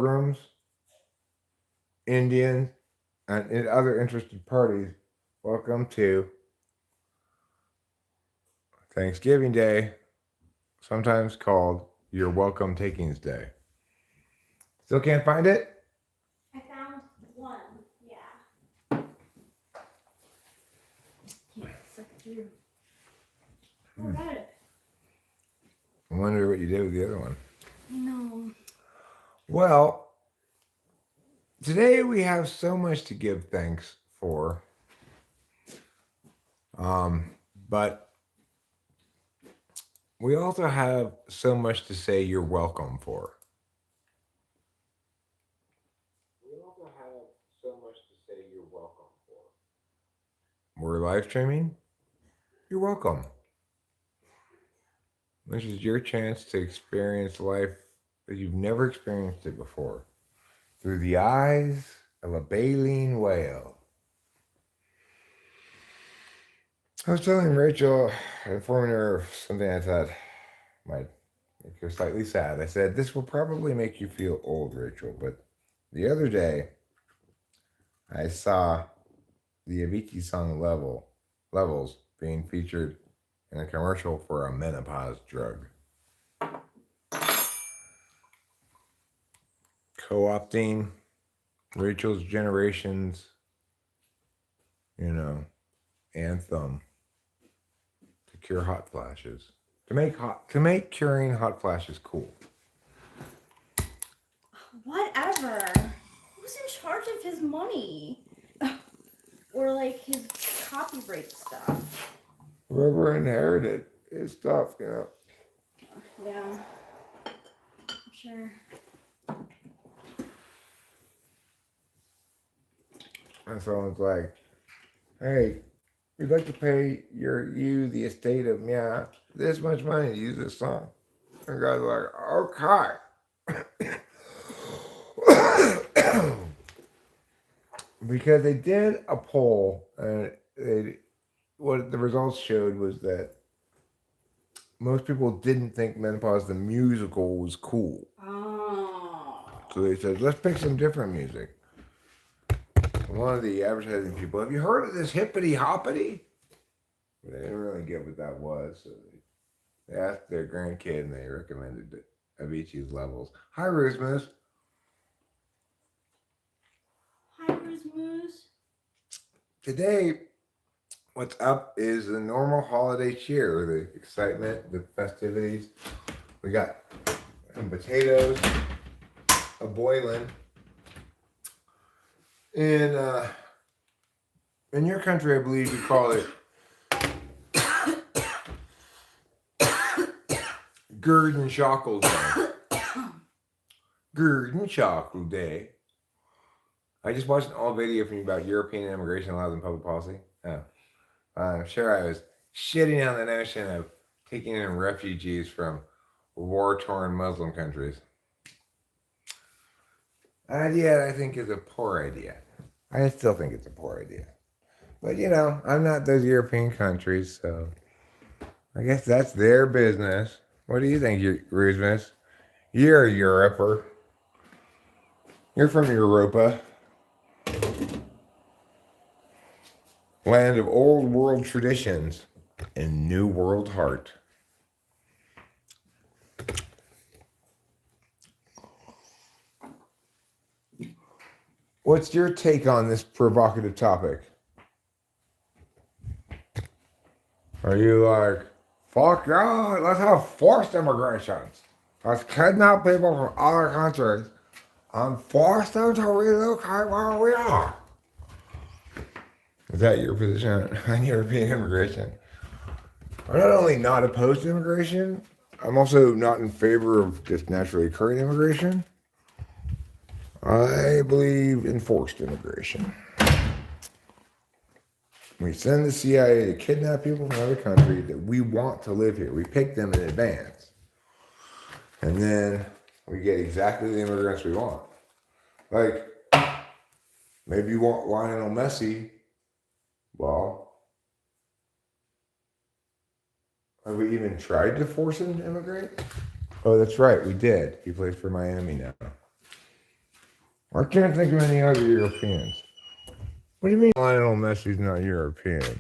pilgrims, Indians, and other interested parties, welcome to Thanksgiving Day, sometimes called your Welcome Takings Day. Still can't find it? I found one. Yeah. Can't suck through. Oh, got it. I wonder what you did with the other one. No. Well, today we have so much to give thanks for. But we also have so much to say you're welcome for. We also have so much to say you're welcome for. We're live streaming. You're welcome. This is your chance to experience life as you've never experienced it before through the eyes of a baleen whale. I was telling Rachel, informing her of something I thought might make her slightly sad. I said, this will probably make you feel old, Rachel, but the other day I saw the Avicii song Levels being featured in a commercial for a menopause drug. Co-opting Rachel's generation's, anthem to cure hot flashes. To make curing hot flashes cool. Whatever. Who's in charge of his money? Or like his copyright stuff? Whoever inherited his stuff, Yeah. I'm sure. And someone's like, hey, we'd like to pay you the estate of this much money to use this song. And the guy's like, okay. Because they did a poll, and what the results showed was that most people didn't think Menopause the musical was cool. Oh. So they said, let's pick some different music. One of the advertising people, have you heard of this hippity hoppity? They didn't really get what that was. So they asked their grandkid and they recommended Avicii's Levels. Hi, Roosmoose. Hi, Roosmoose. Today, what's up is the normal holiday cheer, the excitement, the festivities. We got some potatoes, a boiling. In your country, I believe you call it Gird and Shackle Day. Gird and Shackle Day. I just watched an old video from you about European immigration laws and public policy. Oh. I'm sure I was shitting on the notion of taking in refugees from war-torn Muslim countries. Idea, I think, is a poor idea. I still think it's a poor idea. But, I'm not those European countries, so I guess that's their business. What do you think, Roosmus? You're a Europer. You're from Europa. Land of old world traditions and new world heart. What's your take on this provocative topic? Are you like, fuck yeah, let's have forced immigrations. Let's kidnap people from other countries and force them to relocate where we are? Is that your position on European immigration? I'm not only not opposed to immigration, I'm also not in favor of just naturally occurring immigration. I believe in forced immigration. We send the CIA to kidnap people from other countries that we want to live here. We pick them in advance. And then we get exactly the immigrants we want. Like, maybe you want Lionel Messi. Well, have we even tried to force him to immigrate? Oh, that's right, we did. He plays for Miami now. I can't think of any other Europeans. What do you mean Lionel Messi's not European?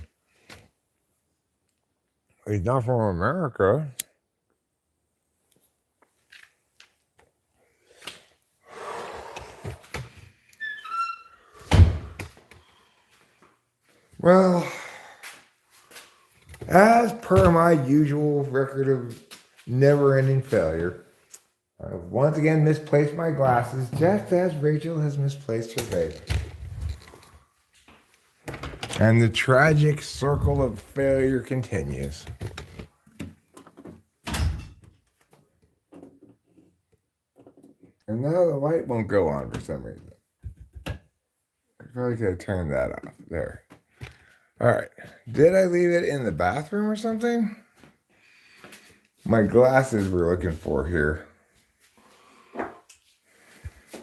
He's not from America. Well, as per my usual record of never-ending failure, I've once again misplaced my glasses, just as Rachel has misplaced her vape. And the tragic circle of failure continues. And now the light won't go on for some reason. I probably could have turned that off. There. All right. Did I leave it in the bathroom or something? My glasses we're looking for here.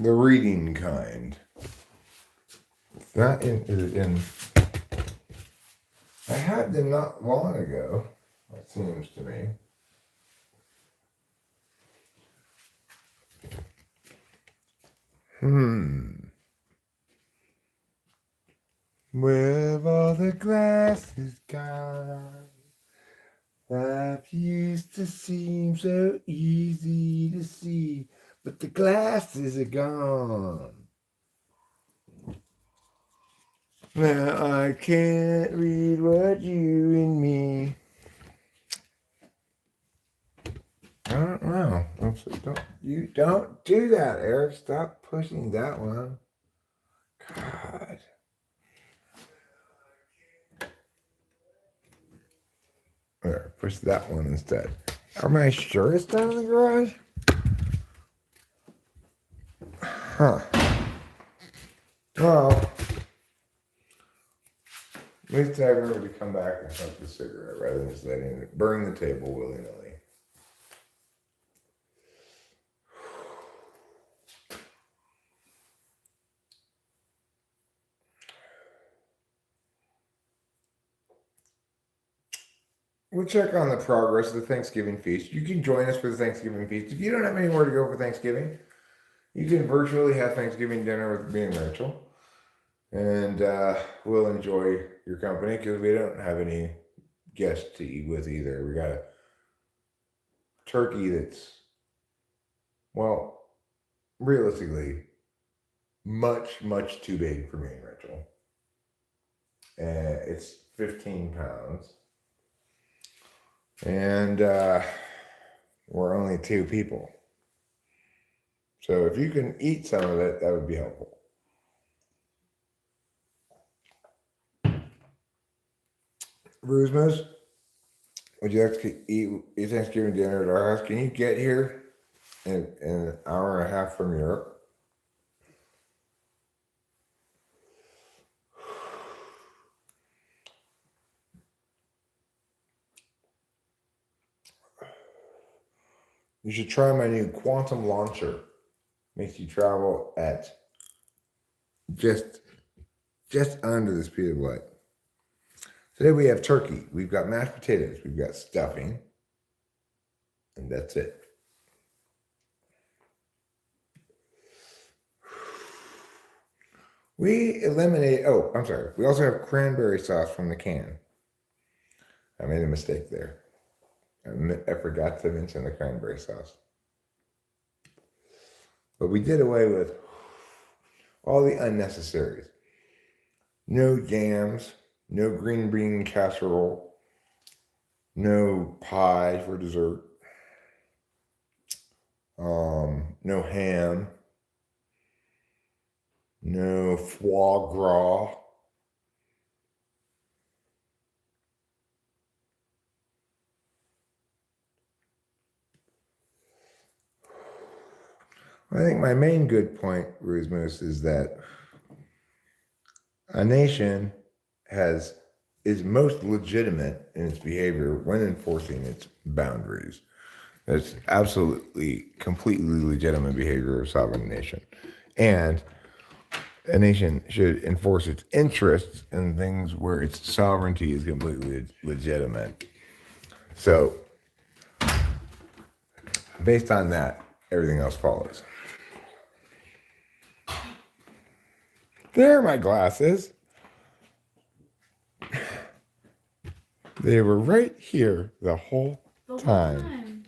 The reading kind. It's not in. Is it in? I had them not long ago. It seems to me. Where have all the glasses gone? Life used to seem so easy to see, but the glasses are gone. Now I can't read what you and me. I don't know. You don't do that, Eric. Stop pushing that one. God. There, push that one instead. Are my shirts down in the garage? Huh. Well, at least I remember to come back and smoke the cigarette rather than just letting it burn the table willy-nilly. We'll check on the progress of the Thanksgiving feast. You can join us for the Thanksgiving feast. If you don't have anywhere to go for Thanksgiving, you can virtually have Thanksgiving dinner with me and Rachel. And we'll enjoy your company because we don't have any guests to eat with either. We got a turkey that's, well, realistically, much, much too big for me and Rachel. It's 15 pounds. And we're only 2 people. So if you can eat some of it, that would be helpful. Rusmos, would you like to eat Thanksgiving dinner at our house? Can you get here in an hour and a half from Europe? You should try my new quantum launcher. Makes you travel at just under the speed of light. Today we have turkey. We've got mashed potatoes. We've got stuffing. And that's it. We eliminate, I'm sorry. We also have cranberry sauce from the can. I made a mistake there. I forgot to mention the cranberry sauce. But we did away with all the unnecessaries. No jams, no green bean casserole, no pie for dessert, no ham, no foie gras. I think my main good point, Rusmus, is that a nation is most legitimate in its behavior when enforcing its boundaries. That's absolutely, completely legitimate behavior of a sovereign nation. And a nation should enforce its interests in things where its sovereignty is completely legitimate. So, based on that, everything else follows. There are my glasses. They were right here the whole time.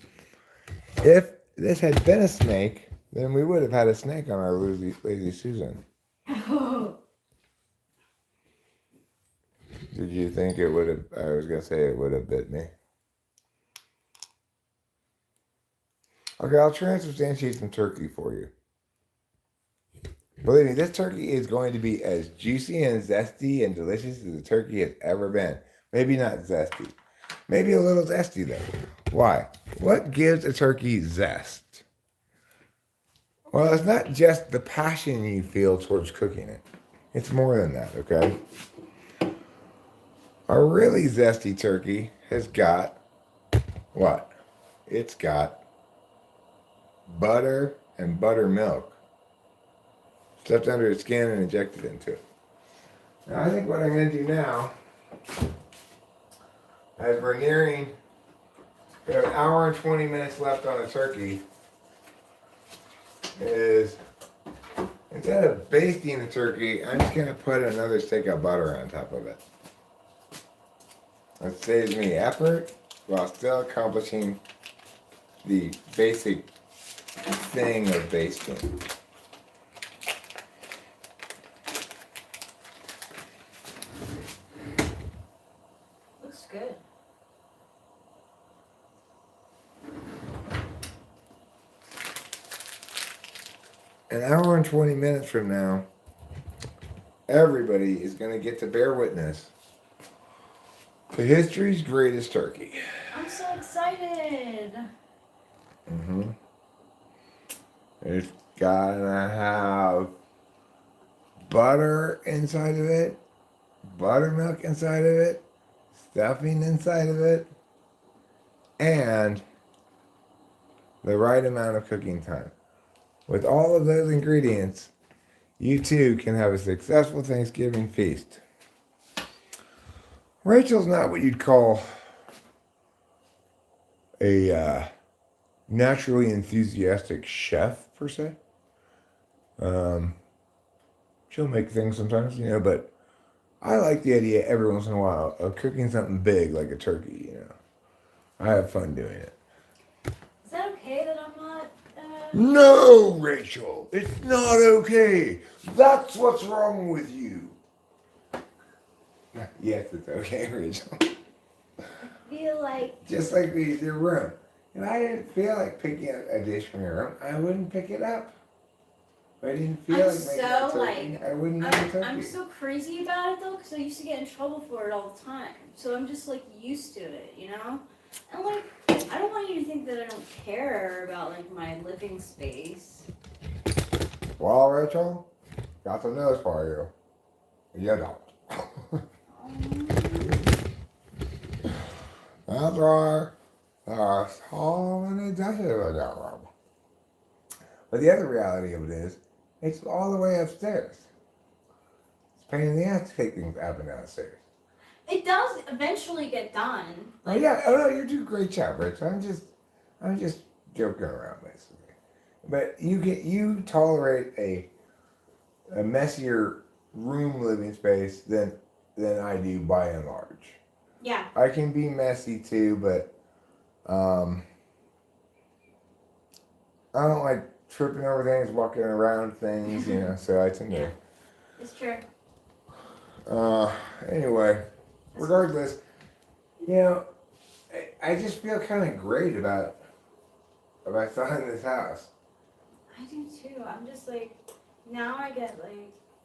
If this had been a snake, then we would have had a snake on our Lazy Susan. Did you think it would have? I was going to say it would have bit me. Okay, I'll transubstantiate some turkey for you. Believe me, this turkey is going to be as juicy and zesty and delicious as a turkey has ever been. Maybe not zesty. Maybe a little zesty, though. Why? What gives a turkey zest? Well, it's not just the passion you feel towards cooking it. It's more than that, okay? A really zesty turkey has got what? It's got butter and buttermilk stuffed under its skin and injected into it. Now, I think what I'm going to do now, as we're nearing, we have an hour and 20 minutes left on the turkey, is instead of basting the turkey, I'm just going to put another stick of butter on top of it. That saves me effort while still accomplishing the basic thing of basting. Looks good. An hour and 20 minutes from now, everybody is going to get to bear witness to history's greatest turkey. I'm so excited. Mm-hmm. It's gotta have butter inside of it, buttermilk inside of it, stuffing inside of it, and the right amount of cooking time. With all of those ingredients, you too can have a successful Thanksgiving feast. Rachel's not what you'd call a naturally enthusiastic chef, per se. She'll make things sometimes, but I like the idea every once in a while of cooking something big like a turkey, I have fun doing it. Is that okay that I'm not? No, Rachel, it's not okay. That's what's wrong with you. Yes, it's okay, Rachel. I feel like. Just like your room. If I didn't feel like picking up a dish from your room, I wouldn't pick it up. If I didn't feel like making a turkey, I wouldn't make a turkey. I'm so crazy about it though, because I used to get in trouble for it all the time. So I'm just used to it, And I don't want you to think that I don't care about my living space. Well, Rachel, got some news for you. You don't. That's right. There's so many dishes in that room. But the other reality of it is, it's all the way upstairs. It's a pain in the ass to take things up and downstairs. It does eventually get done. Oh no, you do a great job, Rich. I'm just joking around, basically. But you tolerate a messier room living space than I do by and large. Yeah. I can be messy too, but I don't like tripping over things, walking around things, so I tend to. It's true. Anyway, regardless, I just feel kind of great about selling this house. I do too. I'm just now I get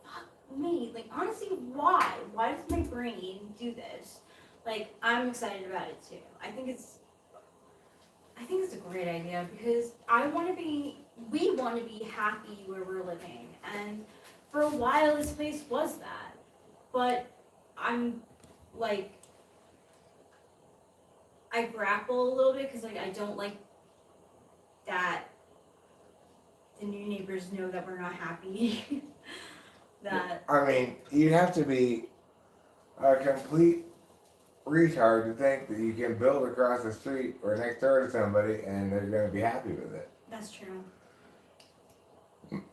fuck me. Honestly, why? Why does my brain do this? I'm excited about it too. I think it's a great idea because we want to be happy where we're living. And for a while this place was that. But I'm I grapple a little bit because I don't like that the new neighbors know that we're not happy. You'd have to be a complete retard to think that you can build across the street or next door to somebody and they're going to be happy with it. That's true.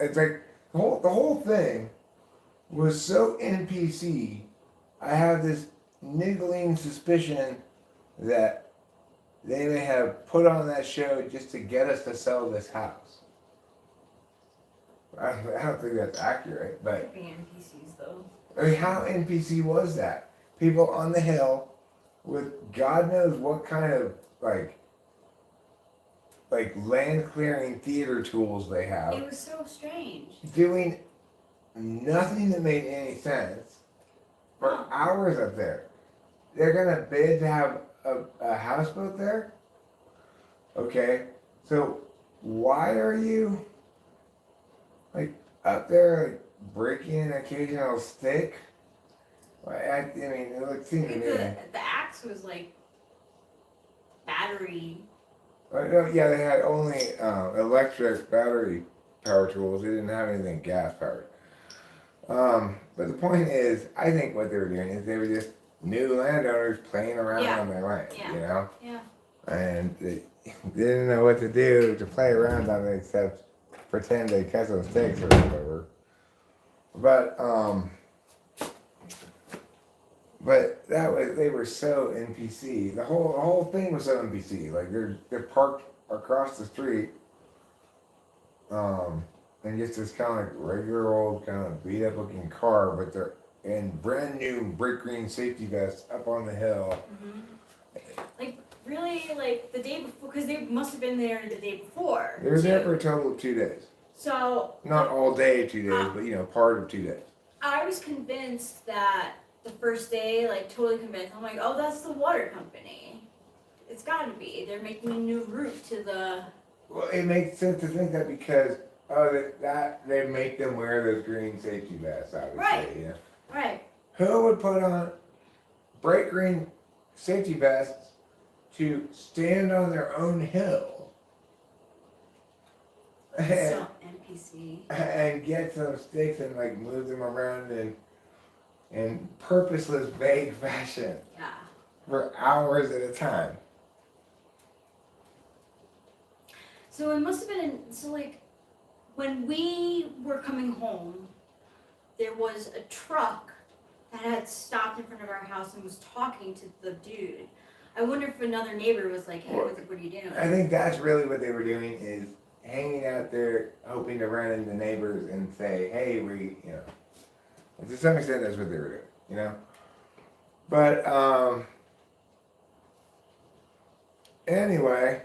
It's the whole thing was so NPC, I have this niggling suspicion that they may have put on that show just to get us to sell this house. I don't think that's accurate, but Could be NPCs though. I mean, how NPC was that? People on the hill with God knows what kind of like land clearing theater tools they have, It was so strange. doing nothing that made any sense for hours up there. They're gonna bid to have a houseboat there? Okay, so why are you like up there like, breaking an occasional stick? I mean, it seemed to me. The axe was like battery. No, yeah, they had only electric battery power tools. They didn't have anything gas powered. But the point is, I think what they were doing is they were just new landowners playing around on their land, you know? Yeah. And they didn't know what to do to play around on it except pretend they cut some sticks or whatever. But that was, they were so NPC. The whole thing was so NPC. Like they're parked across the street, and just this kind of like regular old kind of beat up looking car, but they're in brand new brick green safety vests up on the hill. Mm-hmm. Like really, like the day before, because they must have been there the day before. They were there for a total of 2 days. So not all day 2 days, but you know, part of 2 days. I was convinced that the first day, like totally convinced. I'm like, oh, that's the water company. It's got to be. They're making a new route to the. Well, it makes sense to think that because that they make them wear those green safety vests, obviously. Right. Yeah. Right. Who would put on bright green safety vests to stand on their own hill So NPC. and get some sticks and like move them around in purposeless, vague fashion Yeah. for hours at a time? So it must have been so like when we were coming home, there was a truck that had stopped in front of our house and was talking to the dude. I wonder if another neighbor was like, "Hey, what are you doing?" I think that's really what they were doing, is hanging out there, hoping to run into neighbors and say, "Hey, you know." And to some extent, that's what they were doing, you know. But anyway,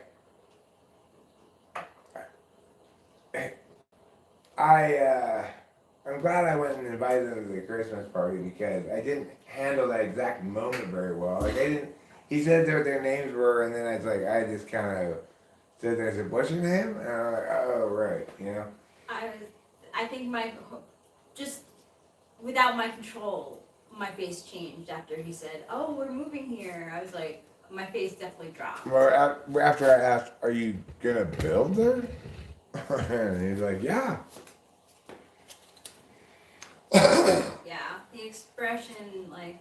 I'm glad I went and invited them to the Christmas party because I didn't handle that exact moment very well. Like they didn't. He said what their names were, and then I just kind of stood there and said, "What's your name?" And I'm like, "Oh, right," you know. I think just without my control, my face changed after he said, "Oh, we're moving here." I was like, my face definitely dropped. Well, after I asked, "Are you gonna build there?" and he's like, "Yeah." Yeah, the expression like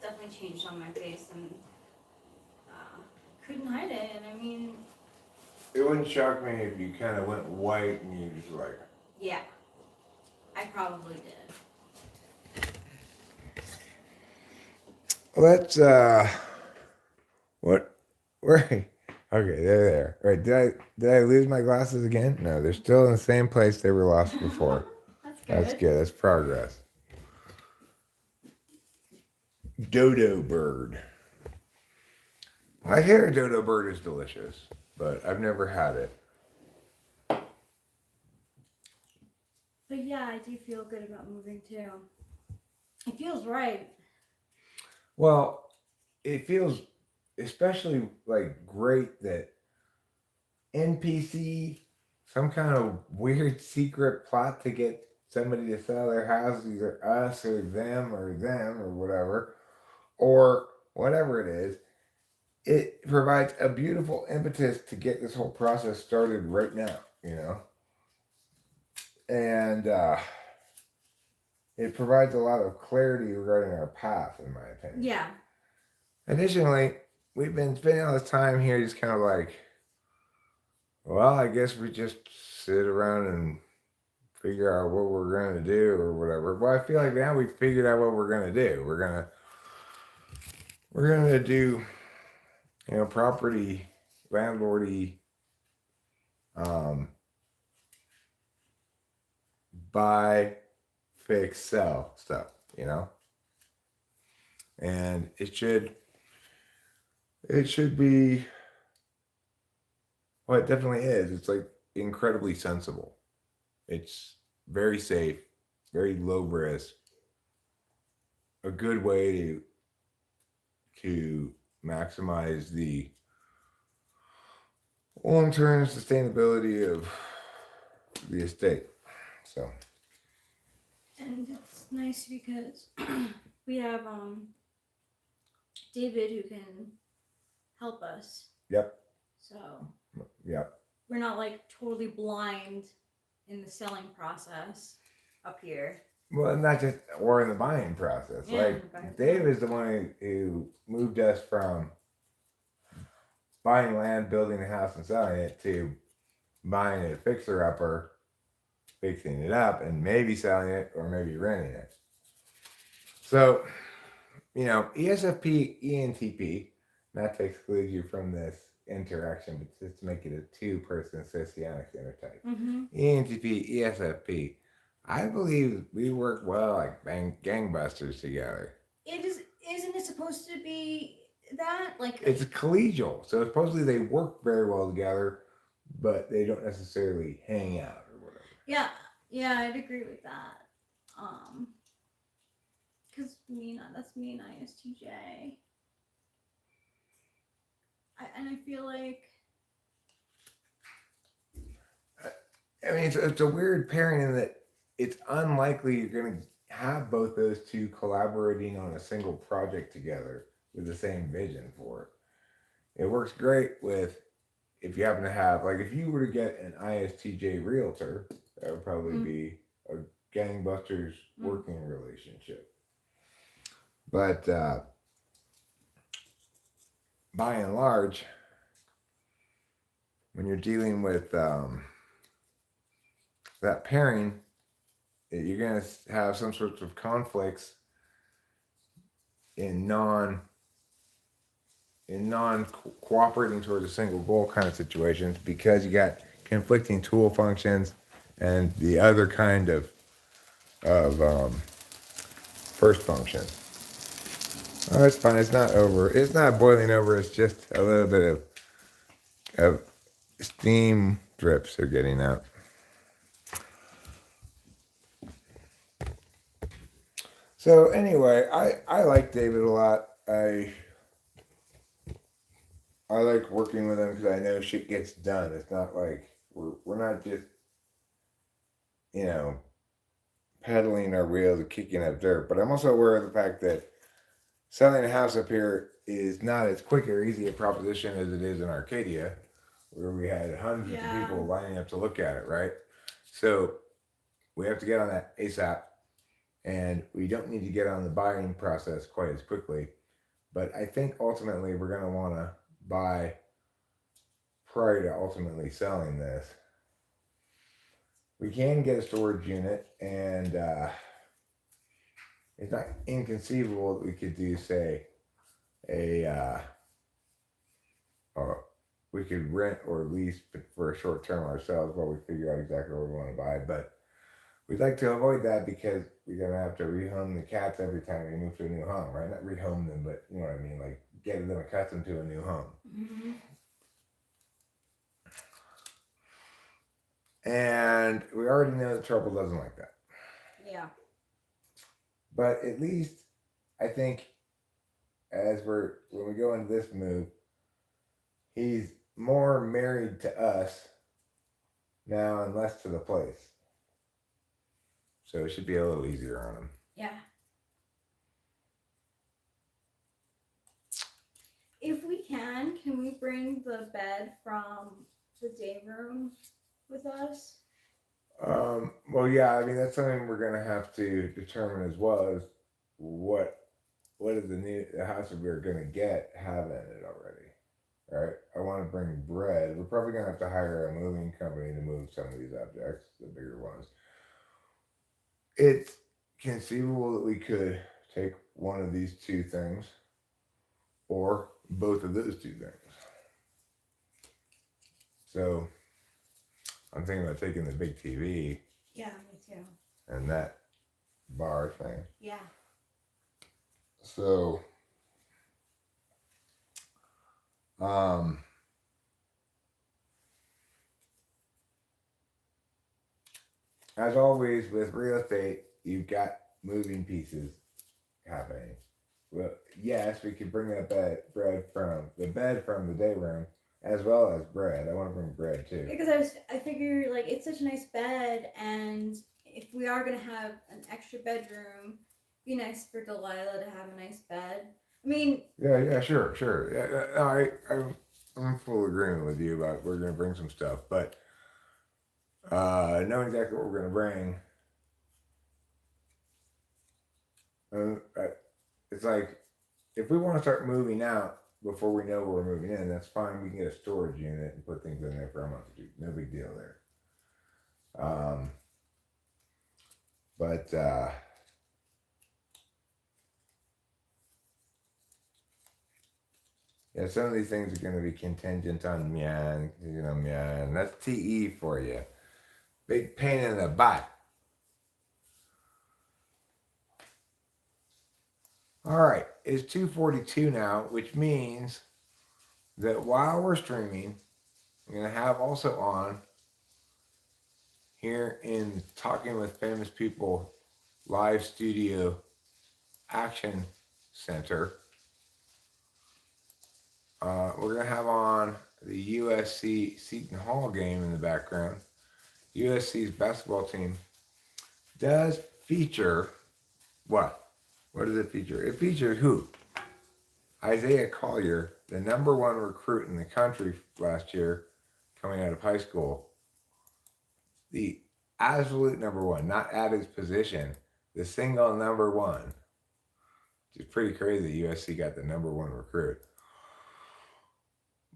definitely changed on my face and couldn't hide it. And I mean, It wouldn't shock me if you kind of went white and you just like. yeah, I probably did. Let's what? Where? Okay, they're there. Right? Did I lose my glasses again? No, they're still in the same place they were lost before. That's good. That's good. That's progress. Dodo bird. I hear a dodo bird is delicious, but I've never had it. But yeah, I do feel good about moving too. It feels right. Well, it feels especially like great that NPC, some kind of weird secret plot to get somebody to sell their house, either us or them or whatever, or whatever it is. It provides a beautiful impetus to get this whole process started right now, you know? And it provides a lot of clarity regarding our path, in my opinion. Yeah. Additionally, we've been spending all this time here just kind of like, well, I guess we just sit around and figure out what we're gonna do or whatever. Well, I feel like now we've figured out what we're gonna do. We're gonna do, property landlordy, um, buy, fix, sell stuff. And it should be, well, it definitely is. It's like incredibly sensible. It's very safe, very low risk, a good way to maximize the long term sustainability of the estate. So, And it's nice because we have David who can help us. yep, So yep. we're not like totally blind in the selling process up here. Well, not just, or in the buying process. Yeah, in the Like, buying Dave is the one who moved us from buying land, building a house, and selling it to buying a fixer upper, fixing it up, and maybe selling it or maybe renting it. So, ESFP, ENTP, not to exclude you from this interaction, but just to make it a two-person socionic phenotype. Mm-hmm. ENTP, ESFP. I believe we work well like gangbusters together. Isn't it supposed to be that? Like It's collegial, so supposedly they work very well together, but they don't necessarily hang out or whatever. Yeah, I'd agree with that. Because that's me and ISTJ. And I feel like I mean, it's a weird pairing in that it's unlikely you're going to have both those two collaborating on a single project together with the same vision for it. It works great with if you happen to have, like, if you were to get an ISTJ realtor, that would probably be a gangbusters working relationship. But by and large, when you're dealing with that pairing, you're going to have some sorts of conflicts in non cooperating towards a single goal kind of situations, because you got conflicting tool functions and the other kind of first function. Oh, it's fine. It's not over. It's not boiling over. It's just a little bit of steam drips are getting out. So anyway, I like David a lot. I like working with him because I know shit gets done. It's not like we're not just pedaling our wheels and kicking up dirt. But I'm also aware of the fact that selling a house up here is not as quick or easy a proposition as it is in Arcadia, where we had hundreds of people lining up to look at it, right? So we have to get on that ASAP. And we don't need to get on the buying process quite as quickly. But I think ultimately we're going to want to buy prior to ultimately selling this. We can get a storage unit, and it's not inconceivable that we could do, say, we could rent or lease for a short term ourselves while we figure out exactly what we want to buy. But we'd like to avoid that because we're going to have to rehome the cats every time we move to a new home, right? Not rehome them, but you know what I mean? Like getting them accustomed to a new home. Mm-hmm. And we already know that Trouble doesn't like that. Yeah. But at least I think when we go into this move, he's more married to us now and less to the place. So it should be a little easier on him. Yeah. If we can we bring the bed from the day room with us? Well, yeah, I mean, that's something we're going to have to determine as well as what is the house that we're going to get have in it already, right? I want to bring bread. We're probably going to have to hire a moving company to move some of these objects, the bigger ones. it's conceivable that we could take one of these two things or both of those two things. So I'm thinking about taking the big TV. Yeah, me too. And that bar thing. Yeah. So, as always with real estate, you've got moving pieces happening. Well, yes, we could bring that bread from the bed from the day room, as well as bread. I want to bring bread too. Because I figure like it's such a nice bed, and if we are gonna have an extra bedroom, be nice for Delilah to have a nice bed. I mean, Yeah, sure. Yeah, I'm in full agreement with you about we're gonna bring some stuff, but knowing exactly what we're gonna bring, it's like if we want to start moving out before we know we're moving in, that's fine. We can get a storage unit and put things in there for a month or two. No big deal there. But yeah, some of these things are going to be contingent on man. Man. That's TE for you. Big pain in the butt. All right, it's 2:42 now, which means that while we're streaming, I'm going to have also on here in Talking with Famous People live studio action center. We're going to have on the USC Seton Hall game in the background. USC's basketball team does feature what? What does it feature? It features who? Isaiah Collier, the number one recruit in the country last year, coming out of high school. The absolute number one, not at his position, the single number one. It's pretty crazy USC got the number one recruit.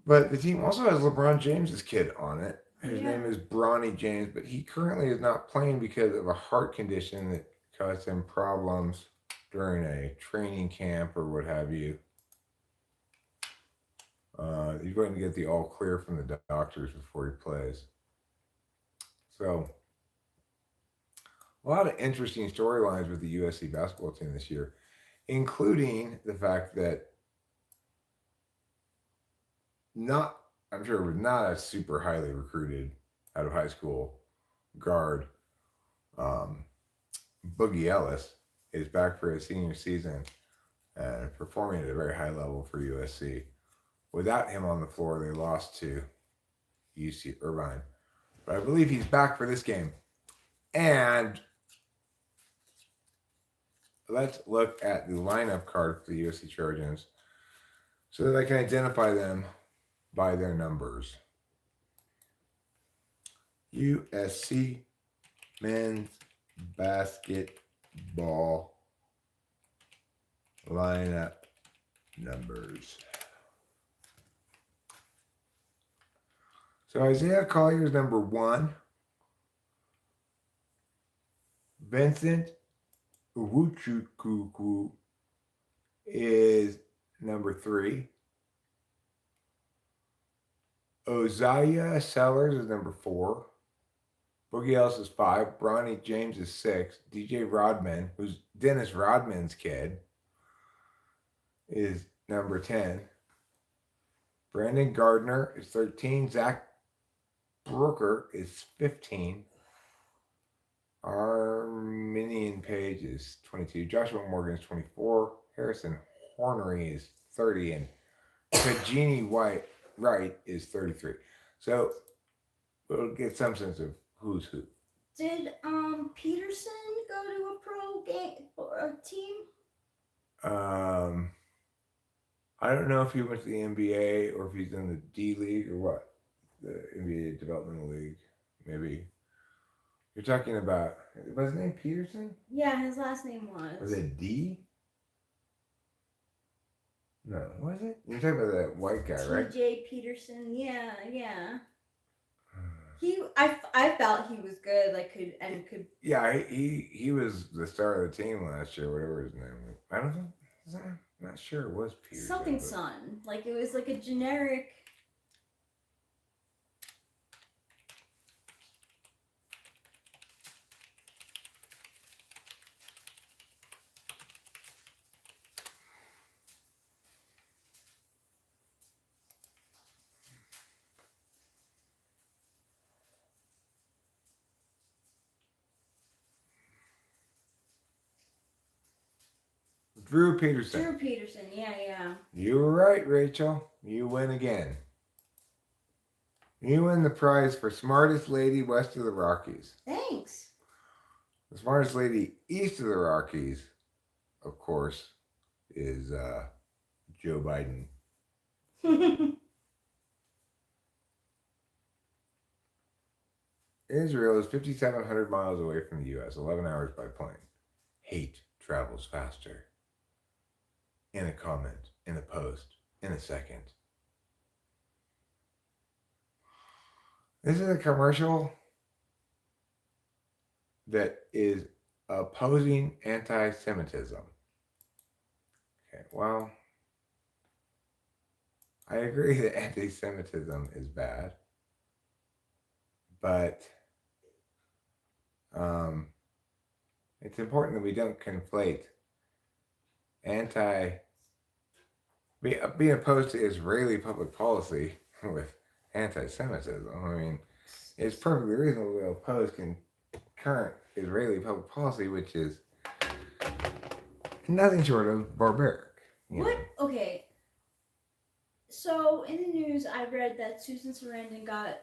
But the team also has LeBron James's kid on it. His name is Bronny James, but he currently is not playing because of a heart condition that caused him problems during a training camp or what have you. He's going to get the all clear from the doctors before he plays. So, a lot of interesting storylines with the USC basketball team this year, including the fact that I'm sure it was not a super highly recruited out of high school guard. Boogie Ellis is back for his senior season and performing at a very high level for USC. Without him on the floor, they lost to UC Irvine. But I believe he's back for this game. And let's look at the lineup card for the USC Trojans so that I can identify them by their numbers. USC men's basketball lineup numbers. So Isaiah Collier is number 1. Vincent Uwuchukwu is number 3. Oziah Sellers is number 4. Boogie Ellis is 5. Bronny James is 6. DJ Rodman, who's Dennis Rodman's kid, is number 10. Brandon Gardner is 13. Zach Brooker is 15. Arminian Page is 22. Joshua Morgan is 24. Harrison Hornery is 30. And Kajini Wright is 33. So we'll get some sense of who's who. Did Peterson go to a pro game or team? I don't know if he went to the NBA or if he's in the D League or what. The NBA Developmental League, maybe. You're talking about, was his name Peterson? Yeah, his last name was. Was it D? No, was it? You're talking about that white guy, right? TJ Peterson, yeah. I felt he was good, like could. Yeah, he was the star of the team last year, whatever his name was. I don't know. I'm not sure it was Something Peterson, but Sun. Like it was like a generic. Drew Peterson. Drew Peterson, yeah. You were right, Rachel. You win again. You win the prize for smartest lady west of the Rockies. Thanks. The smartest lady east of the Rockies, of course, is Joe Biden. Israel is 5,700 miles away from the U.S., 11 hours by plane. Hate travels faster. In a comment, in a post, in a second. This is a commercial that is opposing anti-Semitism. Okay, well, I agree that anti-Semitism is bad, but it's important that we don't conflate being opposed to Israeli public policy with anti-Semitism. I mean, it's perfectly reasonable to oppose current Israeli public policy, which is nothing short of barbaric. What? Okay. So in the news, I read that Susan Sarandon got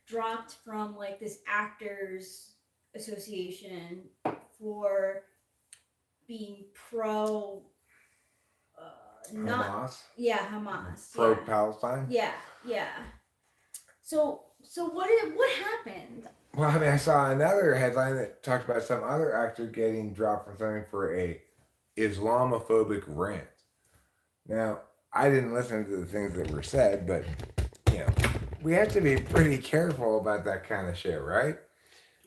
dropped from like this actors association for being pro. Hamas. Hamas. Pro Palestine. Yeah. So what happened? Well, I mean, I saw another headline that talked about some other actor getting dropped from something for a Islamophobic rant. Now, I didn't listen to the things that were said, but you know, we have to be pretty careful about that kind of shit, right?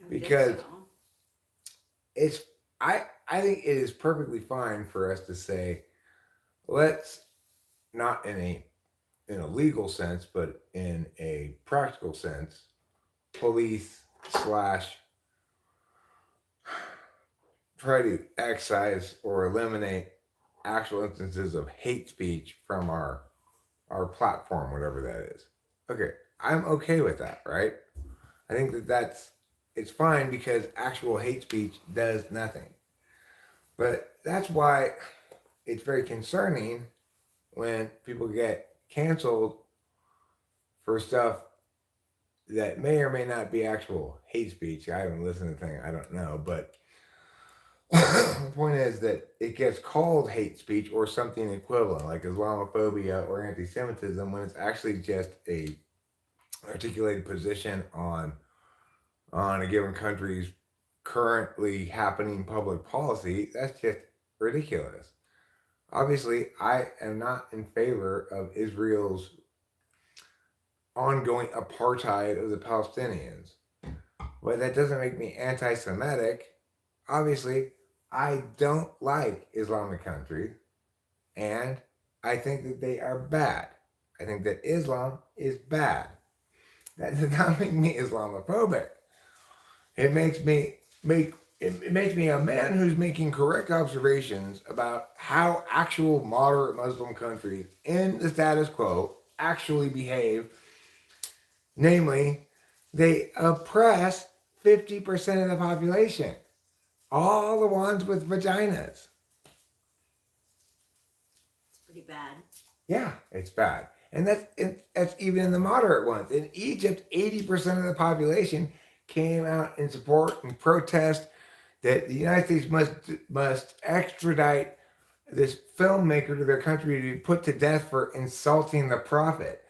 Because I think it is perfectly fine for us to say, let's not in a legal sense, but in a practical sense, police / try to excise or eliminate actual instances of hate speech from our platform, whatever that is. Okay, I'm okay with that, right? I think it's fine because actual hate speech does nothing. But that's why it's very concerning when people get canceled for stuff that may or may not be actual hate speech. I haven't listened to the thing, I don't know, but the point is that it gets called hate speech or something equivalent, like Islamophobia or anti-Semitism, when it's actually just a articulated position on a given country's currently happening public policy. That's just ridiculous. Obviously, I am not in favor of Israel's ongoing apartheid of the Palestinians. But that doesn't make me anti-Semitic. Obviously, I don't like Islamic countries, and I think that they are bad. I think that Islam is bad. That does not make me Islamophobic. It makes me a man who's making correct observations about how actual moderate Muslim countries in the status quo actually behave. Namely, they oppress 50% of the population. All the ones with vaginas. It's pretty bad. Yeah, it's bad. And that's even in the moderate ones. In Egypt, 80% of the population came out in support and protest that the United States must extradite this filmmaker to their country to be put to death for insulting the prophet.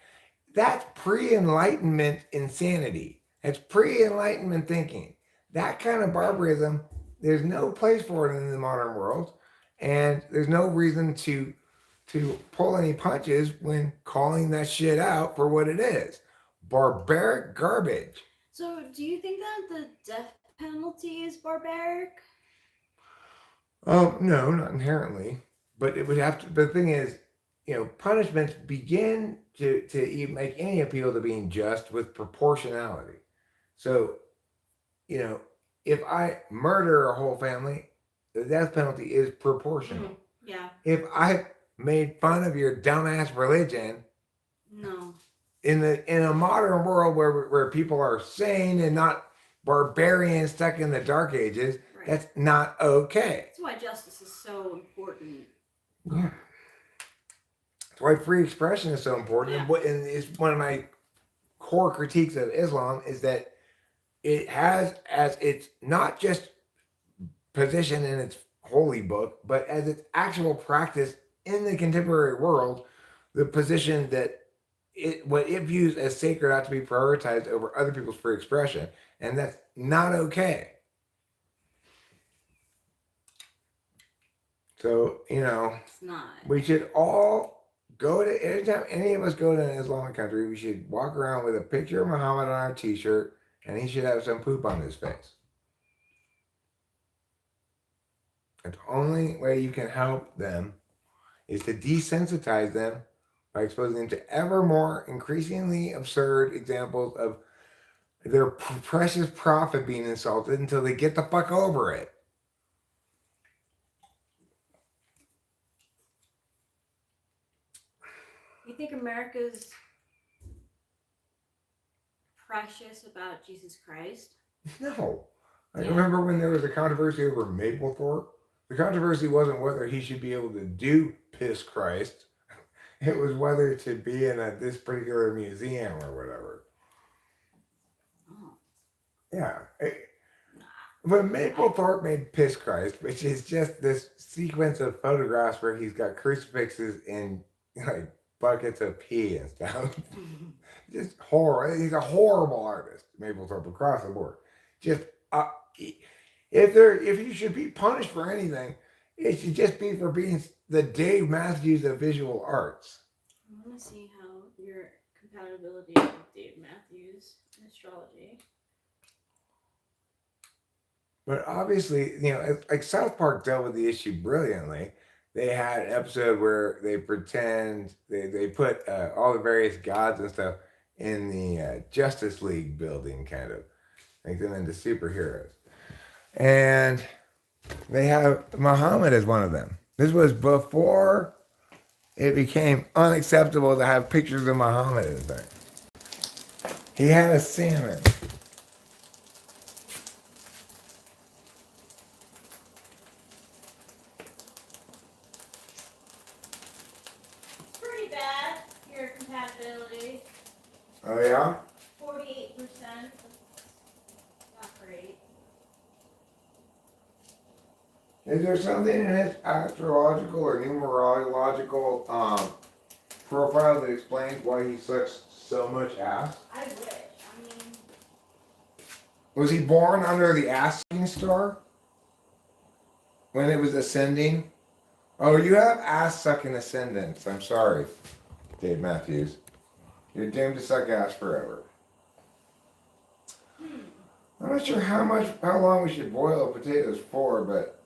That's pre-Enlightenment insanity. That's pre-Enlightenment thinking. That kind of barbarism, there's no place for it in the modern world, and there's no reason to pull any punches when calling that shit out for what it is. Barbaric garbage. So, do you think that the death penalty is barbaric? No, not inherently, but it would have to. But the thing is, punishments begin to even make any appeal to being just with proportionality. So, you know, if I murder a whole family, the death penalty is proportional. Yeah. If I made fun of your dumbass religion, No. in a modern world where people are sane and not barbarians stuck in the dark ages, Right. that's not okay. That's why justice is so important. Yeah. That's why free expression is so important. Yeah. And it's one of my core critiques of Islam is that it has as its not just position in its holy book, but as its actual practice in the contemporary world, the position that what it views as sacred ought to be prioritized over other people's free expression, and that's not okay. So It's not. we should all go to anytime any of us go to an Islamic country, we should walk around with a picture of Muhammad on our T-shirt, and he should have some poop on his face. The only way you can help them is to desensitize them by exposing them to ever more increasingly absurd examples of their precious prophet being insulted until they get the fuck over it. You think America's precious about Jesus Christ? No. I remember when there was a controversy over Maplethorpe. The controversy wasn't whether he should be able to do piss Christ. It was whether to be in this particular museum or whatever. Oh. Yeah. But Maplethorpe made Piss Christ, which is just this sequence of photographs where he's got crucifixes in like buckets of pee and stuff. Just horrible. He's a horrible artist, Maplethorpe, across the board. Just if you should be punished for anything, it should just be for being the Dave Matthews of visual arts. I want to see how your compatibility with Dave Matthews in astrology. But obviously, like South Park dealt with the issue brilliantly. They had an episode where they pretend they put all the various gods and stuff in the Justice League building, kind of make them into superheroes. And they have Muhammad as one of them. This was before it became unacceptable to have pictures of Muhammad in the thing. He had a salmon. Pretty bad, your compatibility. Oh yeah? 48%. Not great. Is there something in his astrological or numerological profile that explains why he sucks so much ass? I wish. I mean, Was he born under the asking star? When it was ascending? Oh, you have ass sucking ascendants. I'm sorry, Dave Matthews. You're doomed to suck ass forever. I'm not sure how long we should boil potatoes for, but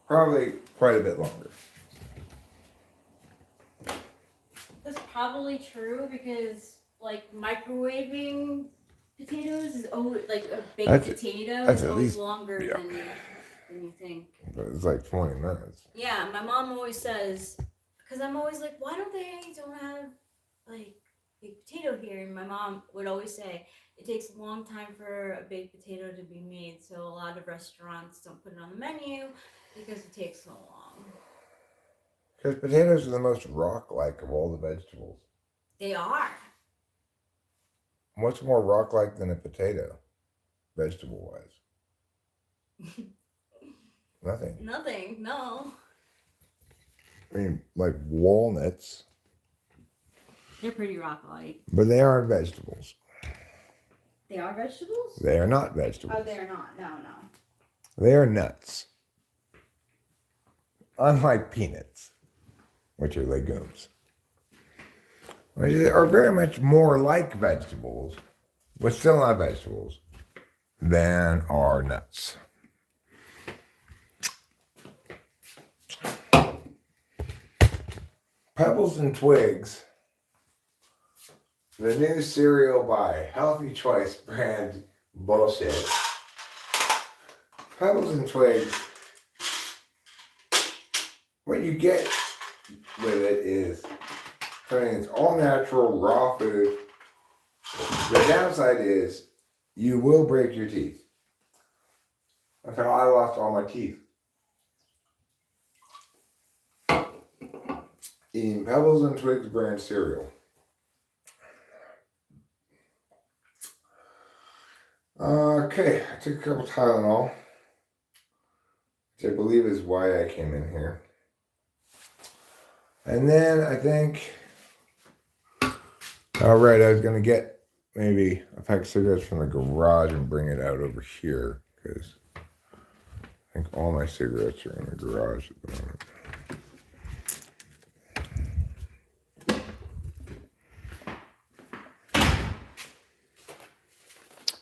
probably quite a bit longer. that's probably true because, like, microwaving potatoes is always, like, a baked potato that's is at always least- longer yeah. than you think. But it's like 20 minutes. Yeah, my mom always says, because I'm always like, why don't have, like, baked potato here? And my mom would always say, it takes a long time for a baked potato to be made, so a lot of restaurants don't put it on the menu because it takes so long. Because potatoes are the most rock-like of all the vegetables. They are. What's more rock-like than a potato, vegetable-wise? Nothing. Nothing, no. I mean, like walnuts. They're pretty rock-like. But they aren't vegetables. They are vegetables? They are not vegetables. Oh, they're not. No. They are nuts. Unlike peanuts, which are legumes. Which are very much more like vegetables but still not vegetables, than are nuts. Pebbles and Twigs, the new cereal by Healthy Choice brand bullshit. Pebbles and Twigs, what you get with it is something that's all natural, raw food. The downside is you will break your teeth. That's how I lost all my teeth. Eating Pebbles and Twigs brand cereal. Okay, I took a couple Tylenol, which I believe is why I came in here. And then I think, all right, I was going to get maybe a pack of cigarettes from the garage and bring it out over here, because I think all my cigarettes are in the garage at the moment.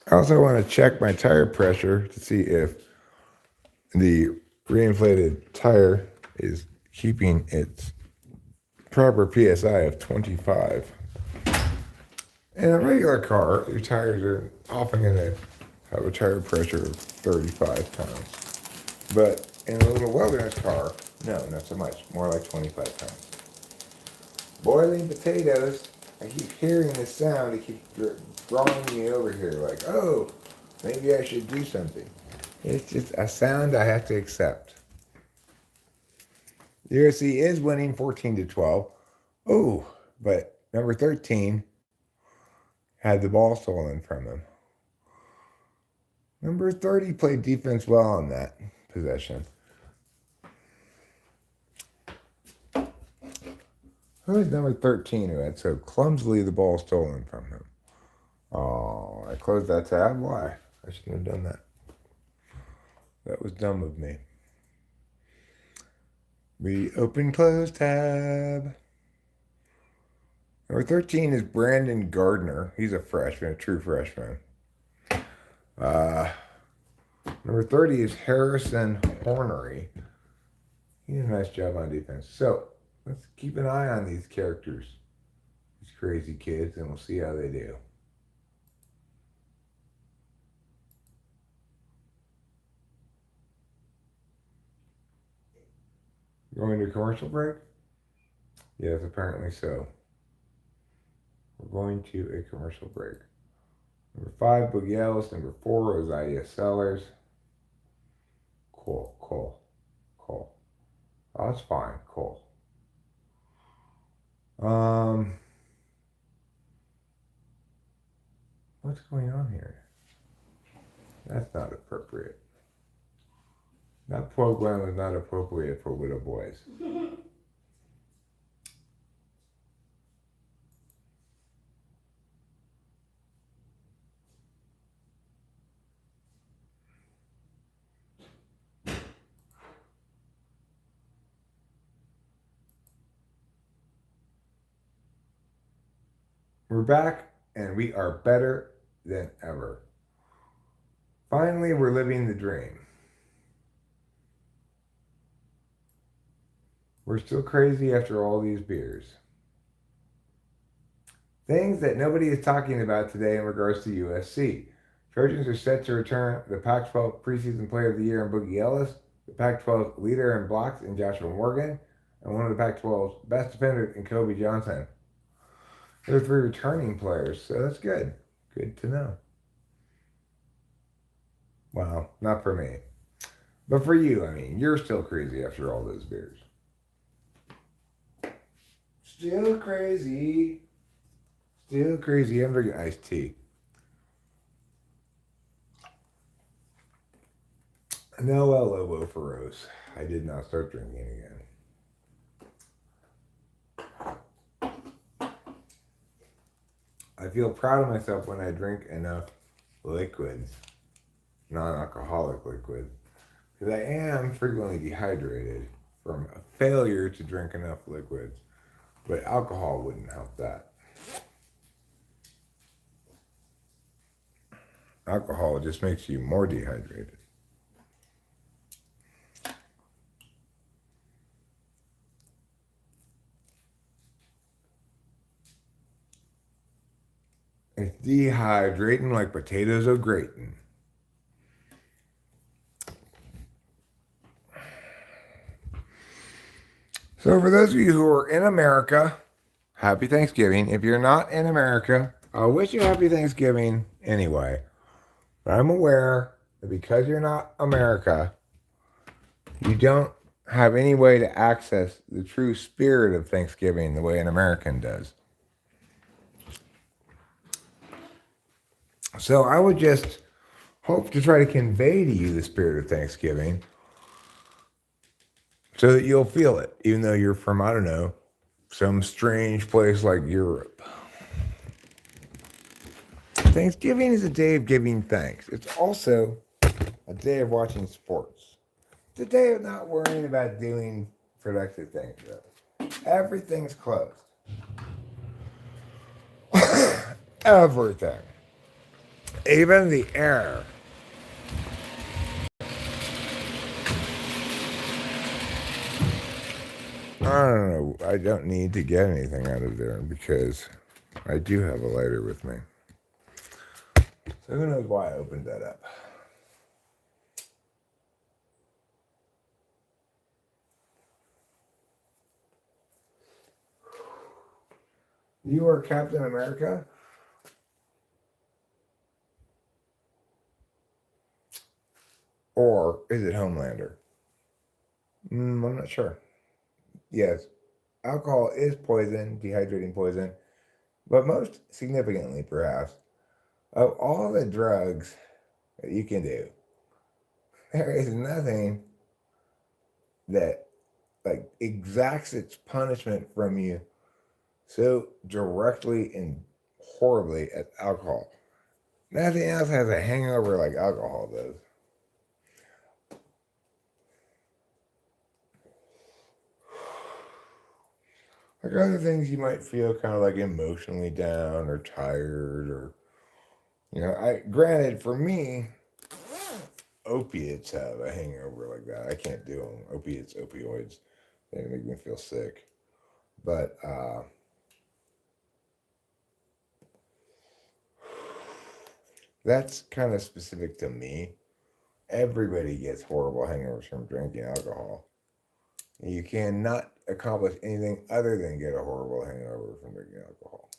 I also want to check my tire pressure to see if the reinflated tire is keeping its proper PSI of 25. In a regular car, your tires are often going to have a tire pressure of 35 pounds. But in a little wilderness car, no, not so much. More like 25 pounds. Boiling potatoes. I keep hearing this sound. It keeps drawing me over here like, oh, maybe I should do something. It's just a sound I have to accept. USC is winning 14-12. Oh, but number 13 had the ball stolen from him. Number 30 played defense well on that possession. Who is number 13 who had so clumsily the ball stolen from him? Oh, I closed that tab. Why? I shouldn't have done that. That was dumb of me. Reopen close tab. Number 13 is Brandon Gardner. He's a freshman, a true freshman. Number 30 is Harrison Hornery. He did a nice job on defense. So let's keep an eye on these characters, these crazy kids, and we'll see how they do. Going to commercial break? Yes, apparently so. We're going to a commercial break. Number 5, Boogie Ellis. Number 4, Isaiah Sellers. Cool. Oh, that's fine. Cool. What's going on here? That's not appropriate. That program is not appropriate for little boys. We're back, and we are better than ever. Finally, we're living the dream. We're still crazy after all these beers. Things that nobody is talking about today in regards to USC. Trojans are set to return the Pac-12 preseason player of the year in Boogie Ellis, the Pac-12 leader in blocks in Joshua Morgan, and one of the Pac-12's best defenders in Kobe Johnson. There are 3 returning players, so that's good. Good to know. Wow, not for me. But for you, I mean, you're still crazy after all those beers. Still crazy. Still crazy. I'm drinking iced tea. No El Lobo Feroz. I did not start drinking again. I feel proud of myself when I drink enough liquids, non-alcoholic liquids, because I am frequently dehydrated from a failure to drink enough liquids, but alcohol wouldn't help that. Alcohol just makes you more dehydrated. It's dehydrating like potatoes are grating. So, for those of you who are in America, happy Thanksgiving. If you're not in America, I wish you happy Thanksgiving anyway. But I'm aware that because you're not America, you don't have any way to access the true spirit of Thanksgiving the way an American does. So I would just hope to try to convey to you the spirit of Thanksgiving so that you'll feel it, even though you're from, I don't know, some strange place like Europe. Thanksgiving is a day of giving thanks. It's also a day of watching sports. It's a day of not worrying about doing productive things, though. Everything's closed. Everything. Even the air. I don't know. I don't need to get anything out of there because I do have a lighter with me. So who knows why I opened that up. You are Captain America? Or is it Homelander? I'm not sure. Yes, alcohol is poison, dehydrating poison, but most significantly, perhaps, of all the drugs that you can do, there is nothing that like exacts its punishment from you so directly and horribly as alcohol. Nothing else has a hangover like alcohol does. Like other things, you might feel kind of like emotionally down or tired, or I granted for me, opiates have a hangover like that. I can't do them. Opiates, opioids, they make me feel sick. But that's kind of specific to me. Everybody gets horrible hangovers from drinking alcohol. You cannot accomplish anything other than get a horrible hangover from drinking alcohol.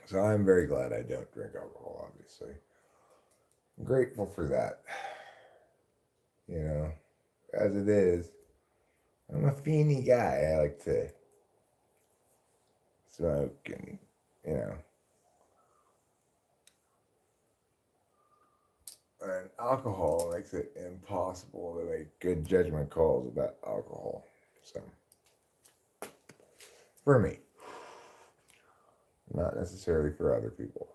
So I'm very glad I don't drink alcohol, obviously. I'm grateful for that. As it is, I'm a feeny guy. I like to smoke and alcohol makes it impossible to make good judgment calls about alcohol. So, for me, not necessarily for other people.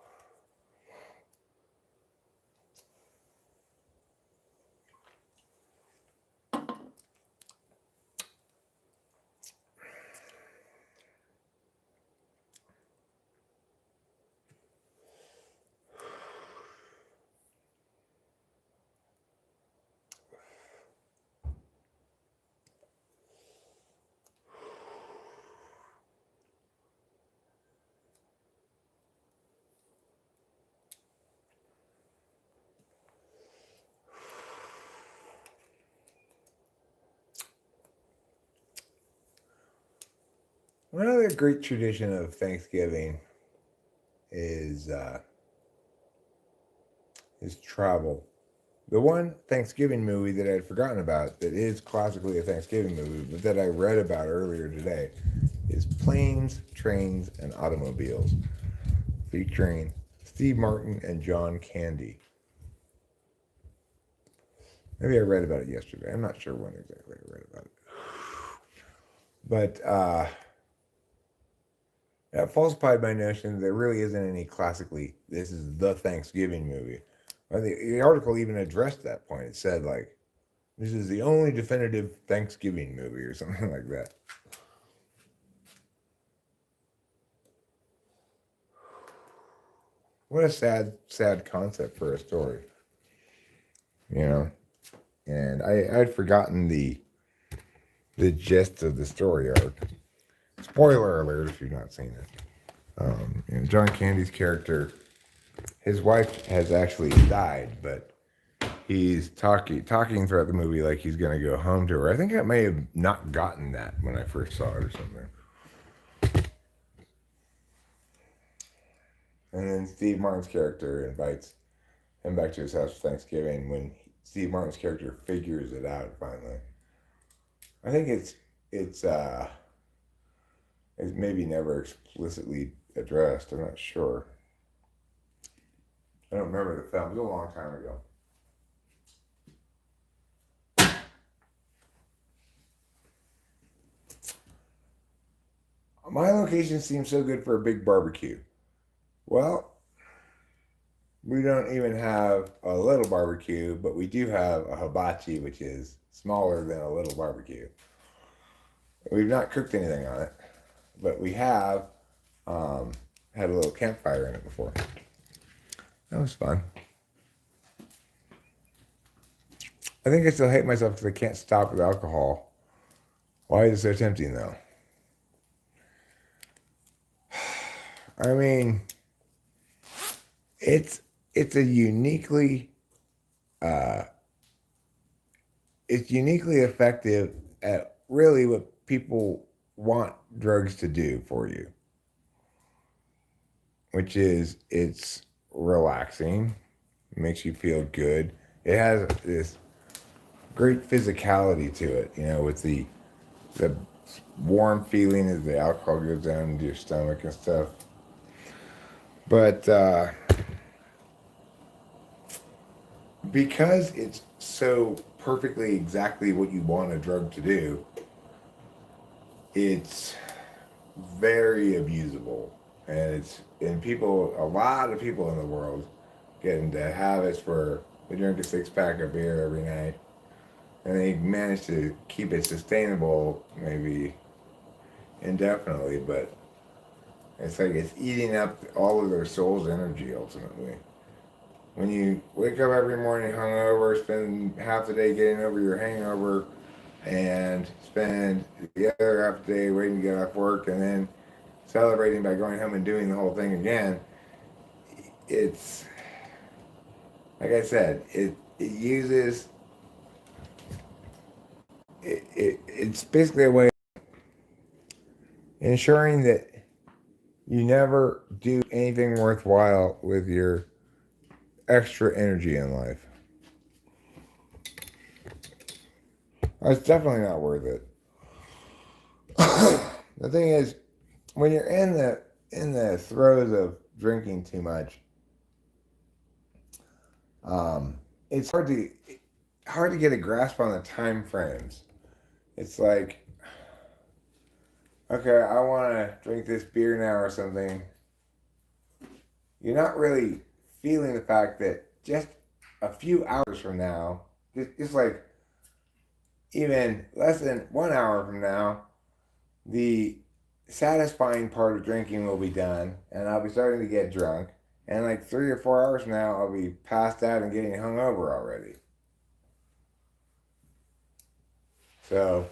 One other great tradition of Thanksgiving is travel. The one Thanksgiving movie that I had forgotten about that is classically a Thanksgiving movie, but that I read about earlier today, is Planes, Trains, and Automobiles, featuring Steve Martin and John Candy. Maybe I read about it yesterday. I'm not sure when exactly I read about it. But that falsified my notion there really isn't any classically, this is the Thanksgiving movie. The article even addressed that point. It said, like, This is the only definitive Thanksgiving movie or something like that. What a sad concept for a story, you know. And I'd forgotten the gist of the story arc. Spoiler alert if you've not seen it. John Candy's character, his wife has actually died, but he's talking throughout the movie like he's gonna go home to her. I think I may have not gotten that when I first saw it or something. And then Steve Martin's character invites him back to his house for Thanksgiving when Steve Martin's character figures it out finally. I think it's maybe never explicitly addressed. I'm not sure. I don't remember the film. It was a long time ago. My location seems so good for a big barbecue. Well, we don't even have a little barbecue, but we do have a hibachi, which is smaller than a little barbecue. We've not cooked anything on it, but we have had a little campfire in it before. That was fun. I think I still hate myself because I can't stop with alcohol. Why is it so tempting, though? I mean, it's a uniquely it's uniquely effective at really what people want drugs to do for you, which is it's relaxing, makes you feel good. It has this great physicality to it, you know, with the warm feeling as the alcohol goes down into your stomach and stuff. But because it's so perfectly exactly what you want a drug to do, it's very abusable. And a lot of people in the world get into habits where they drink a 6-pack of beer every night. And they manage to keep it sustainable, maybe indefinitely, but it's like it's eating up all of their soul's energy ultimately. When you wake up every morning hungover, spend half the day getting over your hangover, and spend the other half the day waiting to get off work, and then celebrating by going home and doing the whole thing again, it's, like I said, it uses, it's basically a way of ensuring that you never do anything worthwhile with your extra energy in life. It's definitely not worth it. The thing is, when you're in the throes of drinking too much, it's hard to get a grasp on the time frames. It's like, okay, I want to drink this beer now or something. You're not really feeling the fact that just a few hours from now, just like even less than 1 hour from now, the satisfying part of drinking will be done, and I'll be starting to get drunk. And like 3 or 4 hours from now, I'll be passed out and getting hungover already. So,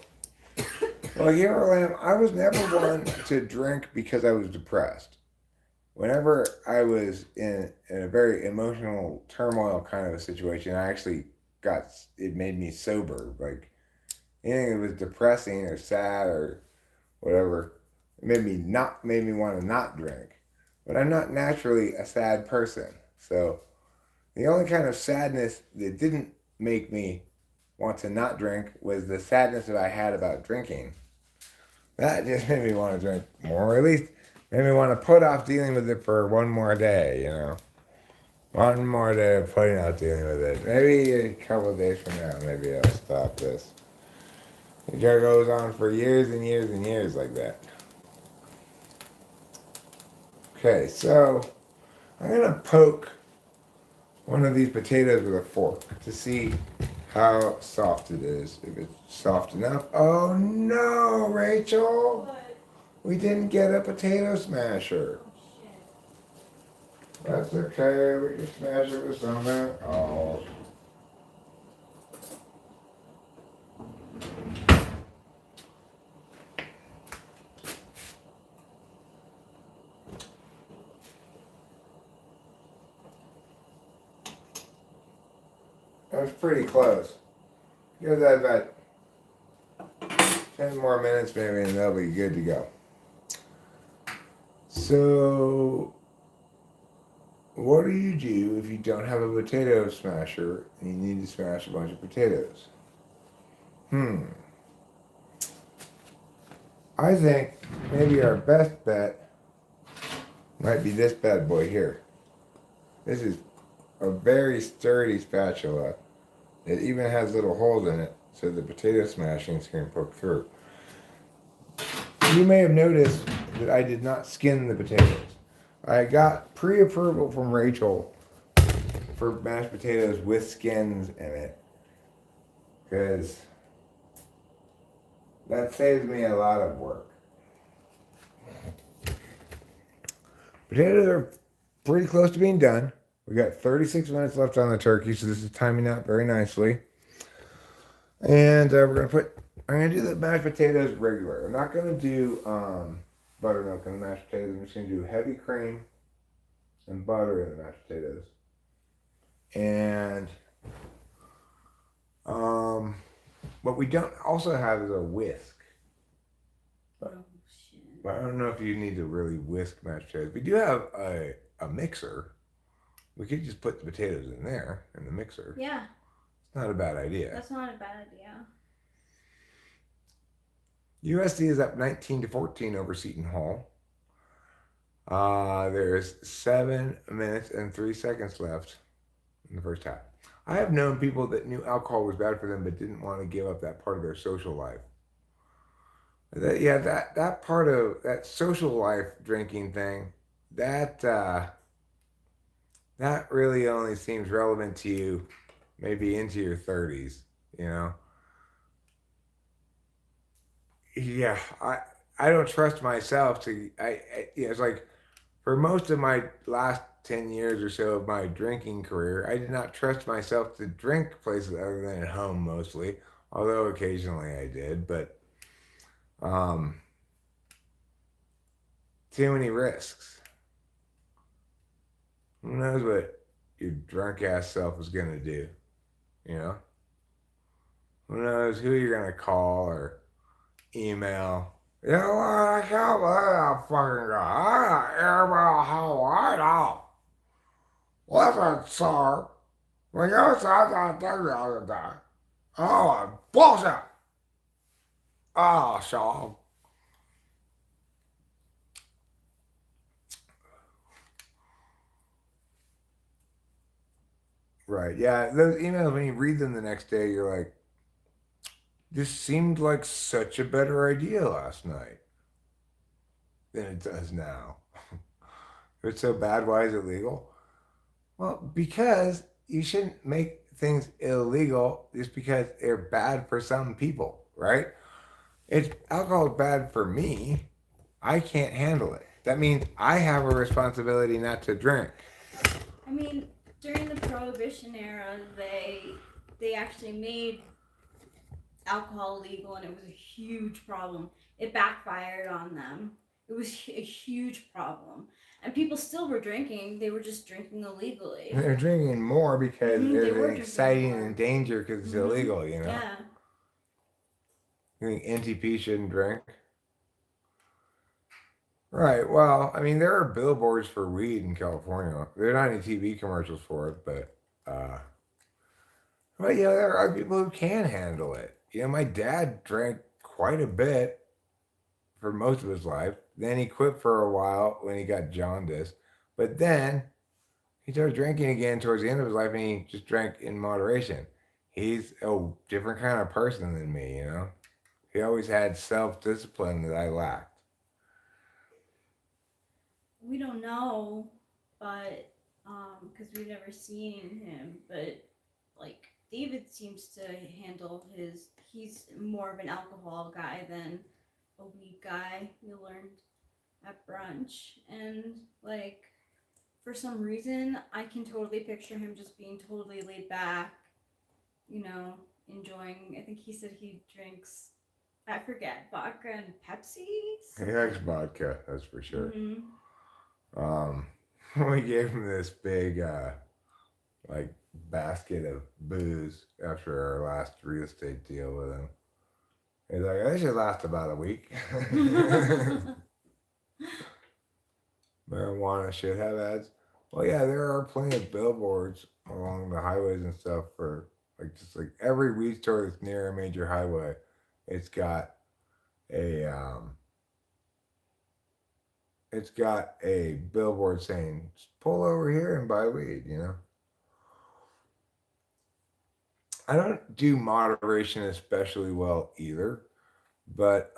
well, here I am. I was never one to drink because I was depressed. Whenever I was in a very emotional turmoil kind of a situation, it made me sober. Like anything that was depressing or sad or whatever, it made me want to not drink. But I'm not naturally a sad person. So the only kind of sadness that didn't make me want to not drink was the sadness that I had about drinking. That just made me want to drink more, or at least made me want to put off dealing with it for one more day, you know. One more day of putting off dealing with it. Maybe a couple of days from now, maybe I'll stop this. It just goes on for years and years and years like that. Okay, so I'm going to poke one of these potatoes with a fork to see how soft it is. If it's soft enough. Oh no, Rachel! What? We didn't get a potato smasher. Oh shit. That's okay. We can smash it with something. Oh. That was pretty close. Give that about 10 more minutes maybe and that'll be good to go. So, what do you do if you don't have a potato smasher and you need to smash a bunch of potatoes? I think maybe our best bet might be this bad boy here. This is a very sturdy spatula. It even has little holes in it so the potato smashings can poke through. You may have noticed that I did not skin the potatoes. I got pre-approval from Rachel for mashed potatoes with skins in it because that saves me a lot of work. Potatoes are pretty close to being done. We got 36 minutes left on the turkey, so this is timing out very nicely. And I'm gonna do the mashed potatoes regular. I'm not gonna do buttermilk in the mashed potatoes. I'm just gonna do heavy cream and butter in the mashed potatoes. And what we don't also have is a whisk. Oh shit. But I don't know if you need to really whisk mashed potatoes. We do have a mixer. We could just put the potatoes in there in the mixer. Yeah. It's not a bad idea. That's not a bad idea. USD is up 19-14 over Seton Hall. There's 7 minutes and 3 seconds left in the first half. I have known people that knew alcohol was bad for them but didn't want to give up that part of their social life. That part of that social life drinking thing, that really only seems relevant to you maybe into your 30s, you know? Yeah, I don't trust myself to, it's like for most of my last 10 years or so of my drinking career, I did not trust myself to drink places other than at home mostly, although occasionally I did, but too many risks. Who knows what your drunk ass self is gonna do, you know? Who knows who you're gonna call or email. You know what? I can't believe that fucking guy. I got email how I know. Listen, sir, when you said that thing the other day, oh, bullshit. Oh, Sean. Right, yeah, those emails, when you read them the next day, you're like, this seemed like such a better idea last night than it does now. If it's so bad, why is it legal? Well, because you shouldn't make things illegal just because they're bad for some people, right? It's alcohol is bad for me. I can't handle it. That means I have a responsibility not to drink. I mean, during the Prohibition era, they actually made alcohol legal, and it was a huge problem. It backfired on them. It was a huge problem, and people still were drinking. They were just drinking illegally. They're drinking more because They were they're drinking exciting more. and danger because it's illegal, you know? Yeah. You think NTP shouldn't drink? Right. Well, I mean, there are billboards for weed in California. There are not any TV commercials for it, but there are people who can handle it. You know, my dad drank quite a bit for most of his life. Then he quit for a while when he got jaundice, but then he started drinking again towards the end of his life, and he just drank in moderation. He's a different kind of person than me, you know. He always had self-discipline that I lacked. We don't know, but because we've never seen him, but like David seems to handle he's more of an alcohol guy than a weed guy. We learned at brunch. And like, for some reason, I can totally picture him just being totally laid back, enjoying. I think he said he drinks, I forget, vodka and Pepsi. He likes vodka, that's for sure. Mm-hmm. We gave him this big, like, basket of booze after our last real estate deal with him. He's like, this should last about a week. Marijuana should have ads. Well, yeah, there are plenty of billboards along the highways and stuff for like just like every weed store that's near a major highway. It's got a billboard saying pull over here and buy weed. I don't do moderation especially well either, but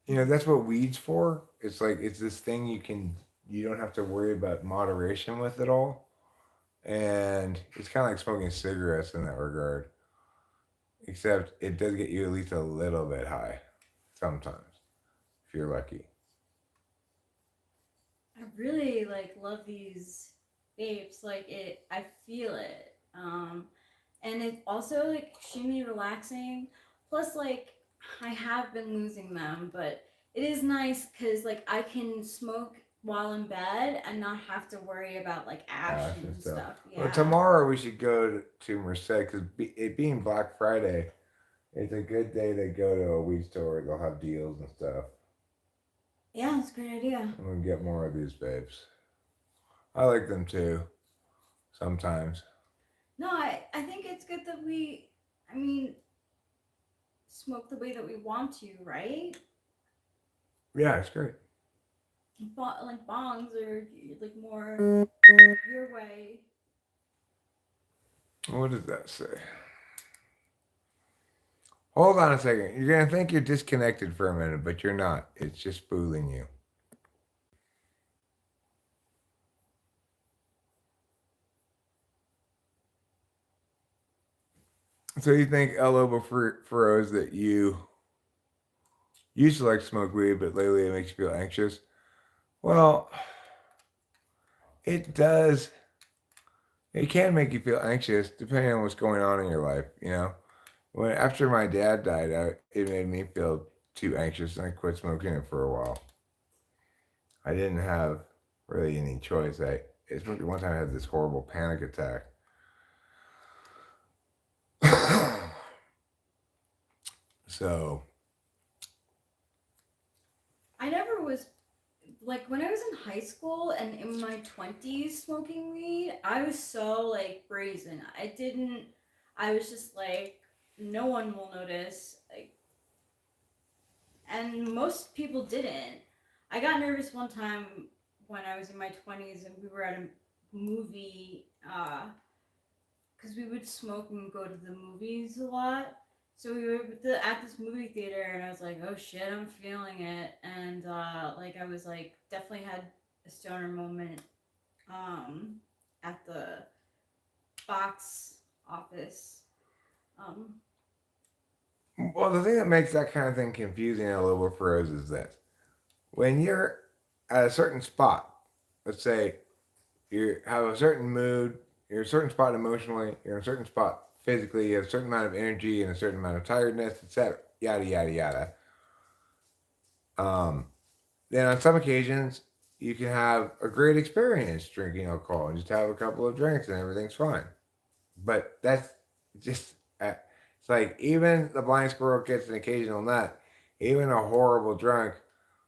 that's what weed's for. It's like it's this thing you don't have to worry about moderation with it all. And it's kind of like smoking cigarettes in that regard, except it does get you at least a little bit high sometimes if you're lucky. I really love these vapes. I feel it. And it's also extremely relaxing. Plus, I have been losing them, but it is nice because I can smoke while in bed and not have to worry about ash Ash and and stuff. stuff. Well, Yeah. tomorrow we should go to Merced because it being Black Friday, it's a good day to go to a weed store. They'll have deals and stuff. Yeah, that's a great idea. I'm gonna get more of these vapes. I like them too. Sometimes. No, I think it's good that I mean, smoke the way that we want to, right? Yeah, it's great. Bongs are more your way. What does that say? Hold on a second. You're gonna think you're disconnected for a minute, but you're not. It's just fooling you. So you think Lobo Furrows that you used to like smoke weed, but lately it makes you feel anxious? Well, it does. It can make you feel anxious depending on what's going on in your life. When after my dad died, it made me feel too anxious, and I quit smoking it for a while. I didn't have really any choice. Especially one time I had this horrible panic attack. So I never was when I was in high school and in my 20s smoking weed, I was so brazen. I was just no one will notice. And most people didn't. I got nervous one time when I was in my 20s and we were at a movie, because we would smoke and go to the movies a lot. So we were at this movie theater, and I was like, "Oh shit, I'm feeling it," and I was definitely had a stoner moment, at the box office. Well, the thing that makes that kind of thing confusing a little bit for us is this. When you're at a certain spot, let's say you have a certain mood, you're a certain spot emotionally, you're in a certain spot physically, you have a certain amount of energy and a certain amount of tiredness, etc., yada, yada, yada. Then on some occasions, you can have a great experience drinking alcohol and just have a couple of drinks and everything's fine. But that's just, it's like even the blind squirrel gets an occasional nut. Even a horrible drunk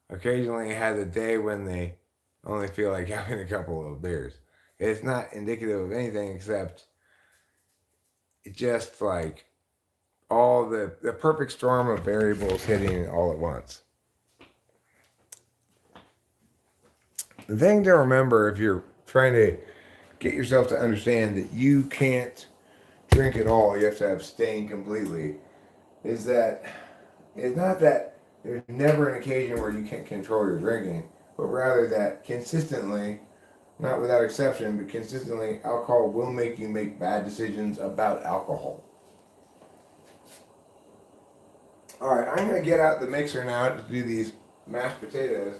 occasionally has a day when they only feel like having a couple of beers. It's not indicative of anything except just all the perfect storm of variables hitting all at once. The thing to remember if you're trying to get yourself to understand that you can't drink at all, you have to abstain completely, is that it's not that there's never an occasion where you can't control your drinking, but rather that consistently not without exception, but consistently, alcohol will make you make bad decisions about alcohol. Alright, I'm going to get out the mixer now to do these mashed potatoes.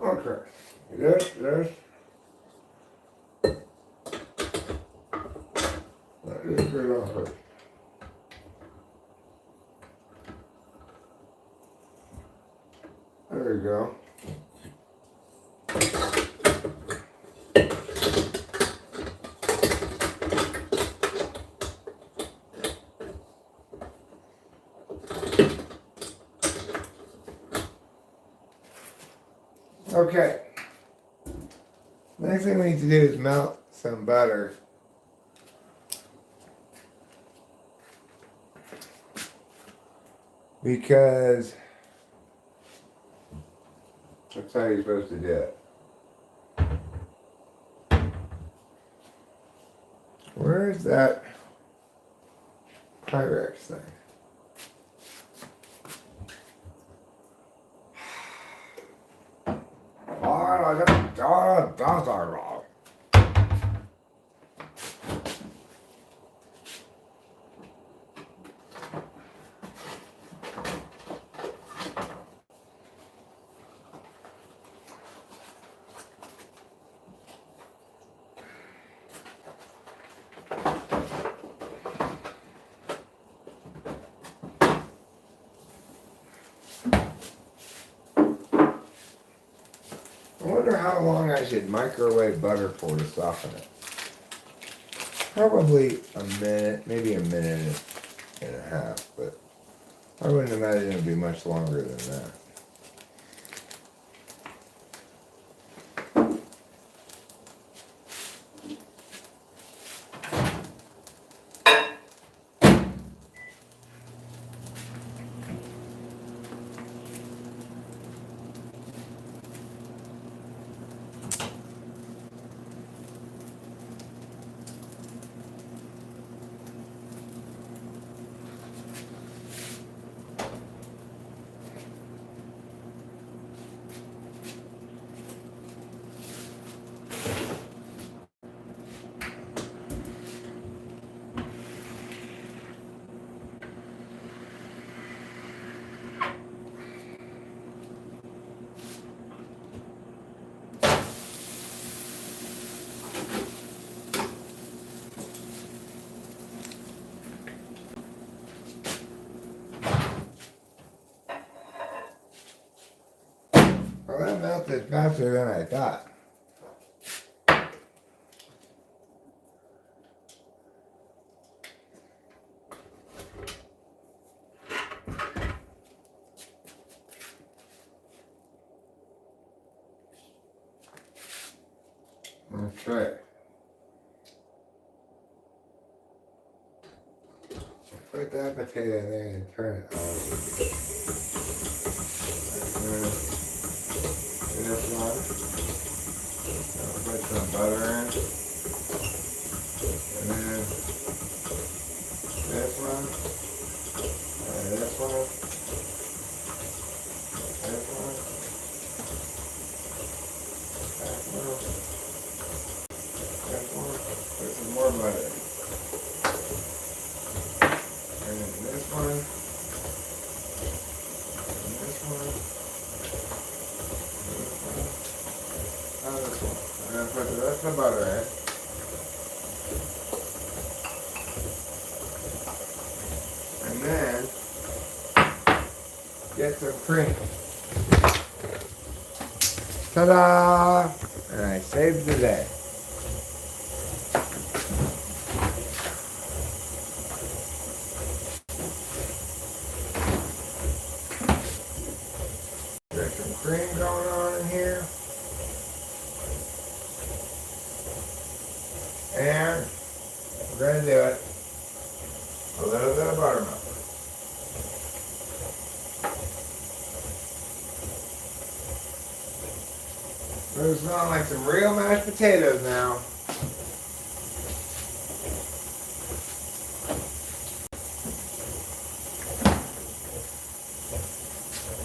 Okay, this. Let this get off first. There we go. Okay. Next thing we need to do is melt some butter. Because that's how you're supposed to do it. Where's that Pyrex thing? I wonder how long I should microwave butter for to soften it. Probably a minute, maybe a minute and a half, but I wouldn't imagine it would be much longer than that. Well, that melted faster than I thought. Okay. Put that potato in there and turn it on. This one. I'll put some butter in. And then this one. And this one. This one. That one. This one. Put some more butter. And then this one. And this one. some butter in it. And then get some cream. Ta-da! And I saved the day. There's some cream going on in here. And we're going to do it a little bit of buttermilk. Those smell like some real mashed potatoes now.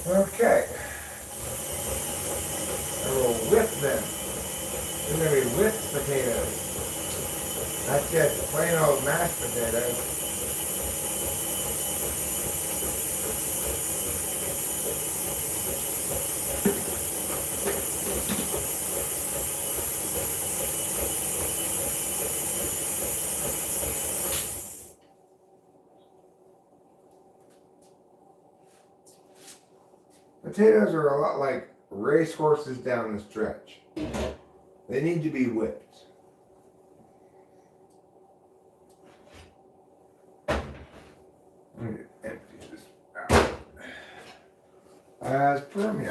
Okay. And we'll whip them. They're going to be whipped potatoes. Not just plain old mashed potatoes. Potatoes are a lot like racehorses down the stretch. They need to be whipped. Let me empty this out. As per me,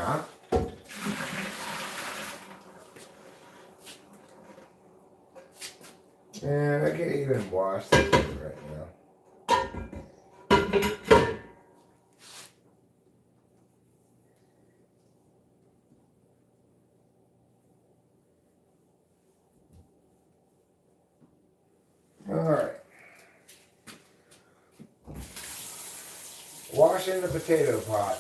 and I can't even wash this right now. Alright. Wash in the potato pot.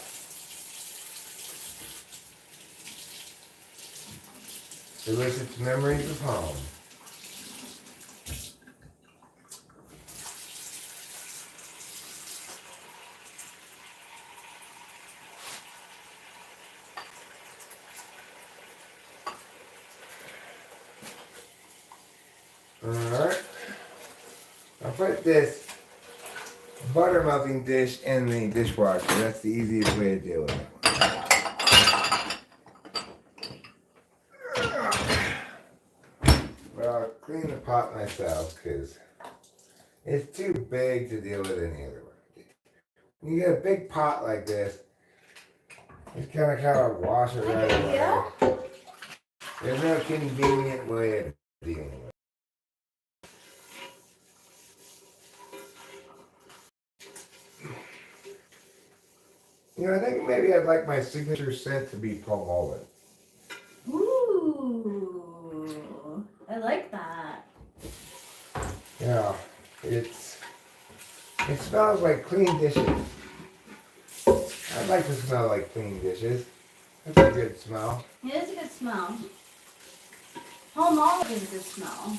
Elicits memories of home. Alright. I'll put this buttermilking dish in the dishwasher. That's the easiest way to do it. But I'll clean the pot myself because it's too big to deal with any other way. When you get a big pot like this, you kind of wash it right away. There's no convenient way of dealing with it. You know, I think maybe I'd like my signature scent to be palmolive. Ooh, I like that. Yeah, it smells like clean dishes. I'd like to smell like clean dishes. That's a good smell. It is a good smell. Palmolive is a good smell.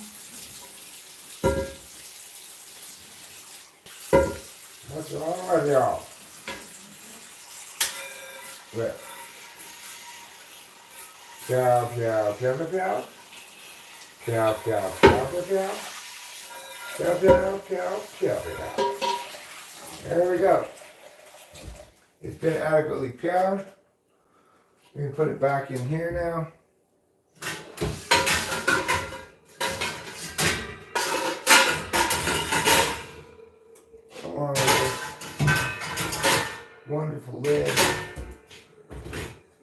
What's wrong with y'all? Where? Piao, piao, piao, piao. Piao, piao, piao, piao. Piao, piao, piao, piao, piao. There we go. It's been adequately piaued. We can put it back in here now. Along with this wonderful lid.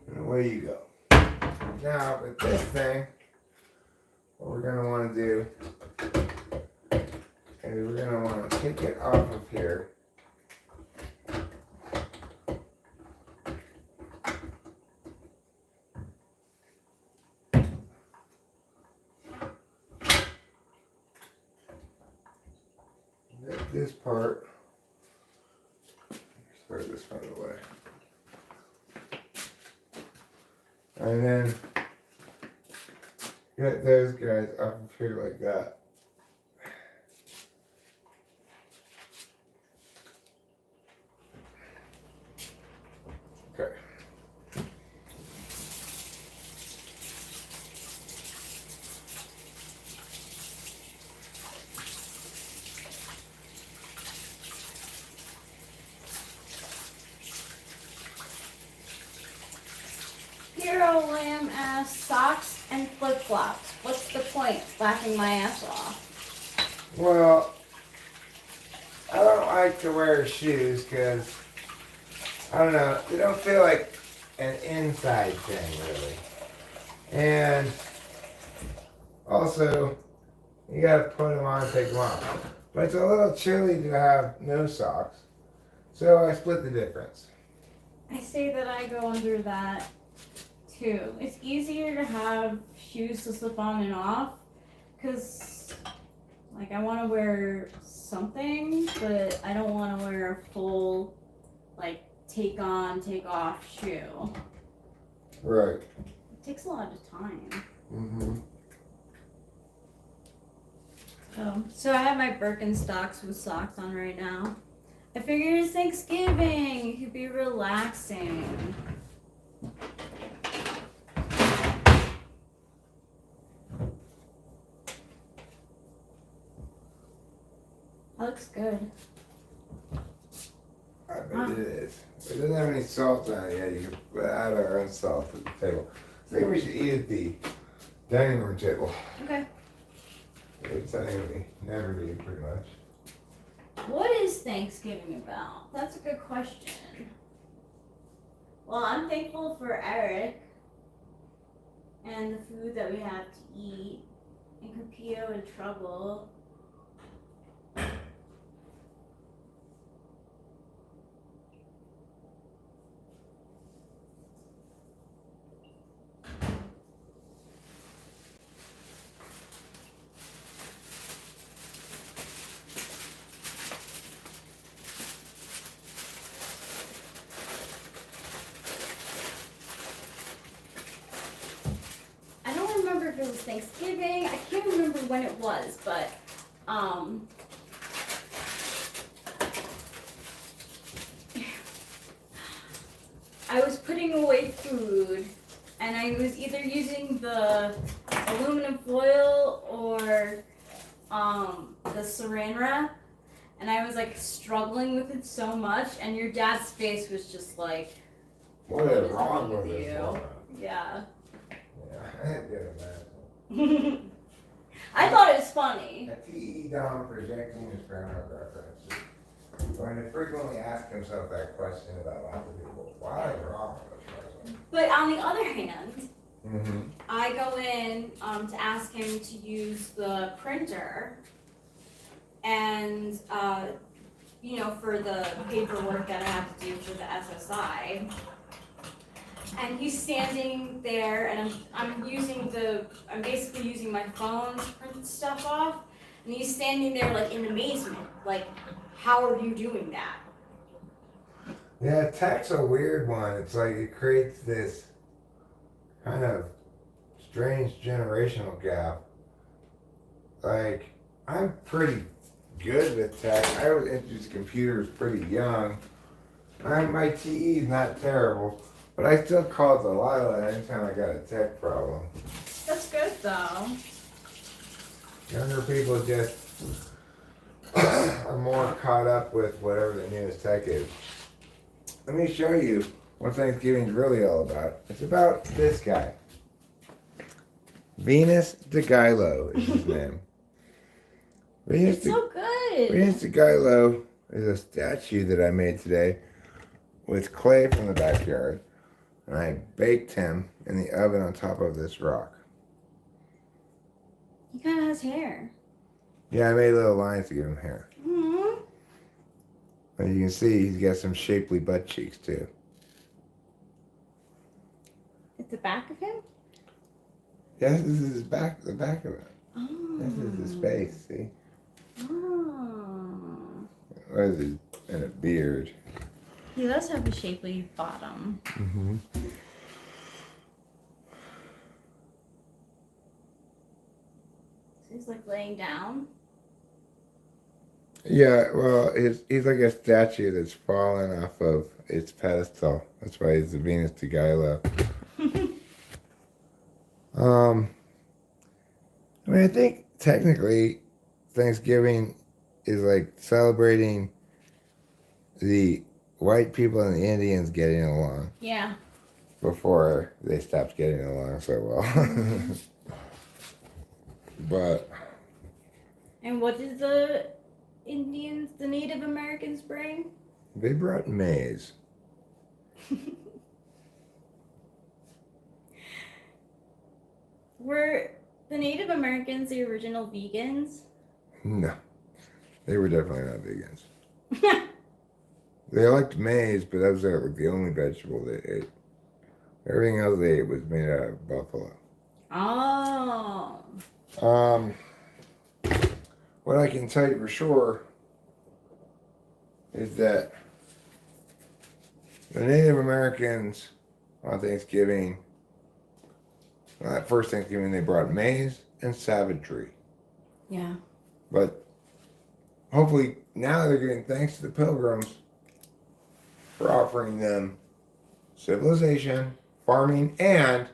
And away you go. Now with this thing, what we're going to want to do is we're going to want to take it off of here. This part, throw this part away. And then get those guys up of here like that. Okay. ask, socks and flip-flops. What's the point? Laughing my ass off. Well, I don't like to wear shoes because, I don't know, they don't feel like an inside thing, really. And also, you gotta put them on and take them off. But it's a little chilly to have no socks, so I split the difference. I say that I go under that too. It's easier to have shoes to slip on and off because, like, I want to wear something, but I don't want to wear a full, like, take on, take off shoe. Right. It takes a lot of time. Mm-hmm. So I have my Birkenstocks with socks on right now. I figured it's Thanksgiving. It could be relaxing. That looks good. I bet it is. It doesn't have any salt on it yet. You can add our own salt to the table. I think we should eat at the dining room table. Okay. It's something we never do, pretty much. What is Thanksgiving about? That's a good question. Well, I'm thankful for Eric and the food that we have to eat, and Capio in trouble. If it was Thanksgiving, I can't remember when it was, but I was putting away food and I was either using the aluminum foil or the saran wrap, and I was like struggling with it so much, and your dad's face was just like, What is wrong with you? this woman? Yeah. Yeah, I didn't get that. I thought it was funny. A TE Dom projecting his groundhog reference. When he frequently asks himself that question about lots of people, why is wrong with this person? But on the other hand, Mm-hmm. I go in to ask him to use the printer and, for the paperwork that I have to do for the SSI. And he's standing there, and I'm basically using my phone to print stuff off. And he's standing there like in amazement, like, how are you doing that? Yeah, tech's a weird one. It's like it creates this kind of strange generational gap. Like, I'm pretty good with tech. I was introduced to computers pretty young. My TE is not terrible, but I still call Delilah anytime I got a tech problem. That's good though. Younger people just are more caught up with whatever the newest tech is. Let me show you what Thanksgiving's really all about. It's about this guy. Venus de Gilo is his name. It's so good. Venus de Gilo is a statue that I made today with clay from the backyard. And I baked him in the oven on top of this rock. He kind of has hair. Yeah, I made little lines to give him hair. Mm-hmm. And you can see he's got some shapely butt cheeks too. It's the back of him? Yes, this is his back, the back of it. Oh. This is his face, see? Oh. What is he? And a beard. He does have a shapely bottom. Mm-hmm. So he's like laying down. Yeah, well, he's like a statue that's fallen off of its pedestal. That's why he's the Venus de Gilo. I mean, I think technically Thanksgiving is like celebrating the white people and the Indians getting along. Yeah. before they stopped getting along so well. But And what did the Native Americans bring? they brought maize. Were the Native Americans the original vegans? No, they were definitely not vegans. They liked maize, but that was the only vegetable they ate. Everything else they ate was made out of buffalo. Oh. What I can tell you for sure is that the Native Americans on Thanksgiving, that first Thanksgiving, they brought maize and savagery. Yeah. But hopefully now they're giving thanks to the pilgrims for offering them civilization, farming, and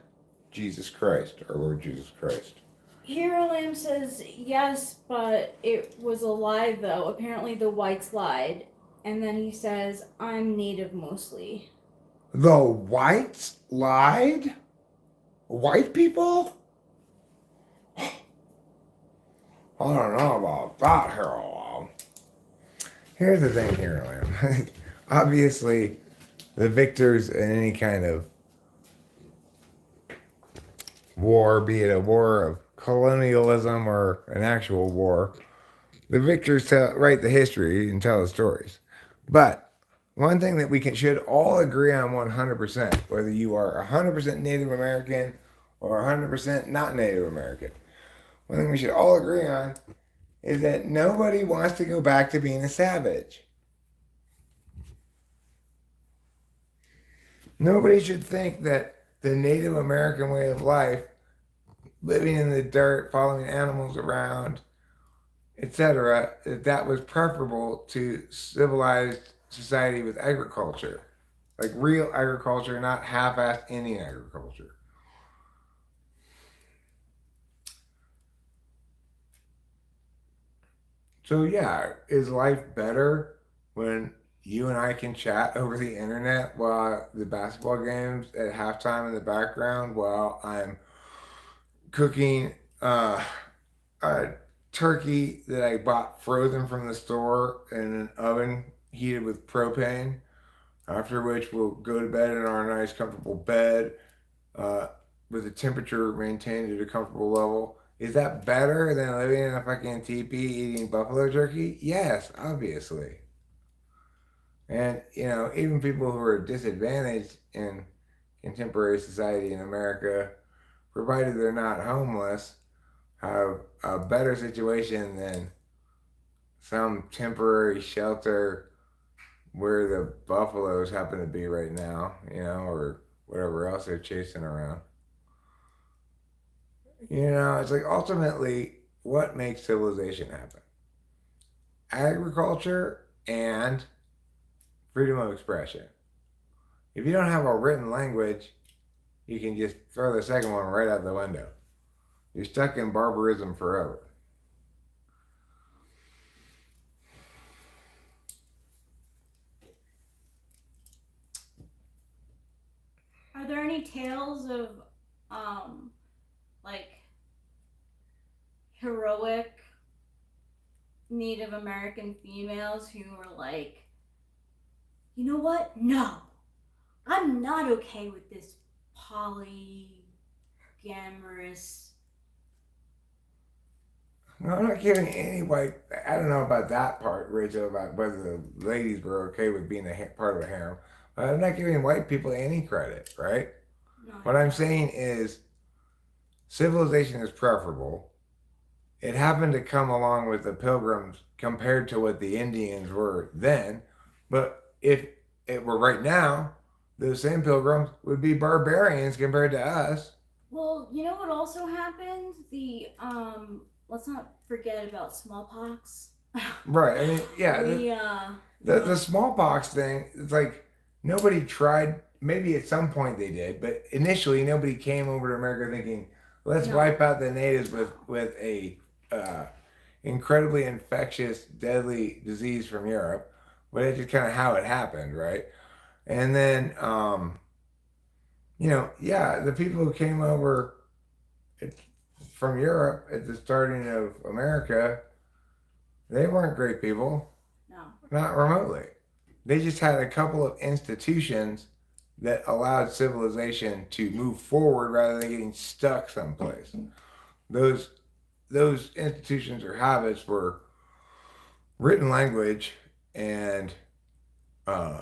Jesus Christ, our Lord Jesus Christ. Hero Lamb says yes, but it was a lie though. Apparently the whites lied. And then he says, I'm native mostly. The whites lied? White people? I don't know about that, Harold. Here's the thing, Harold. Obviously, the victors in any kind of war, be it a war of colonialism or an actual war, the victors write the history and tell the stories. But one thing that should all agree on 100%, whether you are 100% Native American or 100% not Native American, one thing we should all agree on is that nobody wants to go back to being a savage. Nobody should think that the Native American way of life, living in the dirt, following animals around, etc., that was preferable to civilized society with agriculture. Like real agriculture, not half-assed Indian agriculture. So yeah, is life better when you and I can chat over the internet while the basketball games at halftime in the background while I'm cooking a turkey that I bought frozen from the store in an oven heated with propane, after which we'll go to bed in our nice comfortable bed uh, with the temperature maintained at a comfortable level. Is that better than living in a fucking teepee eating buffalo jerky? Yes, obviously. And, even people who are disadvantaged in contemporary society in America, provided they're not homeless, have a better situation than some temporary shelter where the buffaloes happen to be right now, or whatever else they're chasing around. It's like ultimately what makes civilization happen? Agriculture and freedom of expression. If you don't have a written language, you can just throw the second one right out the window. You're stuck in barbarism forever. Are there any tales of like heroic Native American females who were like, you know what? No, I'm not okay with this polygamorous. No, I'm not giving any white. I don't know about that part, Rachel, about whether the ladies were okay with being part of a harem. But I'm not giving white people any credit, right? No, What I'm saying is civilization is preferable. It happened to come along with the pilgrims compared to what the Indians were then. But if it were right now, those same pilgrims would be barbarians compared to us. Well, you know what also happened? Let's not forget about smallpox. Right. I mean, yeah. The The smallpox thing, it's like nobody tried. Maybe at some point they did, but initially nobody came over to America thinking, let's No. wipe out the natives with a incredibly infectious, deadly disease from Europe. But it's just kind of how it happened, right? And then, yeah, the people who came over from Europe at the starting of America, they weren't great people. No. Not remotely. They just had a couple of institutions that allowed civilization to move forward rather than getting stuck someplace. Those those institutions or habits were written language and uh,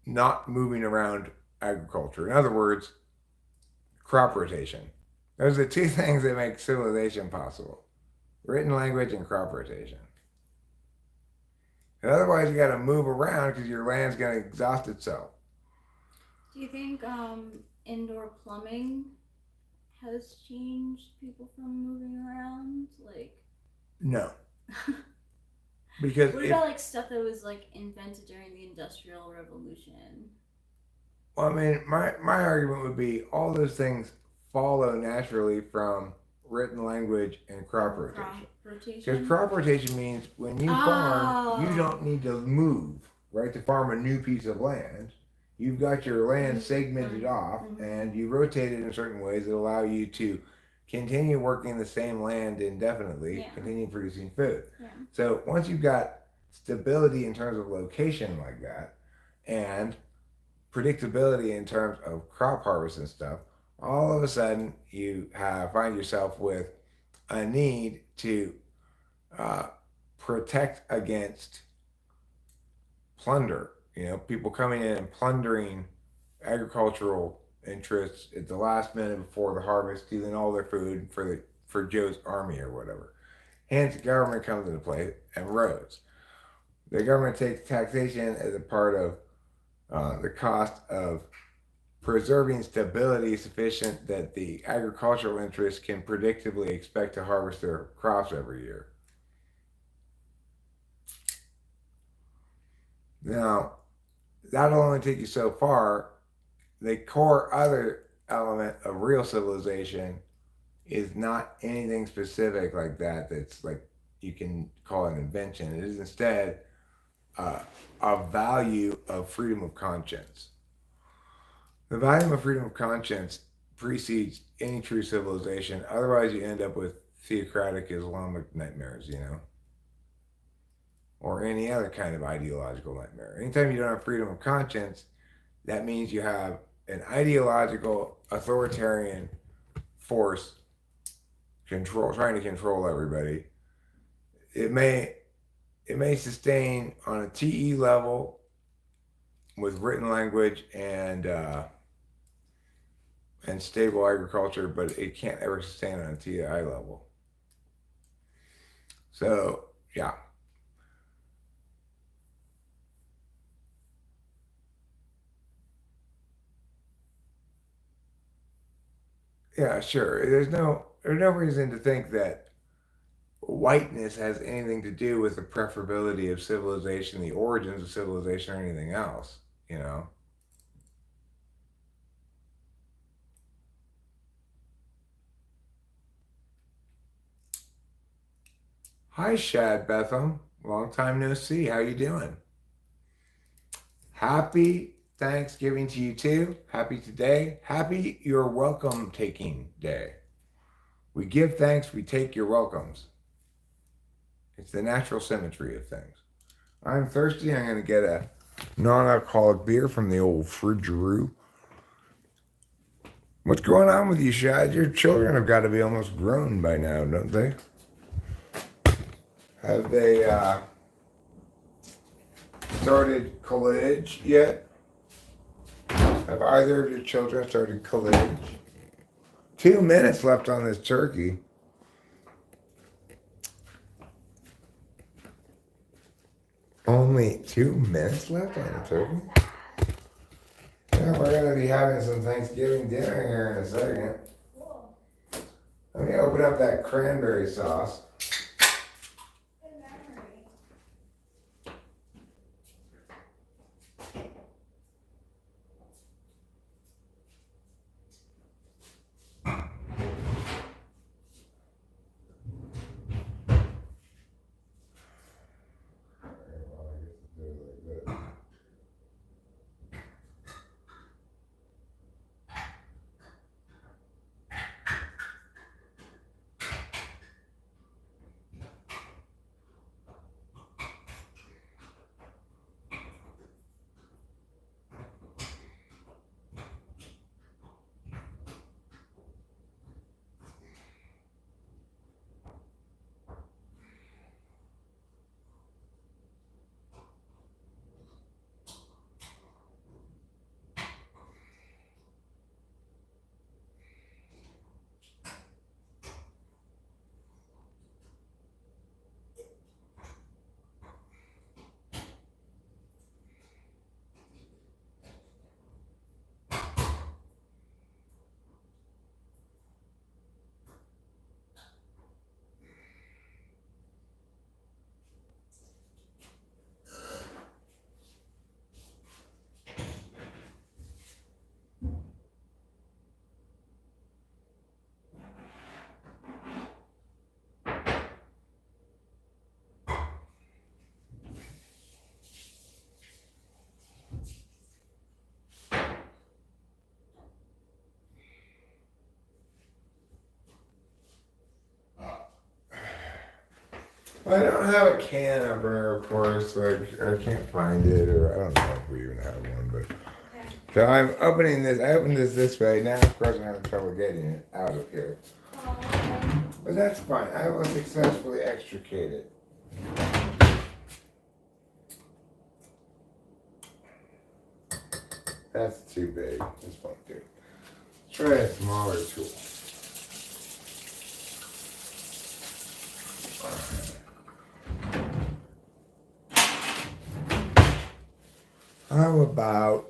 not moving around agriculture. In other words, crop rotation. Those are the two things that make civilization possible: written language and crop rotation. And otherwise, you got to move around because your land's going to exhaust itself. Do you think indoor plumbing has changed people from moving around? Like, No, because what about like stuff that was like invented during the Industrial Revolution? well, I mean, my argument would be all those things follow naturally from written language and crop rotation. Because crop rotation means when you farm, you don't need to move, right, to farm a new piece of land. You've got your land segmented off, and you rotate it in certain ways that allow you to continue working the same land indefinitely, continue producing food. Yeah. So once you've got stability in terms of location like that, and predictability in terms of crop harvest and stuff, all of a sudden you find yourself with a need to protect against plunder. People coming in and plundering agricultural interests at the last minute before the harvest, stealing all their food for Joe's army or whatever. Hence, government comes into play and roads. The government takes taxation as a part of the cost of preserving stability sufficient that the agricultural interests can predictably expect to harvest their crops every year. Now, that'll only take you so far. The core other element of real civilization is not anything specific like that that's like you can call an invention. It is instead a value of freedom of conscience. The value of freedom of conscience precedes any true civilization. Otherwise, you end up with theocratic Islamic nightmares, or any other kind of ideological nightmare. Anytime you don't have freedom of conscience, that means you have an ideological authoritarian force trying to control everybody. It may sustain on a TE level with written language and stable agriculture, but it can't ever sustain on a TI level. So, yeah. Yeah, sure. There's no reason to think that whiteness has anything to do with the preferability of civilization, the origins of civilization, or anything else, Hi, Shad Betham. Long time no see. How you doing? Happy Thanksgiving to you too. Happy today. Happy your welcome taking day. We give thanks, we take your welcomes. It's the natural symmetry of things. I'm thirsty. I'm going to get a non-alcoholic beer from the old fridgeroo. What's going on with you, Shad? Your children have got to be almost grown by now, don't they? Have they started college yet? Have either of your children started college? 2 minutes left on this turkey. Only 2 minutes left on the turkey? Yeah, we're going to be having some Thanksgiving dinner here in a second. Let me open up that cranberry sauce. I don't have a can opener, of course. Like I can't find it, or I don't know if we even have one. But Okay. so I'm opening this. I opened this way. Now, of course, I'm having trouble getting it out of here. Oh, okay. But that's fine. I will successfully extricate it. That's too big. This won't do. Try a smaller tool. How about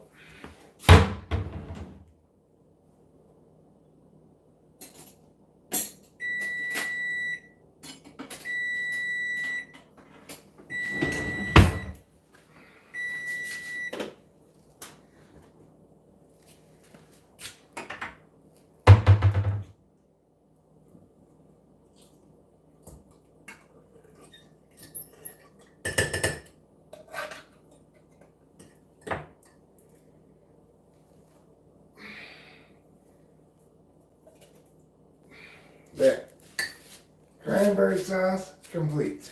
there? Cranberry sauce complete.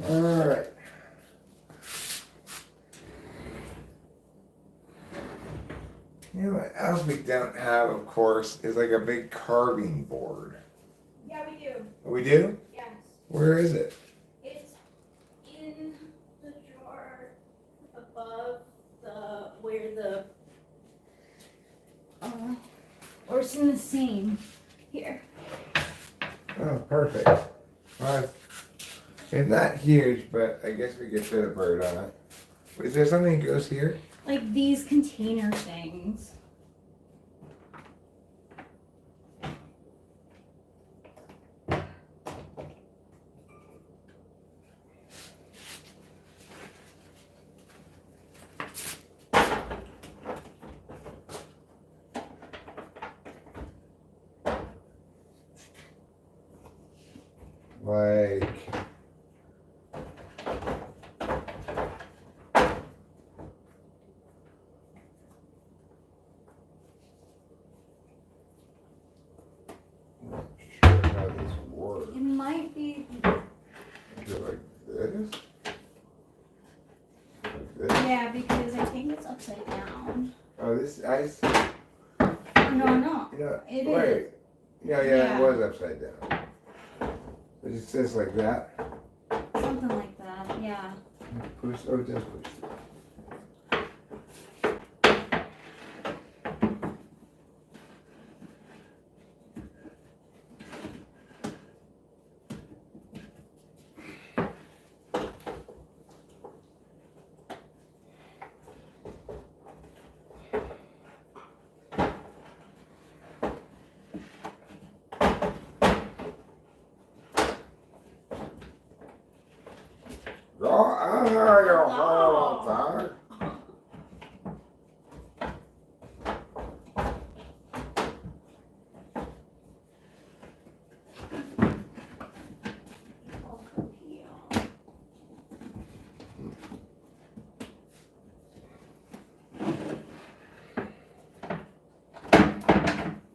All right. You know what else we don't have, of course, is like a big carving board. Yeah, we do. We do? Yes. Where is it? It's in the drawer above where the or it's in the same here. Oh, perfect. Well, it's not huge, but I guess we could fit a bird on it. Is there something that goes here? Like these container things. Like, I'm not sure how this works. It might be. Is it like this? Like this? Yeah, because I think it's upside down. Oh, this ice. No, You know, it wait. is. Yeah, Yeah. it was upside down. It just says like that. Something like that. Yeah. Push. Oh, it does push. Go out there, you horrible dog.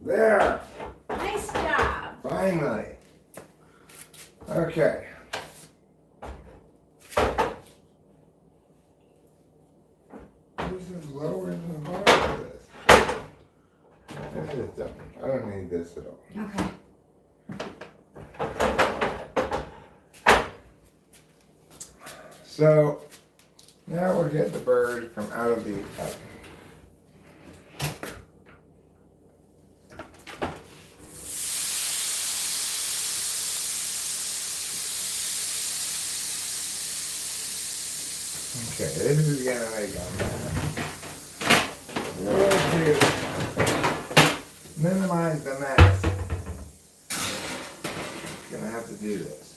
There. Nice job. Finally. Okay. This is lower than the bottom of this. This is dumb. I don't need this at all. Okay. So now we'll get the bird from out of the oven. Okay, this is gonna make a mess. To minimize the mess. Gonna have to do this.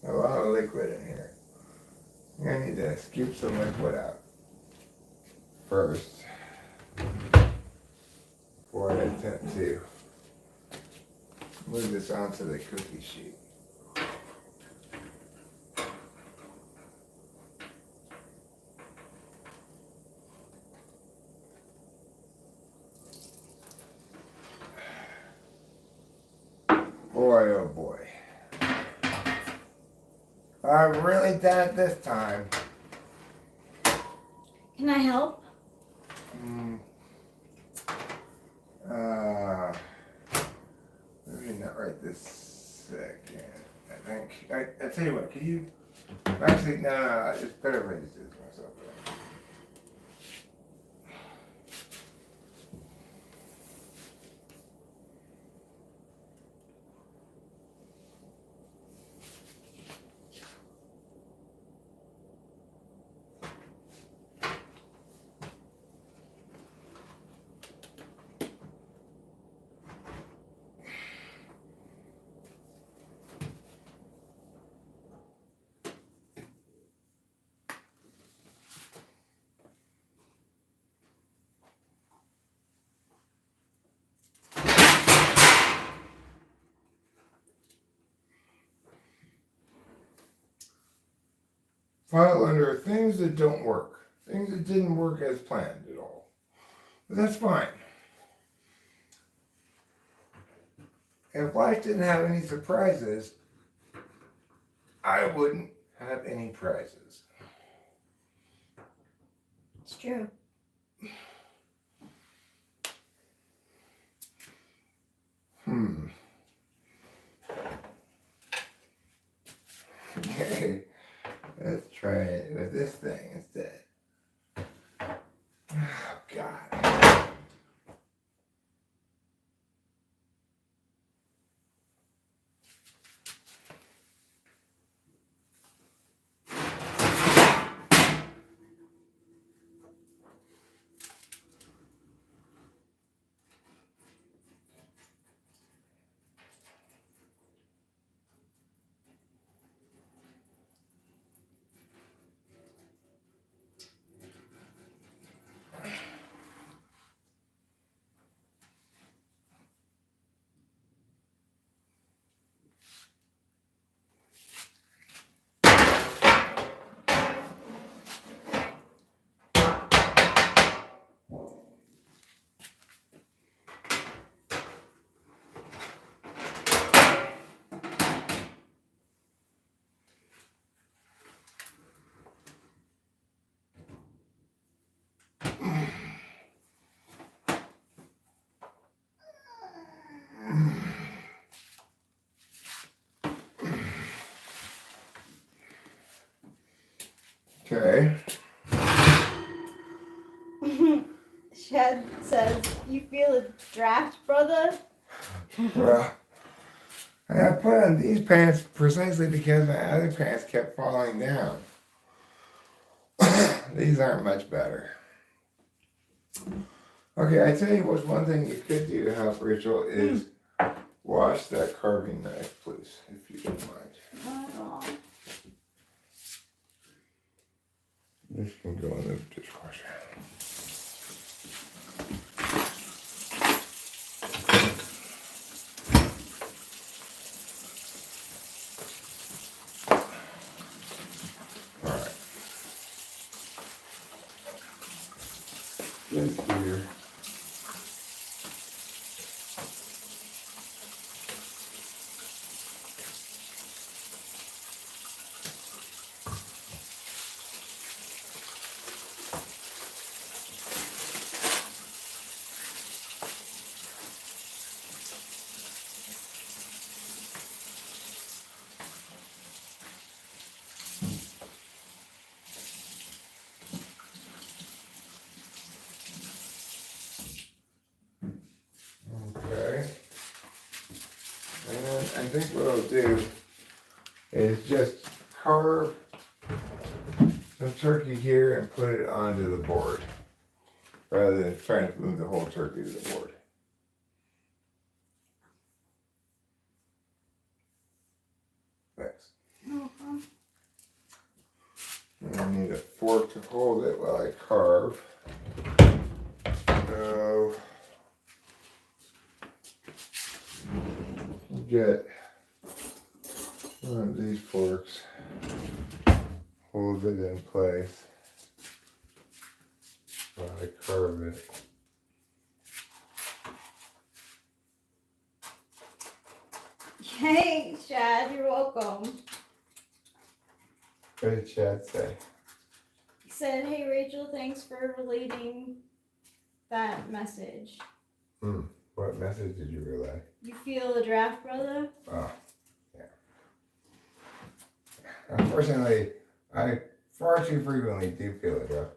A lot of liquid in here. I need to scoop some liquid out first before I attempt to move this onto the cookie sheet. Boy, oh boy. I've really done it this time. Can I help? Maybe not right this second. I think. I tell you what, can you. Actually, no, it's better if I just do this myself. File under things that don't work. Things that didn't work as planned at all. But that's fine. If life didn't have any surprises, I wouldn't have any prizes. It's true. Okay. Let's try it with this thing instead. Oh, God. Okay. Shed says, "You feel a draft, brother?" Well, I put on these pants precisely because my other pants kept falling down. These aren't much better. Okay, I tell you what's one thing you could do to help Rachel is wash that carving knife, please, if you don't mind. Not at all. This can go in the dishwasher. All right. This here. Okay. And I think what I'll do is just carve some turkey here and put it onto the board rather than trying to move the whole turkey to the board. Thanks. No need a fork to hold it while I carve. So get one of these forks, hold it in place while I carve it. Hey, Chad, you're welcome. What did Chad say? He said, hey, Rachel, thanks for relating that message. What message did you relay? You feel the draft, brother? Oh, yeah. Unfortunately, I far too frequently do feel it, though.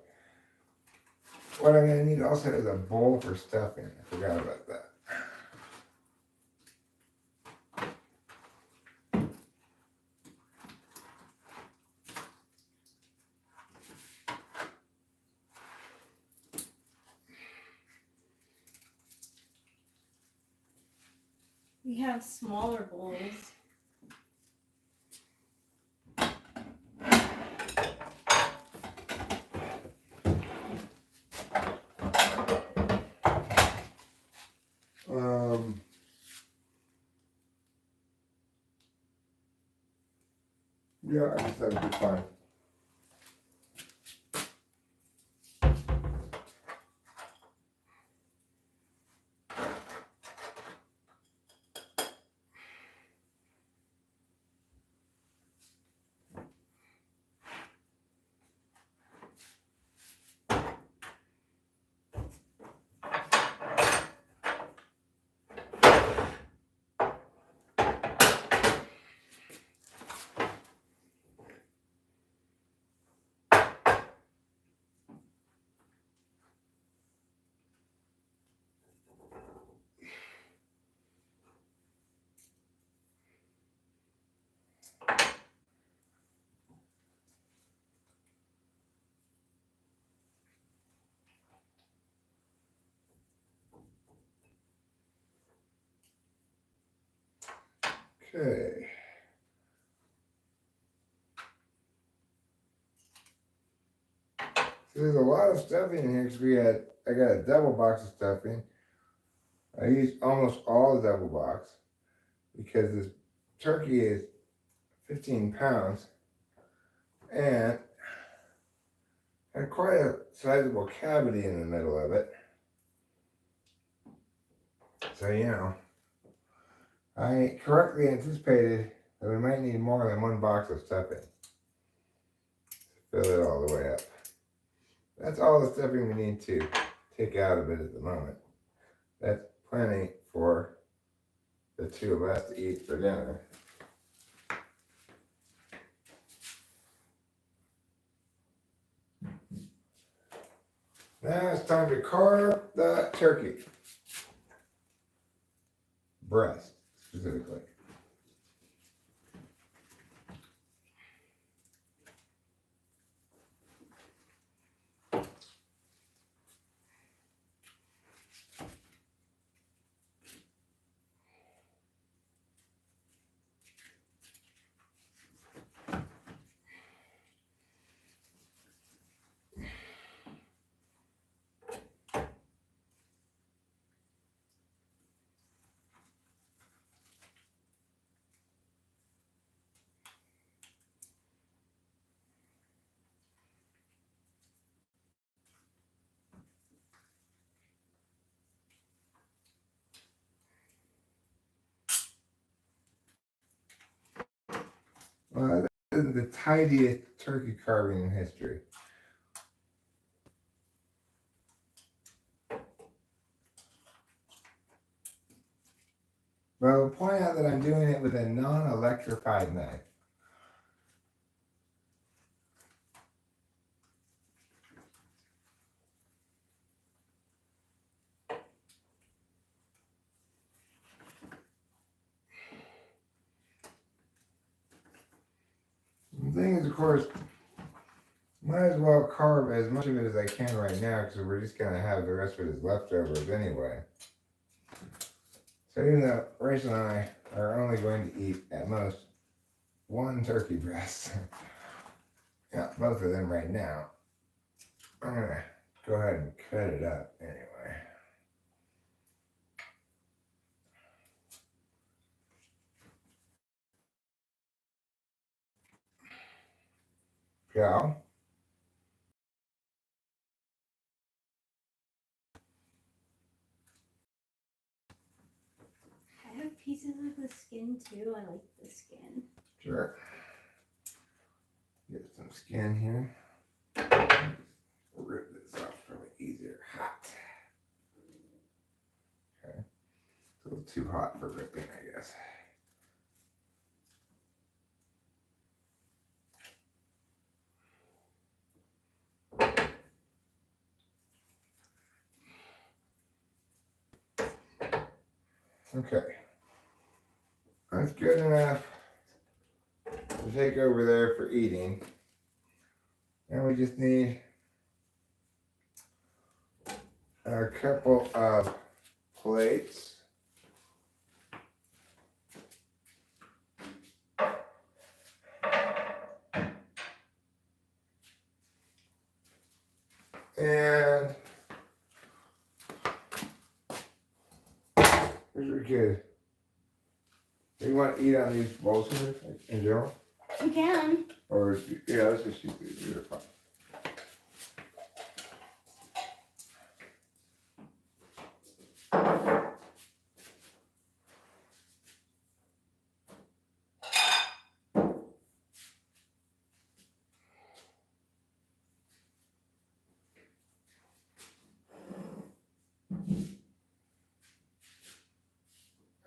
What I'm gonna need also is a bowl for stuffing. I forgot about that. We have smaller bowls. Yeah, I guess that would be fine. Okay. So there's a lot of stuffing in here because I got a double box of stuffing. I used almost all the double box because this turkey is 15 pounds and had quite a sizable cavity in the middle of it. So, you know, I correctly anticipated that we might need more than one box of stuffing to fill it all the way up. That's all the stuffing we need to take out of it at the moment. That's plenty for the two of us to eat for dinner. Now it's time to carve the turkey. Breast, specifically. Well, that is the tidiest turkey carving in history. But I will point out that I'm doing it with a non-electrified knife. The thing is, of course, might as well carve as much of it as I can right now because we're just going to have the rest of it as leftovers anyway. So even though Rachel and I are only going to eat at most one turkey breast, Yeah, both of them right now. I'm gonna go ahead and cut it up anyway. Yeah. I have pieces of the skin too. I like the skin. Sure. Get some skin here. Rip this off probably easier. Hot. Okay. It's a little too hot for ripping, I guess. Okay. That's good enough to take over there for eating. And we just need a couple of plates. And here's your kid. Do you want to eat on these bowls here in general? You can. Or, yeah, let's just eat these. These are fine.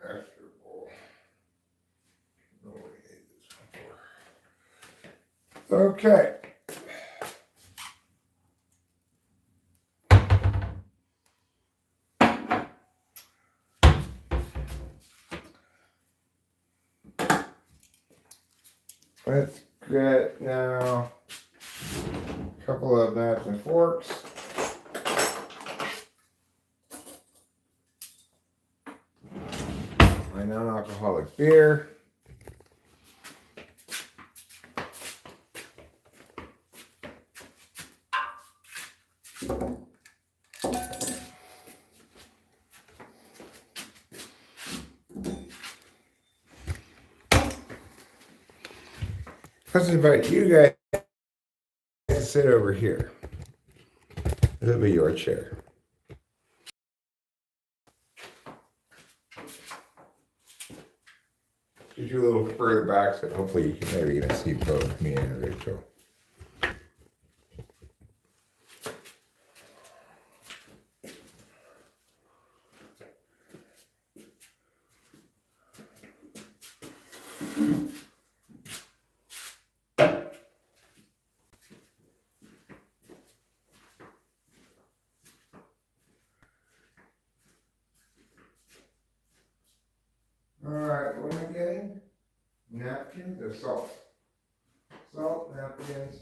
Extra bowl. No, we need this one for. Okay. Let's get now a couple of knives and forks. My non-alcoholic beer. Let's invite you guys to sit over here. It'll be your chair. Get you a little further back so hopefully you can maybe even see both me and Rachel. Alright, what am I getting? Napkins or salt? Salt, napkins.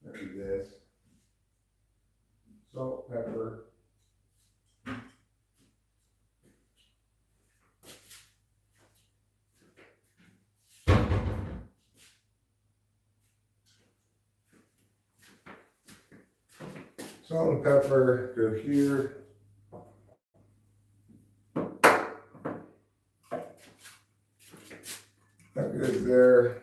Maybe this. Salt, pepper. Salt and pepper go here. That goes there.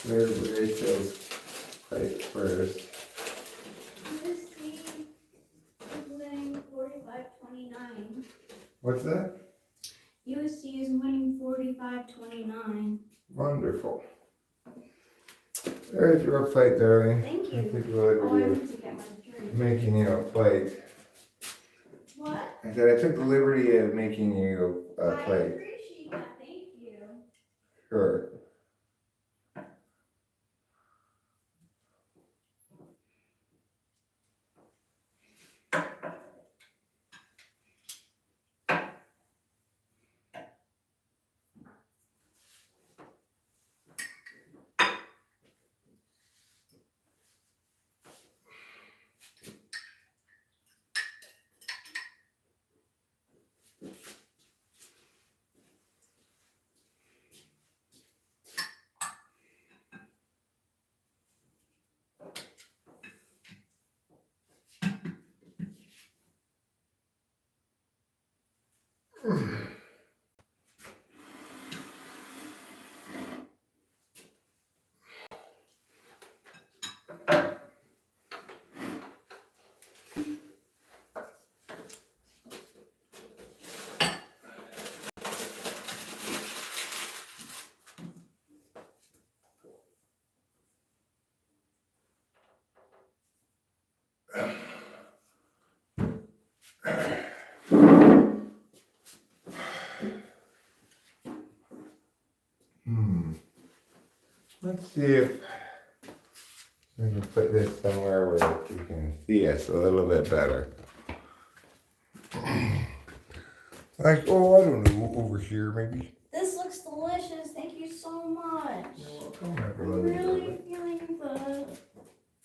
There's Rachel's plate first. USD is winning 45.29. What's that? USD is winning 45.29. Wonderful. There's your plate, darling. Thank you. I think we'll Oh, I be need to get my drink. making you a plate. What? I said I took the liberty of making you a I plate. appreciate Sure. Let's see if we can put this somewhere where you can see us a little bit better. Like, oh, I don't know, over here maybe. This looks delicious. Thank you so much. You're welcome. I'm really feeling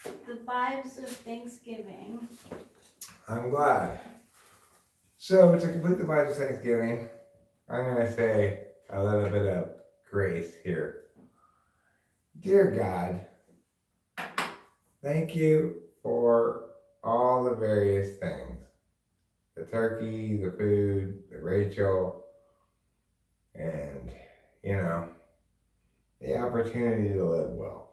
the vibes of Thanksgiving. I'm glad. So to complete the vibes of Thanksgiving, I'm gonna say a little bit of grace here. Dear God, thank you for all the various things. The turkey, the food, the Rachel, and, you know, the opportunity to live well.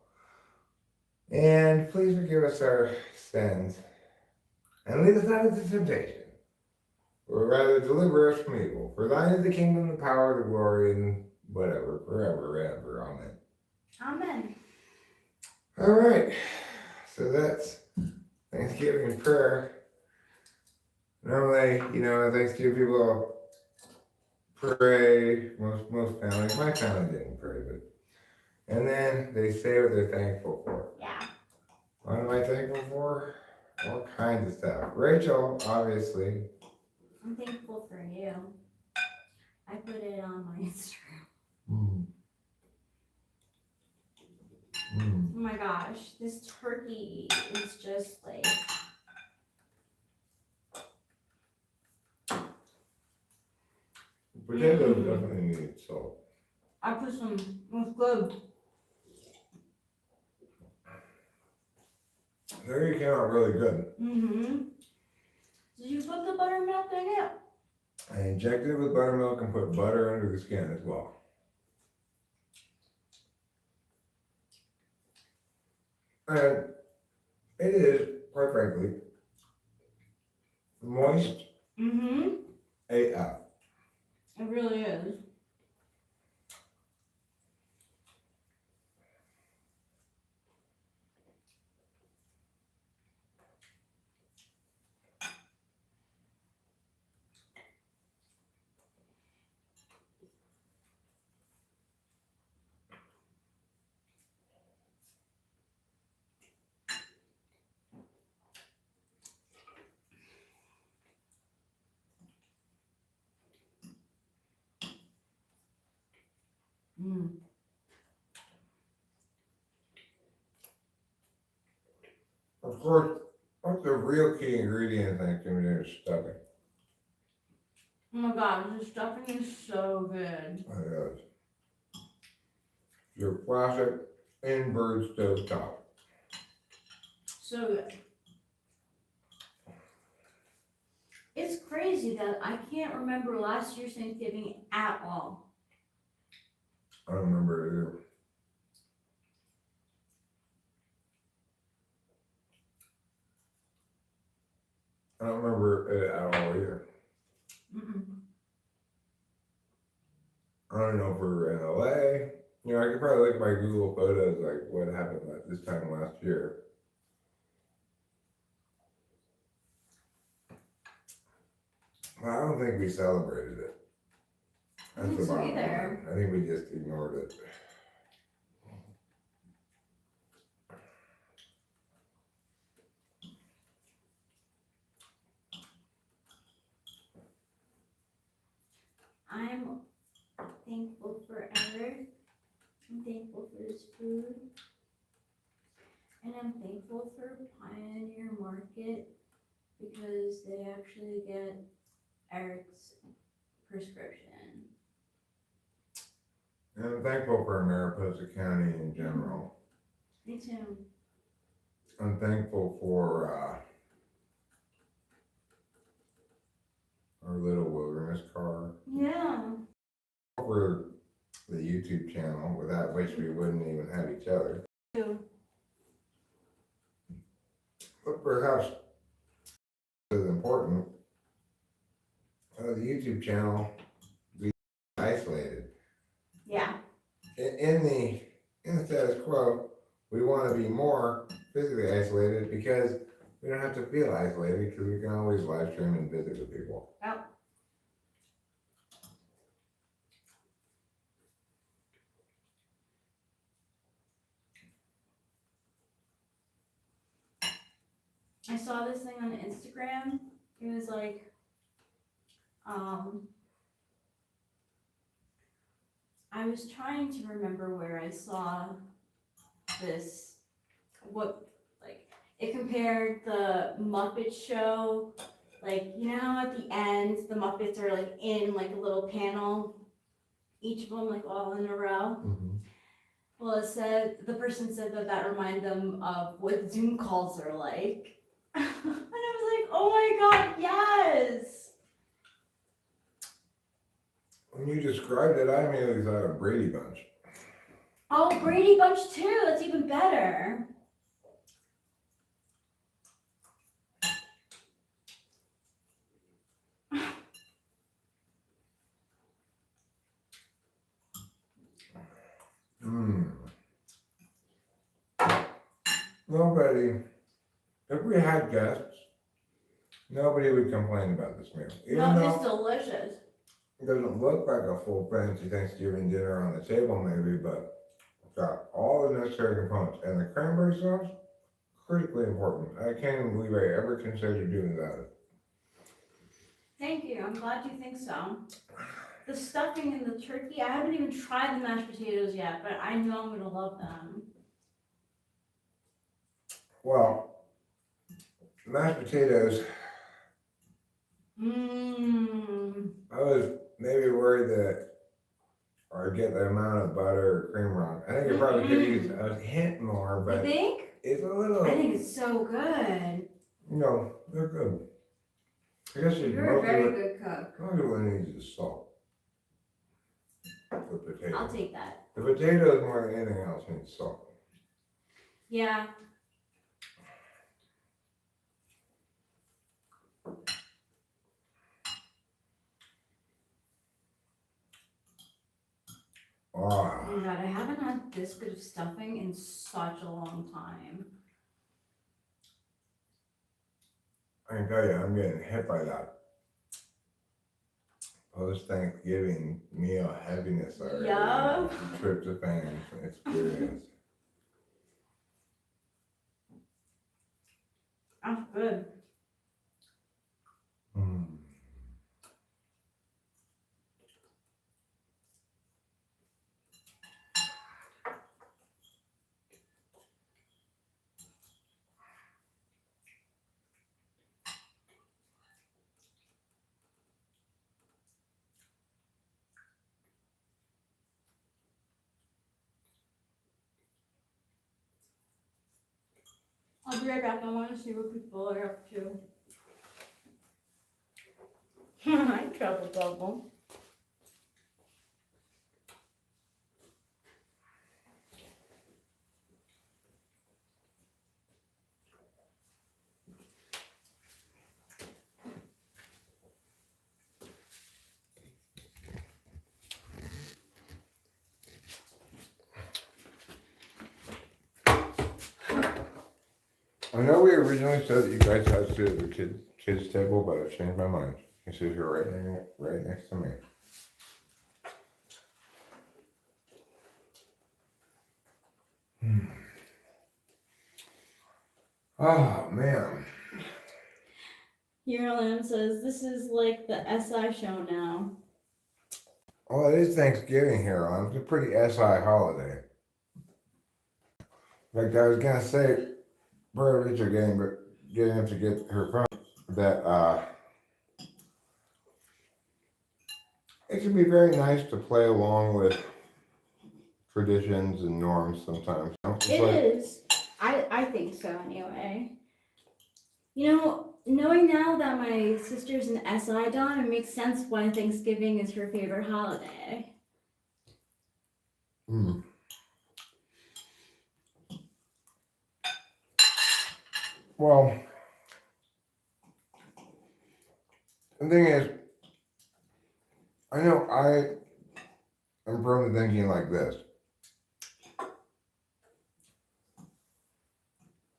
And please forgive us our sins and lead us not into temptation, but rather deliver us from evil. For thine is the kingdom, the power, the glory, and whatever, forever and ever. Amen. Amen. All right. So that's Thanksgiving and prayer. Normally, you know, Thanksgiving people pray. Most families, my family didn't pray, but and then they say what they're thankful for. Yeah. What am I thankful for? All kinds of stuff. Rachel, obviously. I'm thankful for you. I put it on my Instagram. Mm. Mm. Oh my gosh, this turkey is just like. Potatoes definitely need salt. I put some. It's good. There you came out really good. Mm-hmm. Did you put the buttermilk in it? I injected it with buttermilk and put butter under the skin as well. And it is, quite frankly, moist Mm-hmm. AF. It really is. Mm. Of course, what's the real key ingredient in Thanksgiving dinner is stuffing. Oh my god, this stuffing is so good. It is. Your classic in-bird stove top. So good. It's crazy that I can't remember last year's Thanksgiving at all. I don't remember it either. I don't remember it at all either. Mm-mm. I don't know if we were in LA. You know, I could probably look at my Google photos, like what happened this time last year. But I don't think we celebrated it. I don't think so either. I think we just ignored it. I'm thankful for Earth. I'm thankful for this food. And I'm thankful for Pioneer Market because they actually get Eric's prescription. And I'm thankful for Mariposa County in general. Me too. I'm thankful for our little wilderness car. Yeah. For the YouTube channel, without which we wouldn't even have each other. Too. But perhaps as important, the YouTube channel be isolated. Yeah. In the status quo, we want to be more physically isolated because we don't have to feel isolated because we can always live stream and visit with people. Yep. I saw this thing on Instagram. It was like, I was trying to remember where I saw this, it compared the Muppet Show, like, you know how at the end, the Muppets are like in like a little panel, each of them like all in a row? Mm-hmm. Well, the person said that reminded them of what Zoom calls are like. And I was like, oh my God, yes! When you described it, I immediately thought of Brady Bunch. Oh, Brady Bunch too, that's even better. Nobody, if we had guests, nobody would complain about this meal. Even No, though it's delicious. it doesn't look like a full fancy Thanksgiving dinner on the table maybe, but it's got all the necessary components. And the cranberry sauce, critically important. I can't even believe I ever considered doing that. Thank you, I'm glad you think so. The stuffing and the turkey, I haven't even tried the mashed potatoes yet, but I know I'm gonna love them. Well, mashed potatoes, I was maybe worried that I'd get the amount of butter or cream wrong. I think I probably could use a hint more, You but think? it's a little. I think it's so good. No, they're good. I guess You're a very good cook. Most of what it needs is salt. The potato. I'll take that. The potatoes more than anything else needs salt. Yeah. Oh my God, I haven't had this good of stuffing in such a long time. I can tell you, I'm getting hit by that post-Thanksgiving meal heaviness already. Yeah. Tryptophan experience. That's good. I'll be right back. I want to see what people are up to. Hi, Trouble Bubble. I know we originally said that you guys had to sit at the kids' table, but I've changed my mind. You sit here right next to me. Oh man. Hero Lamb says this is like the SI show now. Well, it is Thanksgiving here on. It's a pretty SI holiday. In fact, I was gonna say, Brother Richard getting up to get her phone. That it can be very nice to play along with traditions and norms sometimes. It is. I think so anyway. You know, knowing now that my sister's an SI Dawn, it makes sense why Thanksgiving is her favorite holiday. Mm. Well, the thing is, I know I am prone to thinking like this.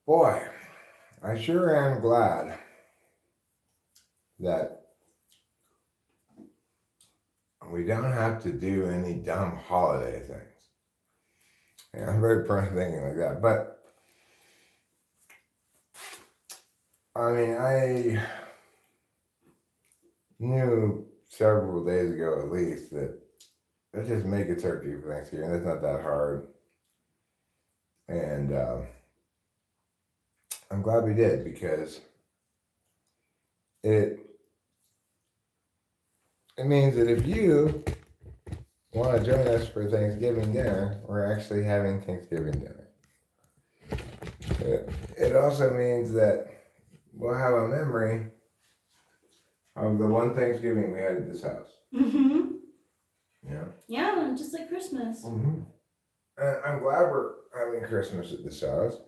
Boy, I sure am glad that we don't have to do any dumb holiday things. Yeah, I'm very prone to thinking like that. But, I mean, I knew several days ago at least that let's just make a turkey for Thanksgiving. That's not that hard. And I'm glad we did because it means that if you want to join us for Thanksgiving dinner, we're actually having Thanksgiving dinner. It also means that we'll have a memory of the one Thanksgiving we had at this house. Mm-hmm. Yeah. Yeah, just like Christmas. Mm-hmm. I'm glad we're having Christmas at this house.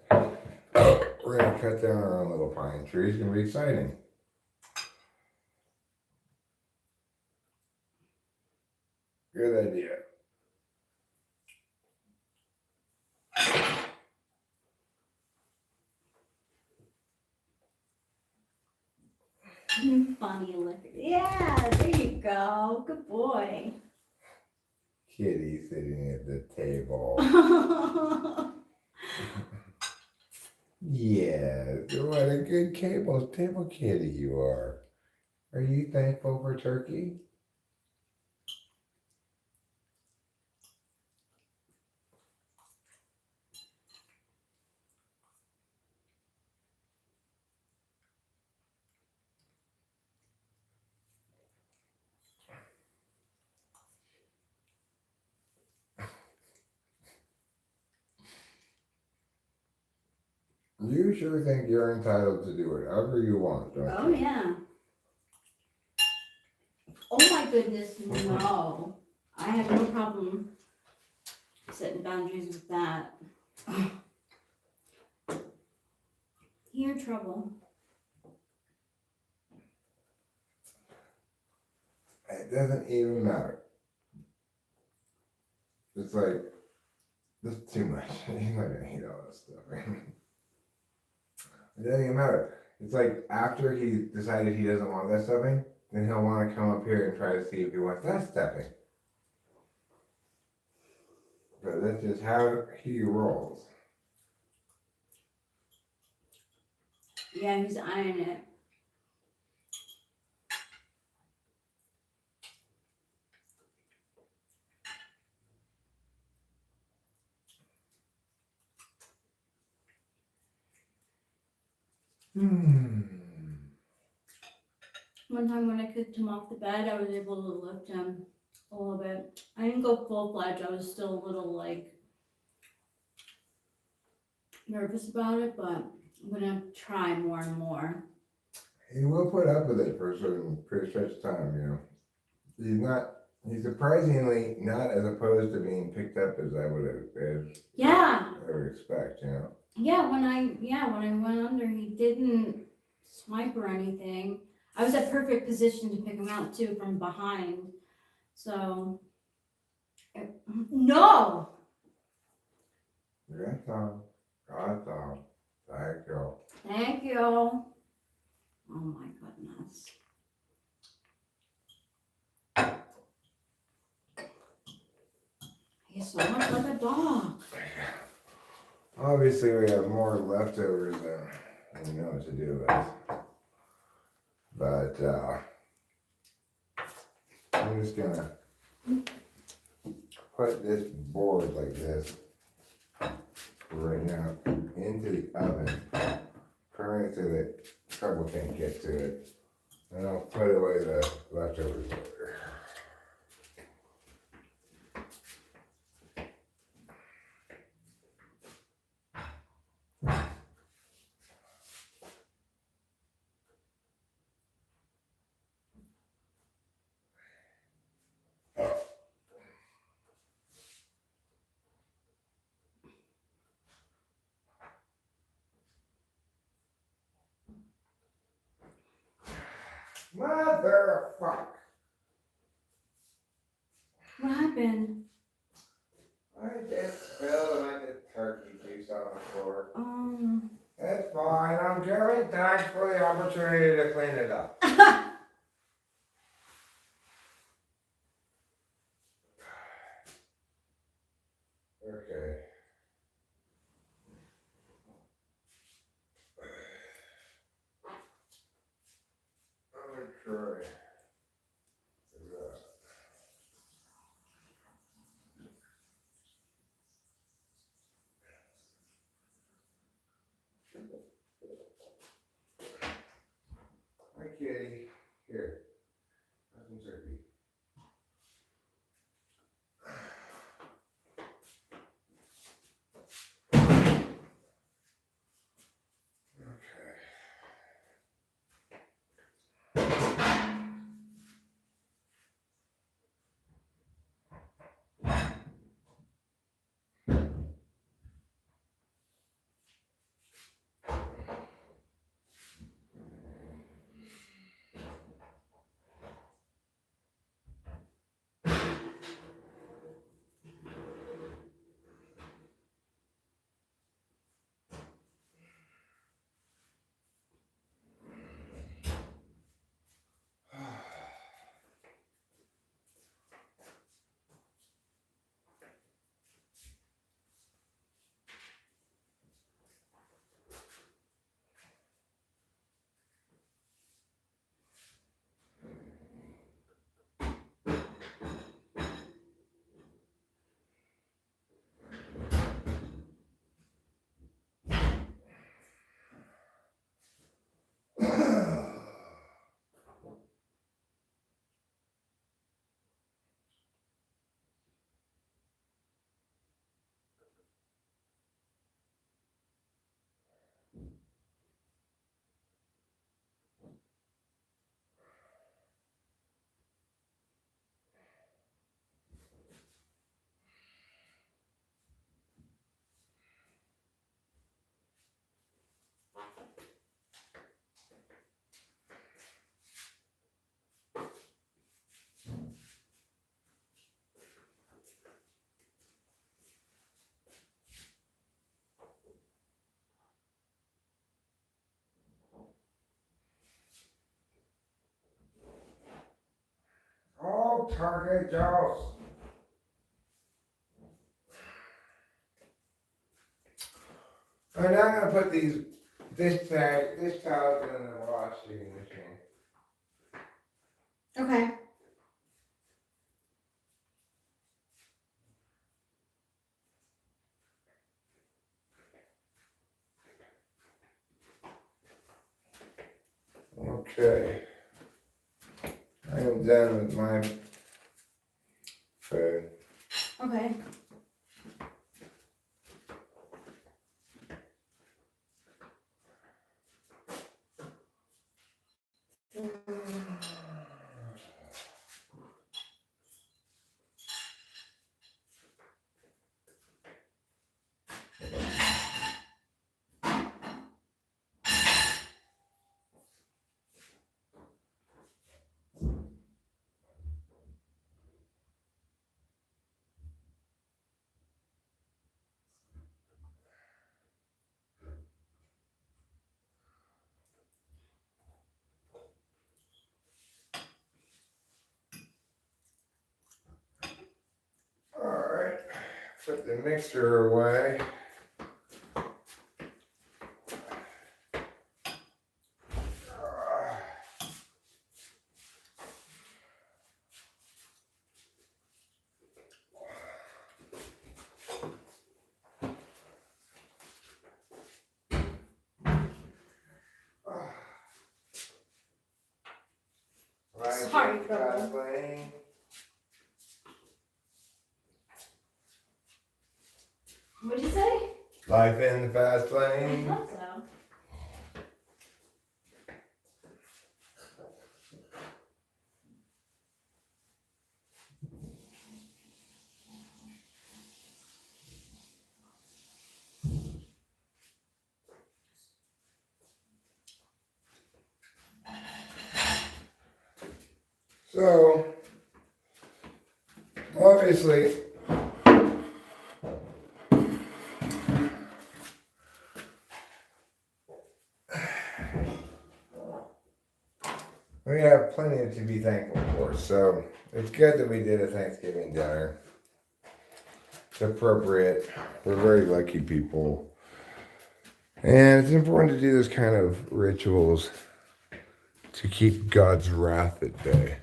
We're gonna cut down our own little pine tree. It's gonna be exciting. Good idea. Funny liquor. Yeah, there you go. Good boy. Kitty sitting at the table. Yes, what a good table kitty you are. Are you thankful for turkey? You sure think you're entitled to do whatever you want, don't Oh, you? yeah. Oh my goodness, no. I have no problem setting boundaries with that. You're in trouble. It doesn't even matter. It's like, this is too much. He's not gonna eat all this stuff. It doesn't even matter. It's like after he decided he doesn't want that stuffing, then he'll want to come up here and try to see if he wants that stuffing. But that's just how he rolls. Yeah, he's eyeing it. One time when I kicked him off the bed, I was able to lift him a little bit. I didn't go full-fledged. I was still a little, like, nervous about it, but I'm gonna try more and more. He will put up with it for a certain pretty stretch of time, you know. He's surprisingly not as opposed to being picked up as I would expect, you know. Yeah, when I went under, he didn't swipe or anything. I was at perfect position to pick him out too from behind. So, no. That's all. That's all. Thank you. Thank you. Oh my goodness. He's so much like a dog. Obviously, we have more leftovers than we know what to do with. But I'm just gonna put this board like this right now into the oven, turn it so that trouble can't get to it, and I'll put away the leftovers later. Motherfucker! What happened? I just spilled a bunch of turkey juice on the floor. Um. It's fine. I'm giving thanks for the opportunity to clean it up. Okay. I'm gonna try. Hi, kitty. Here. Have some turkey. Okay. Oh, turkey juice. And I'm gonna put this towel in the washing machine. Okay. Okay. I am done with my food. Okay. Alright, put the mixer away. in trouble. lane. What'd you say? Life in the fast I lane. thought so. So, obviously, we have plenty to be thankful for. So, it's good that we did a Thanksgiving dinner. It's appropriate. We're very lucky people. And it's important to do this kind of rituals to keep God's wrath at bay.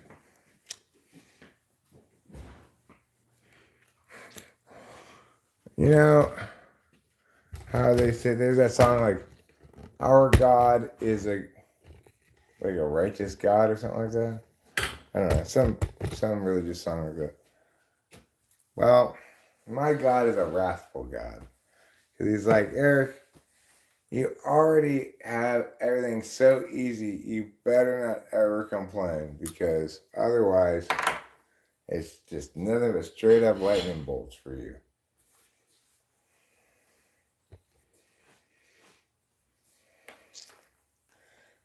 You know how they say there's that song like our God is a righteous God or something like that? I don't know, some religious song like that. Well, my God is a wrathful God. Because he's like, Eric, you already have everything so easy, you better not ever complain because otherwise it's just nothing but straight up lightning bolts for you.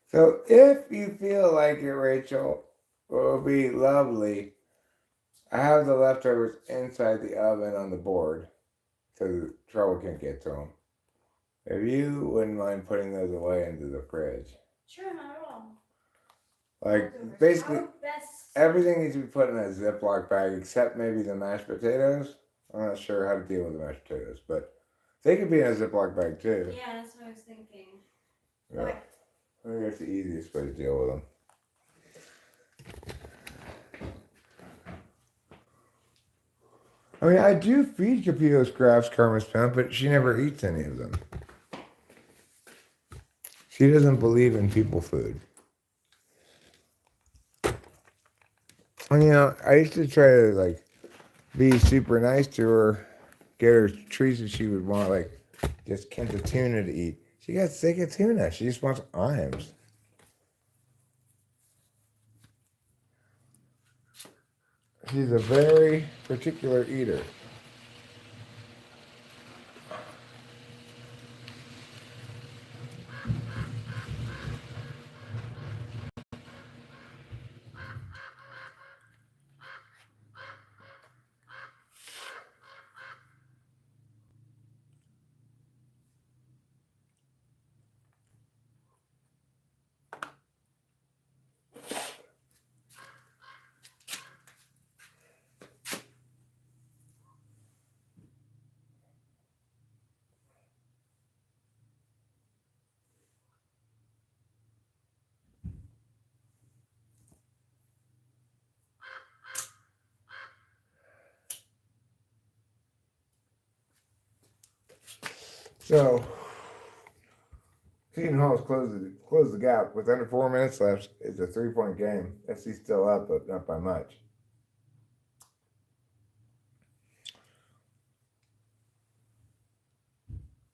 So if you feel like it, Rachel, it will be lovely. I have the leftovers inside the oven on the board so the trouble can't get to them. If you wouldn't mind putting those away into the fridge. Sure, not at all. Like, basically, That's everything needs to be put in a Ziploc bag except maybe the mashed potatoes. I'm not sure how to deal with the mashed potatoes, but they could be in a Ziploc bag too. yeah, that's what I was thinking. Yeah. Okay. I think that's the easiest way to deal with them. I mean, I do feed Capito's Crafts Karma's Pound, but she never eats any of them. She doesn't believe in people food. And, you know, I used to try to, like, be super nice to her, get her treats that she would want, like, just cans of tuna to eat. She got sick of tuna. She just wants iams. She's a very particular eater. So, Seton Hall's closed the gap with under 4 minutes left. It's a 3-point game. SC's still up, but not by much.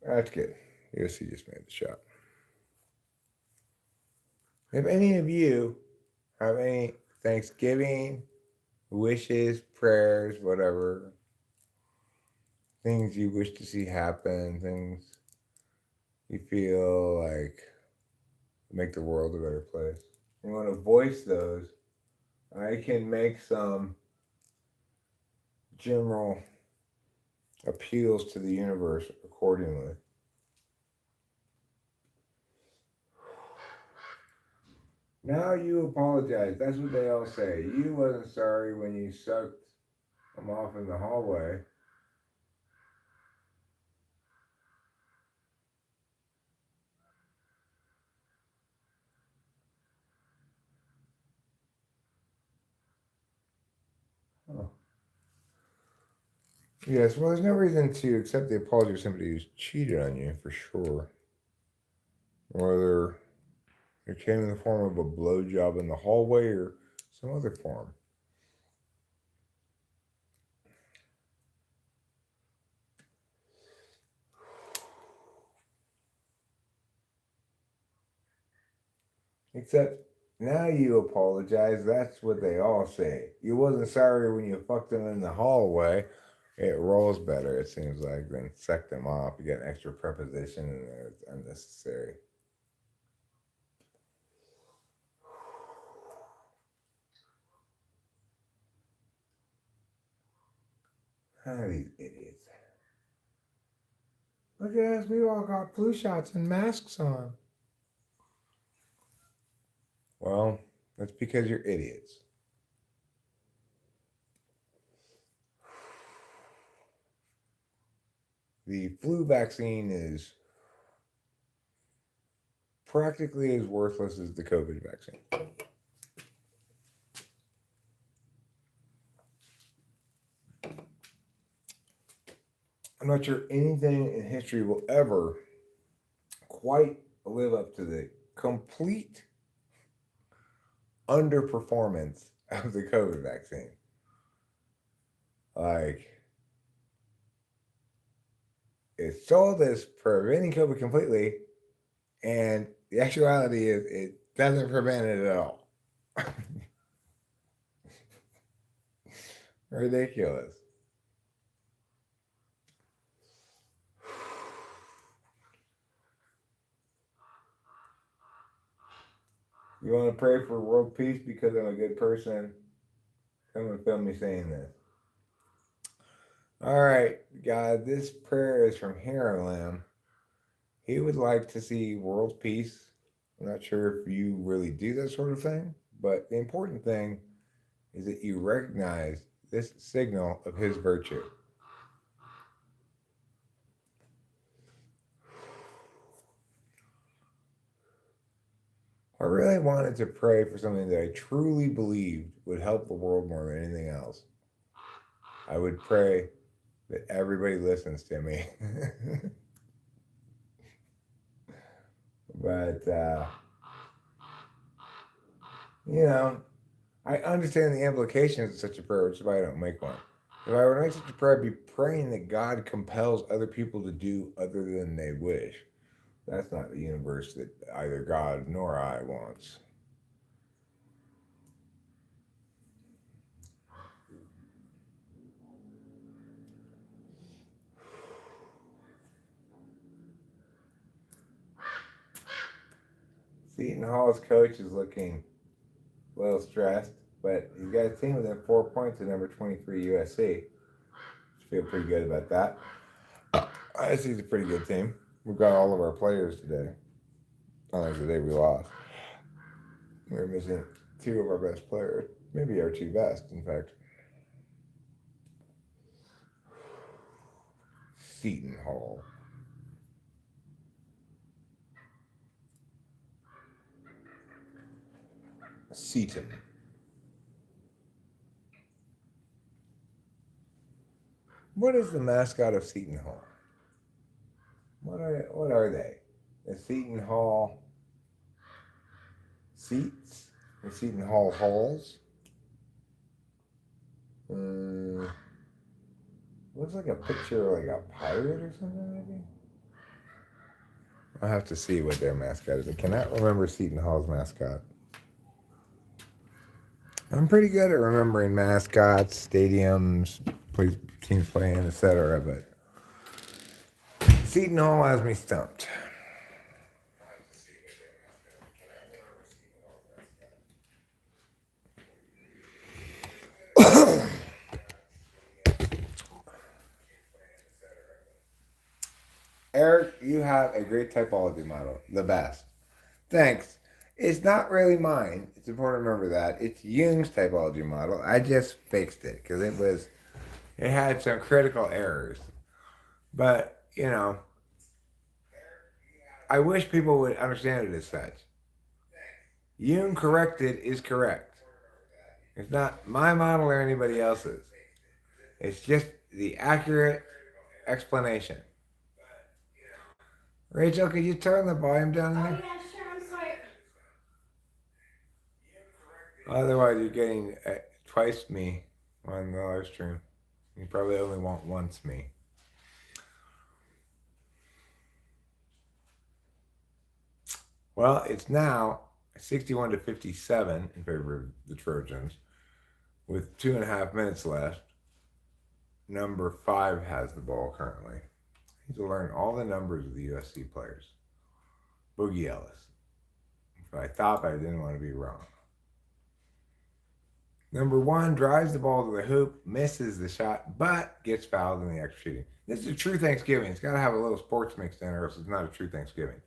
That's good. USC just made the shot. If any of you have any Thanksgiving wishes, prayers, whatever, things you wish to see happen, things you feel like make the world a better place, you want to voice those, I can make some general appeals to the universe accordingly. Now you apologize. That's what they all say. You wasn't sorry when you sucked them off in the hallway. Huh. Yes, well, there's no reason to accept the apology of somebody who's cheated on you, for sure. Whether it came in the form of a blowjob in the hallway or some other form. Except now you apologize. That's what they all say. You wasn't sorry when you fucked them in the hallway. It rolls better, it seems like, than suck them off. You get an extra preposition and it's unnecessary. Ah, these idiots. Look at us, we all got flu shots and masks on. Well, that's because you're idiots. The flu vaccine is practically as worthless as the COVID vaccine. I'm not sure anything in history will ever quite live up to the complete underperformance of the COVID vaccine. Like, it's sold as preventing COVID completely, and the actuality is it doesn't prevent it at all. Ridiculous. You want to pray for world peace because I'm a good person? Come and film me saying this. All right, God, this prayer is from Hierolam. He would like to see world peace. I'm not sure if you really do that sort of thing, but the important thing is that you recognize this signal of his virtue. I really wanted to pray for something that I truly believed would help the world more than anything else. I would pray that everybody listens to me. But, you know, I understand the implications of such a prayer, which is why I don't make one. If I were to make such a prayer, I'd be praying that God compels other people to do other than they wish. That's not the universe that either God nor I wants. Seton Hall's coach is looking a little stressed, but he's got a team within 4 points at number 23 USC. Feel pretty good about that. USC's a pretty good team. We've got all of our players today. Unlike the day we lost. We were missing two of our best players. Maybe our two best, in fact. Seton Hall. Seton. What is the mascot of Seton Hall? What are they? The Seton Hall seats? The Seton Hall halls? Looks like a picture of like a pirate or something, maybe? I'll have to see what their mascot is. I cannot remember Seton Hall's mascot. I'm pretty good at remembering mascots, stadiums, teams playing, etc. But Seton Hall has me stumped. Eric, you have a great typology model. The best. Thanks. It's not really mine. It's important to remember that. It's Jung's typology model. I just fixed it because it had some critical errors. But, I wish people would understand it as such. Jung corrected is correct. It's not my model or anybody else's. It's just the accurate explanation. Rachel, could you turn the volume down Oh there? yeah, sure. I'm sorry. Otherwise, you're getting twice me on the live stream. You probably only want once me. Well, it's now 61 to 57 in favor of the Trojans, with 2.5 minutes left. Number 5 has the ball currently. I need to learn all the numbers of the USC players. Boogie Ellis. But I thought I didn't want to be wrong. Number 1 drives the ball to the hoop, misses the shot, but gets fouled in the extra shooting. This is a true Thanksgiving. It's got to have a little sports mixed in, or else it's not a true Thanksgiving.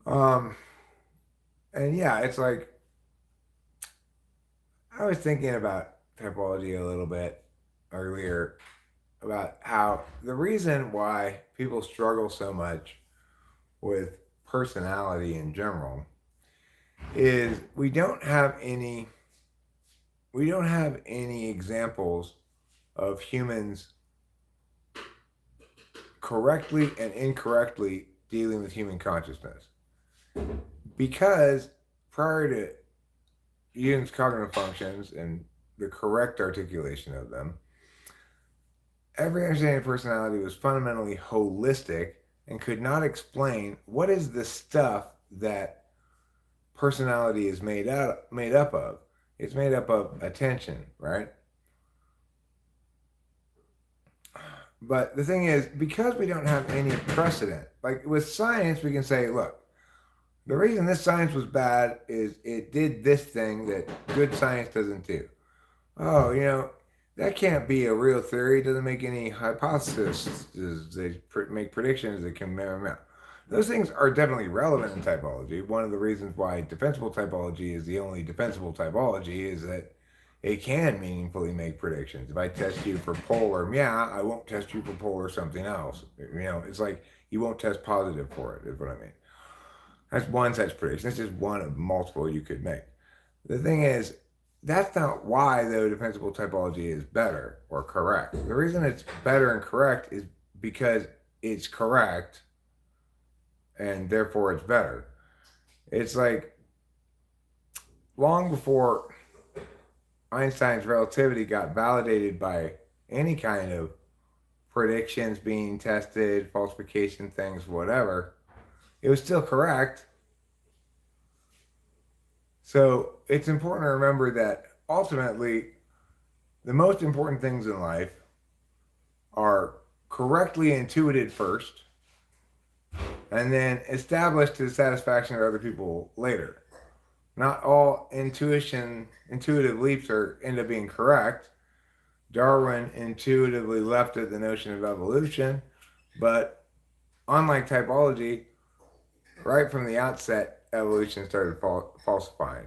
And yeah, it's like I was thinking about typology a little bit earlier about how the reason why people struggle so much with personality in general is we don't have any examples of humans correctly and incorrectly dealing with human consciousness. Because prior to Jung's cognitive functions and the correct articulation of them, every understanding of personality was fundamentally holistic and could not explain what is the stuff that personality is made up of. It's made up of attention, right? But the thing is, because we don't have any precedent, like with science, we can say, look, the reason this science was bad is it did this thing that good science doesn't do. Oh, that can't be a real theory. It doesn't make any hypotheses. They make predictions that can mirror. Those things are definitely relevant in typology. One of the reasons why defensible typology is the only defensible typology is that it can meaningfully make predictions. If I test you for polar meow, I won't test you for polar something else. It's like you won't test positive for it, is what I mean. That's one such prediction. That's just one of multiple you could make. The thing is, that's not why, though, defensible typology is better or correct. The reason it's better and correct is because it's correct and therefore it's better. It's like long before Einstein's relativity got validated by any kind of predictions being tested, falsification things, whatever, it was still correct. So it's important to remember that ultimately the most important things in life are correctly intuited first and then established to the satisfaction of other people later. Not all intuitive leaps end up being correct. Darwin intuitively left at the notion of evolution, but unlike typology, right from the outset, evolution started falsifying.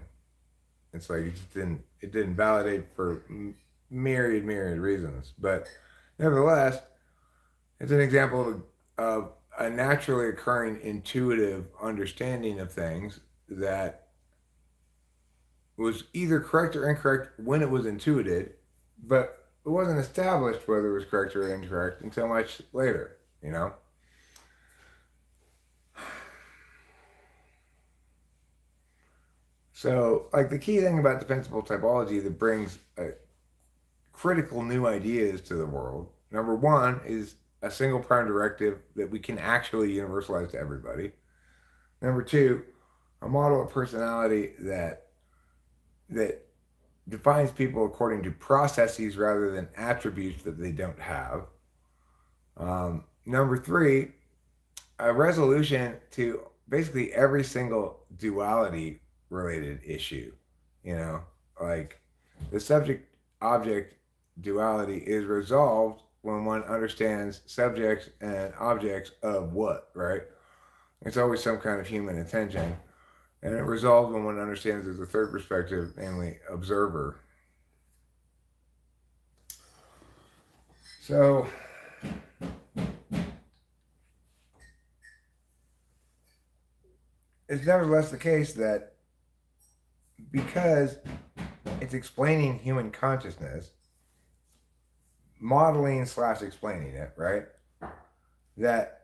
It's like it didn't validate for myriad reasons. But nevertheless, it's an example of a naturally occurring intuitive understanding of things that was either correct or incorrect when it was intuited, but it wasn't established whether it was correct or incorrect until much later, So, like, the key thing about defensible typology that brings critical new ideas to the world, number 1 is a single prime directive that we can actually universalize to everybody. Number 2, a model of personality that defines people according to processes rather than attributes that they don't have. Number 3, a resolution to basically every single duality related issue. Like the subject object duality is resolved when one understands subjects and objects of what, right? It's always some kind of human intention. And it resolves when one understands there's a third perspective, namely observer. So it's nevertheless the case that because it's explaining human consciousness, modeling / explaining it, right? That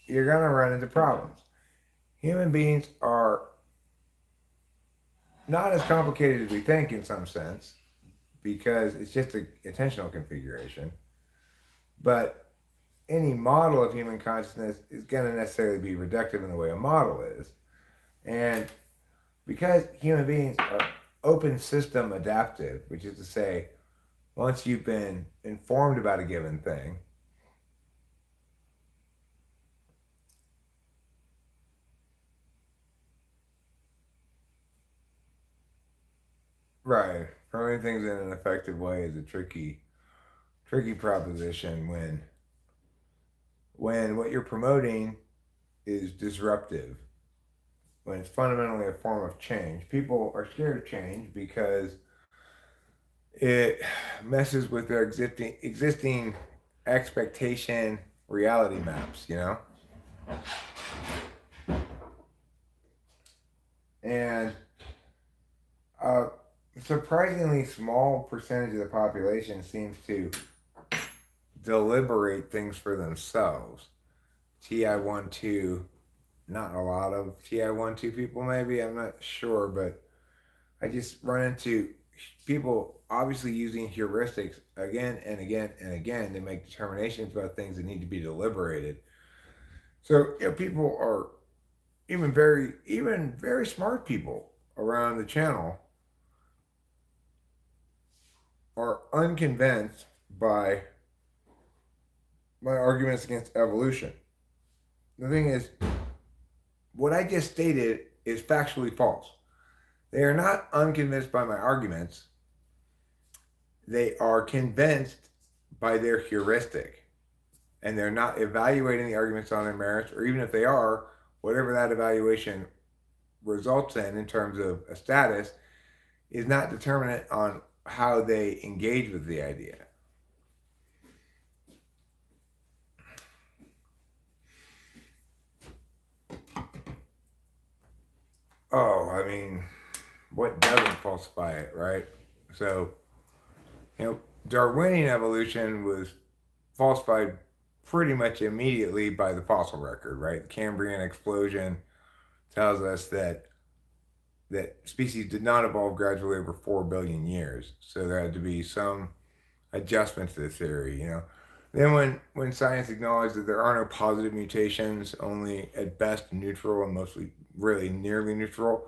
you're going to run into problems. Human beings are not as complicated as we think in some sense, because it's just a attentional configuration. But any model of human consciousness is going to necessarily be reductive in the way a model is. And because human beings are open system adaptive, which is to say, once you've been informed about a given thing, right, throwing things in an effective way is a tricky proposition when what you're promoting is disruptive, when it's fundamentally a form of change. People are scared of change because it messes with their existing expectation reality maps, you know? And a surprisingly small percentage of the population seems to deliberate things for themselves. TI12, not a lot of TI12 people, maybe, I'm not sure, but I just run into people obviously using heuristics again and again and again to make determinations about things that need to be deliberated. So, you know, people are even very smart people around the channel are unconvinced by my arguments against evolution. The thing is, what I just stated is factually false. They are not unconvinced by my arguments. They are convinced by their heuristic. And they're not evaluating the arguments on their merits, or even if they are, whatever that evaluation results in terms of a status is not determinant on how they engage with the idea. Oh, I mean, what doesn't falsify it, right? So, you know, Darwinian evolution was falsified pretty much immediately by the fossil record, right? The Cambrian explosion tells us that species did not evolve gradually over 4 billion years. So there had to be some adjustment to the theory, you know. Then when science acknowledged that there are no positive mutations, only at best neutral and mostly really nearly neutral,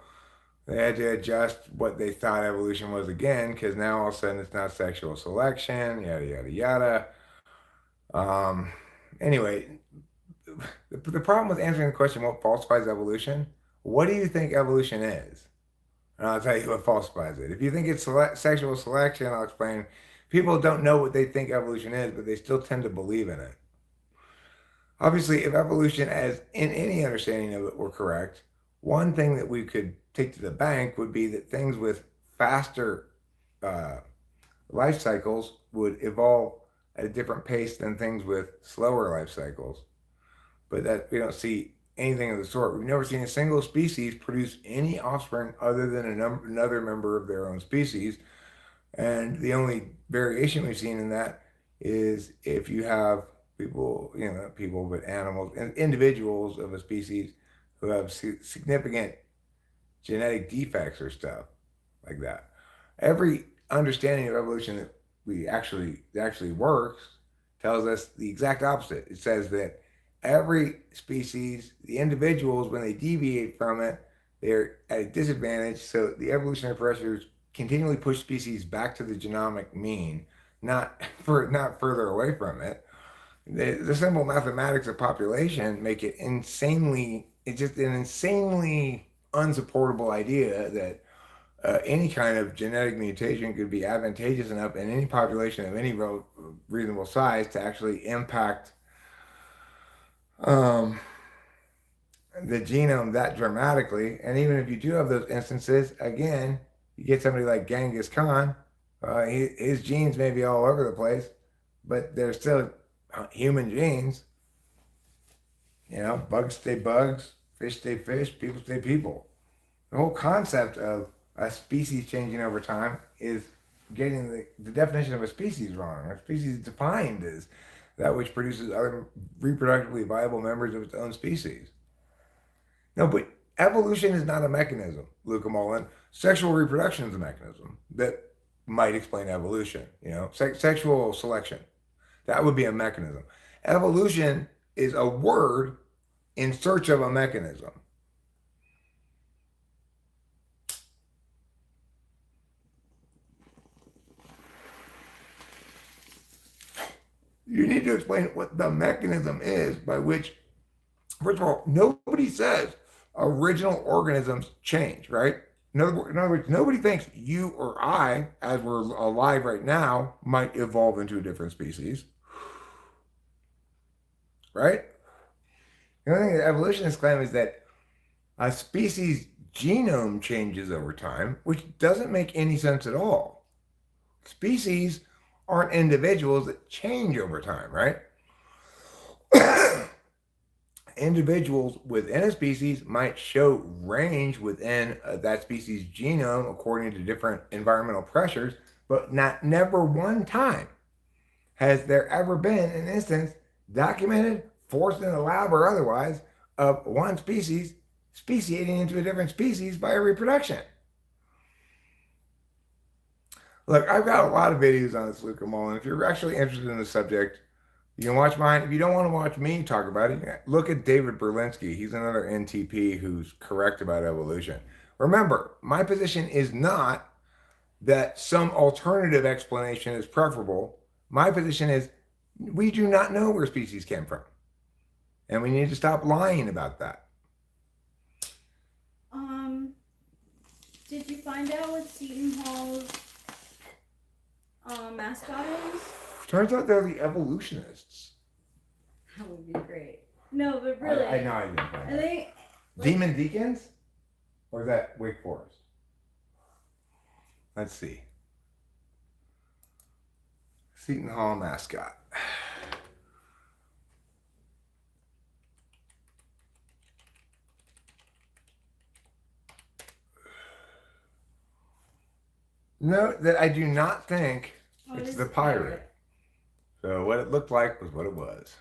they had to adjust what they thought evolution was again, because now all of a sudden it's not sexual selection, yada yada yada. Um, anyway, the problem with answering the question what falsifies evolution, what do you think evolution is? And I'll tell you what falsifies it. If you think it's sexual selection, I'll explain. People don't know what they think evolution is, but they still tend to believe in it. Obviously, if evolution, as in any understanding of it, were correct, one thing that we could take to the bank would be that things with faster uh, life cycles would evolve at a different pace than things with slower life cycles. But that we don't see anything of the sort. We've never seen a single species produce any offspring other than another member of their own species. And the only variation we've seen in that is if you have people, you know, not people, but animals and individuals of a species who have significant genetic defects or stuff like that. Every understanding of evolution that actually works tells us the exact opposite. It says that every species, the individuals, when they deviate from it, they're at a disadvantage. So the evolutionary pressures continually push species back to the genomic mean, not further away from it. The simple mathematics of population make it insanely. It's just an insanely unsupportable idea that any kind of genetic mutation could be advantageous enough in any population of any reasonable size to actually impact um, the genome that dramatically. And even if you do have those instances, again, you get somebody like Genghis Khan, his genes may be all over the place, but they're still human genes. You know, bugs stay bugs, fish stay fish, people stay people. The whole concept of a species changing over time is getting the definition of a species wrong. A species is defined as that which produces other reproductively viable members of its own species. No, but evolution is not a mechanism, Luca Mullen. Sexual reproduction is a mechanism that might explain evolution. Sexual selection, that would be a mechanism. Evolution is a word in search of a mechanism. You need to explain what the mechanism is by which, first of all, nobody says original organisms change, right? In other words, nobody thinks you or I, as we're alive right now, might evolve into a different species, right? The only thing that evolutionists claim is that a species' genome changes over time, which doesn't make any sense at all. Species aren't individuals that change over time, right? Individuals within a species might show range within that species' genome according to different environmental pressures, but never one time has there ever been an instance documented, forced in a lab or otherwise, of one species speciating into a different species by reproduction. Look, I've got a lot of videos on this, Luca Mullen. If you're actually interested in the subject, you can watch mine. If you don't want to watch me talk about it, look at David Berlinski. He's another NTP who's correct about evolution. Remember, my position is not that some alternative explanation is preferable. My position is we do not know where species came from. And we need to stop lying about that. Did you find out what Seton Hall's mascot is? Turns out they're the evolutionists. That would be great. No, but really. I know I didn't find Are they Demon Deacons? Or is that Wake Forest? Let's see. Seton Hall mascot. Note that I do not think it's the pirate. So what it looked like was what it was.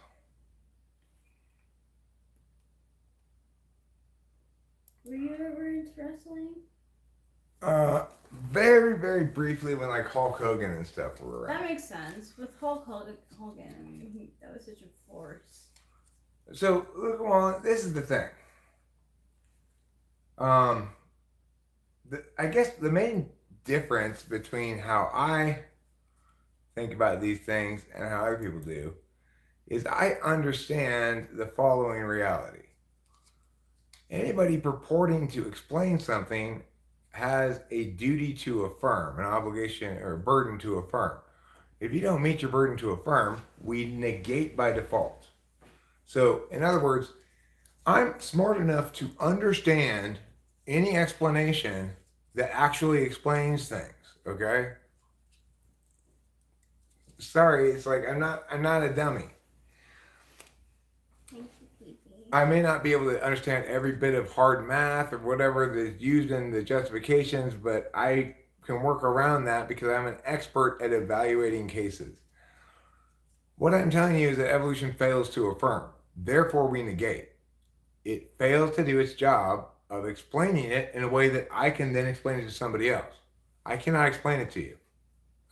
Were you ever into wrestling? Very, very briefly when like Hulk Hogan and stuff were around. That makes sense. With Hulk Hogan, I mean, that was such a force. So, look, well, this is the thing. I guess the main difference between how I think about these things and how other people do is I understand the following reality. Anybody purporting to explain something has a duty to affirm, an obligation or a burden to affirm. If you don't meet your burden to affirm, we negate by default. So, in other words, I'm smart enough to understand any explanation that actually explains things, okay? Sorry, it's like I'm not a dummy. Thank you, Phoebe. I may not be able to understand every bit of hard math or whatever that's used in the justifications, but I can work around that because I'm an expert at evaluating cases. What I'm telling you is that evolution fails to affirm. Therefore, we negate. It fails to do its job of explaining it in a way that I can then explain it to somebody else. I cannot explain it to you.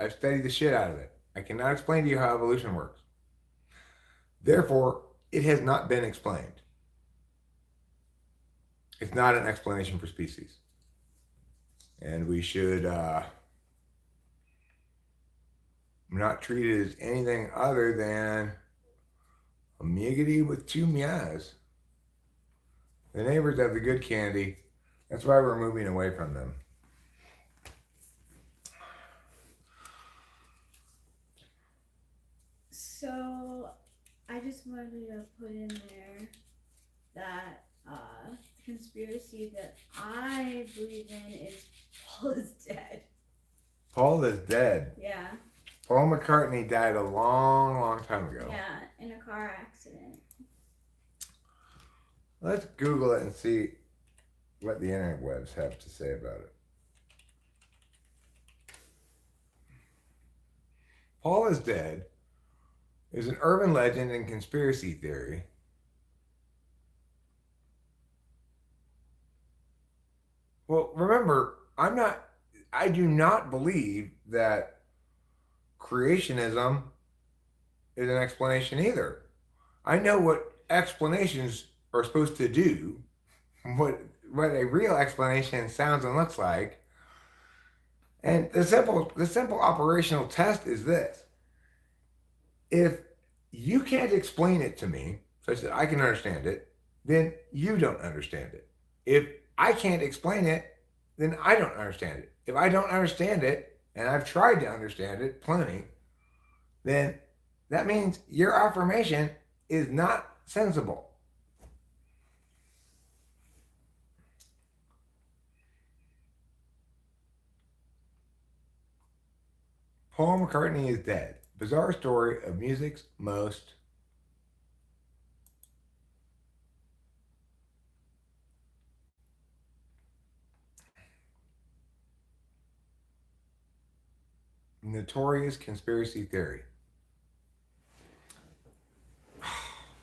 I've studied the shit out of it. I cannot explain to you how evolution works. Therefore, it has not been explained. It's not an explanation for species. And we should not treat it as anything other than a muggity with two meows. The neighbors have the good candy. That's why we're moving away from them. So, I just wanted to put in there that conspiracy that I believe in is Paul is dead. Paul is dead. Yeah. Paul McCartney died a long, long time ago. Yeah, in a car accident. Let's Google it and see what the interwebs have to say about it. Paul is dead is an urban legend and conspiracy theory. Well, remember, I'm I do not believe that creationism is an explanation either. I know what explanations are supposed to do, what what a real explanation sounds and looks like. And the simple operational test is this. If you can't explain it to me such that I can understand it, then you don't understand it. If I can't explain it, then I don't understand it. If I don't understand it, and I've tried to understand it plenty, then that means your affirmation is not sensible. Paul McCartney is dead. Bizarre story of music's most notorious conspiracy theory.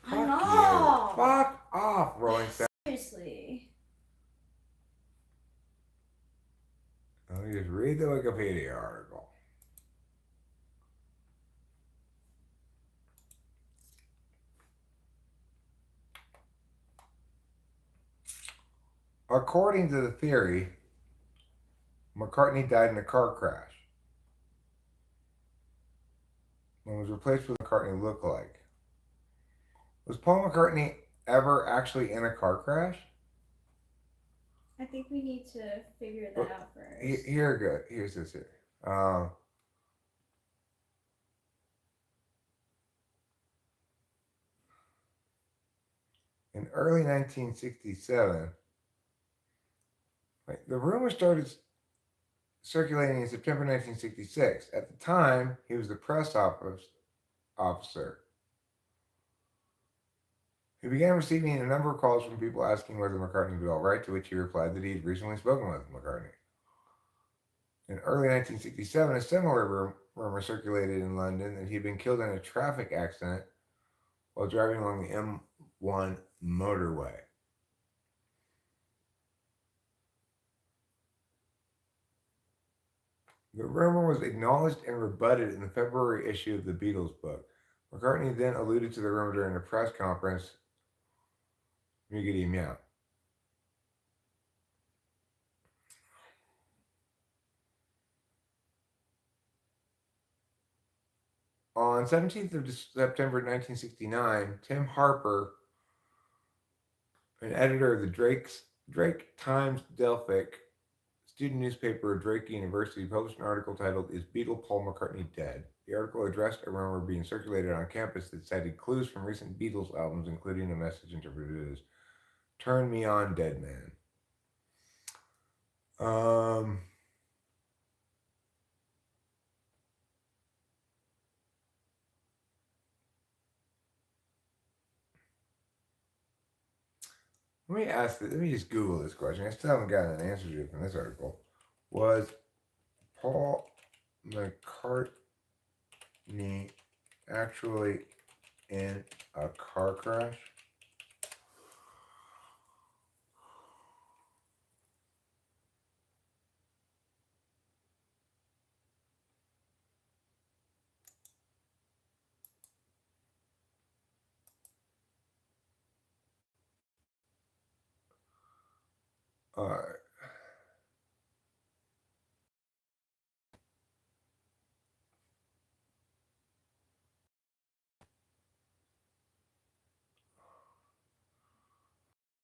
I know. Fuck off, Rolling Stone. Seriously. Let me just read the Wikipedia article. According to the theory, McCartney died in a car crash and was replaced with a McCartney lookalike. Was Paul McCartney ever actually in a car crash? I think we need to figure that out first. Here's this here. In early 1967, the rumor started circulating in September 1966. At the time, he was the press officer. He began receiving a number of calls from people asking whether McCartney would be all right, to which he replied that he had recently spoken with McCartney. In early 1967, a similar rumor circulated in London that he had been killed in a traffic accident while driving along the M1 motorway. The rumor was acknowledged and rebutted in the February issue of the Beatles book. McCartney then alluded to the rumor during a press conference. Miggity meow. On 17th of September 1969, Tim Harper, an editor of the Drake Times Delphic, student newspaper at Drake University, published an article titled, "Is Beatle Paul McCartney Dead?" The article addressed a rumor being circulated on campus that cited clues from recent Beatles albums, including a message interpreted as "Turn Me On, Dead Man." Let me just Google this question. I still haven't gotten an answer to it from this article. Was Paul McCartney actually in a car crash? Alright.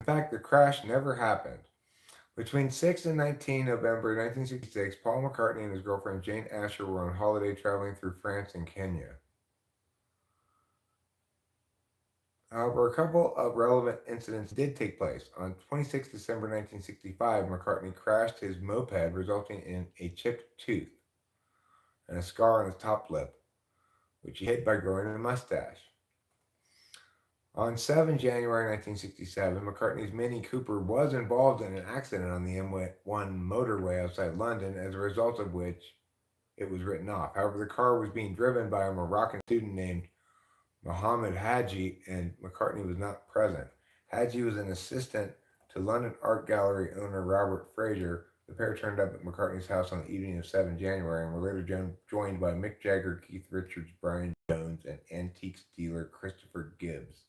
In fact, the crash never happened. Between 6 and 19 November 1966, Paul McCartney and his girlfriend Jane Asher were on holiday traveling through France and Kenya. However, a couple of relevant incidents did take place. On 26 December 1965, McCartney crashed his moped, resulting in a chipped tooth and a scar on his top lip, which he hid by growing a mustache. On 7 January 1967, McCartney's Mini Cooper was involved in an accident on the M1 motorway outside London, as a result of which it was written off. However, the car was being driven by a Moroccan student named Mohammed Hadji, and McCartney was not present. Hadji was an assistant to London Art Gallery owner Robert Fraser, The pair turned up at McCartney's house on the evening of 7 January and were later joined by Mick Jagger, Keith Richards, Brian Jones, and antiques dealer Christopher Gibbs.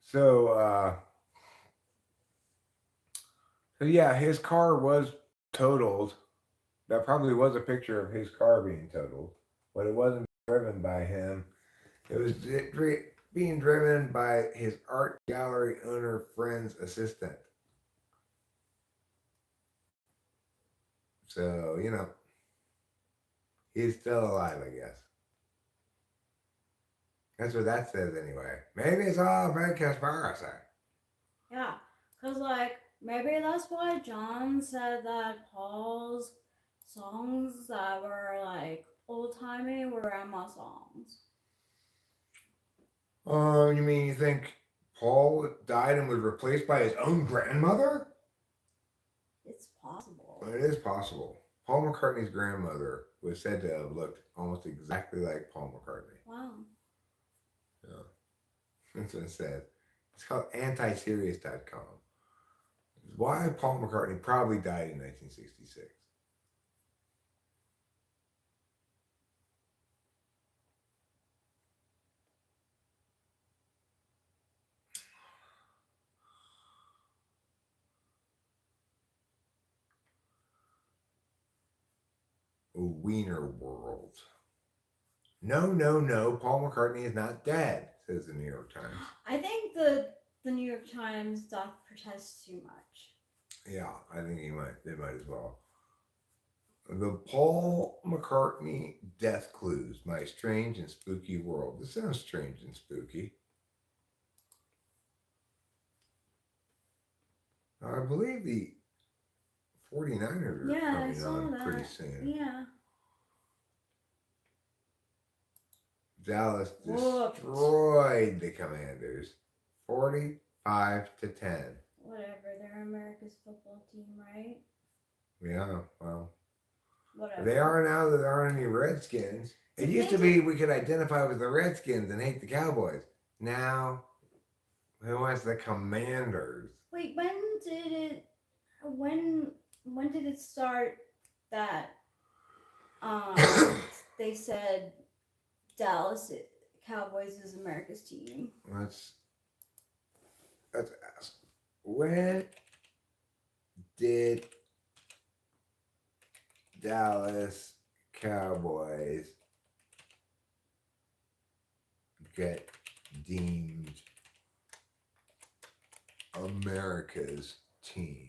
So, so yeah, his car was totaled. That probably was a picture of his car being totaled, but it wasn't driven by him. It was being driven by his art gallery owner friend's assistant. So, he's still alive, I guess. That's what that says anyway. Maybe it's all a big conspiracy. Yeah, because, like, maybe that's why John said that Paul's songs that were, like, old-timey were grandma songs. Oh, you mean you think Paul died and was replaced by his own grandmother? It's possible. It is possible. Paul McCartney's grandmother was said to have looked almost exactly like Paul McCartney. Wow. Yeah. That's what it said. It's called antiserious.com. Why Paul McCartney probably died in 1966. Wiener World. No, no, no. Paul McCartney is not dead, says the New York Times. I think the New York Times doth protest too much. Yeah, I think they might as well. The Paul McCartney Death Clues, My Strange and Spooky World. This sounds strange and spooky. I believe the 49ers are coming on pretty soon. Yeah. Dallas destroyed the Commanders 45-10. Whatever, they're America's football team, right? Yeah, well. Whatever. They are now that there aren't any Redskins. It used to be we could identify with the Redskins and hate the Cowboys. Now, who wants the Commanders? Wait, when did it start that they said Dallas Cowboys is America's team? Let's ask. When did Dallas Cowboys get deemed America's team?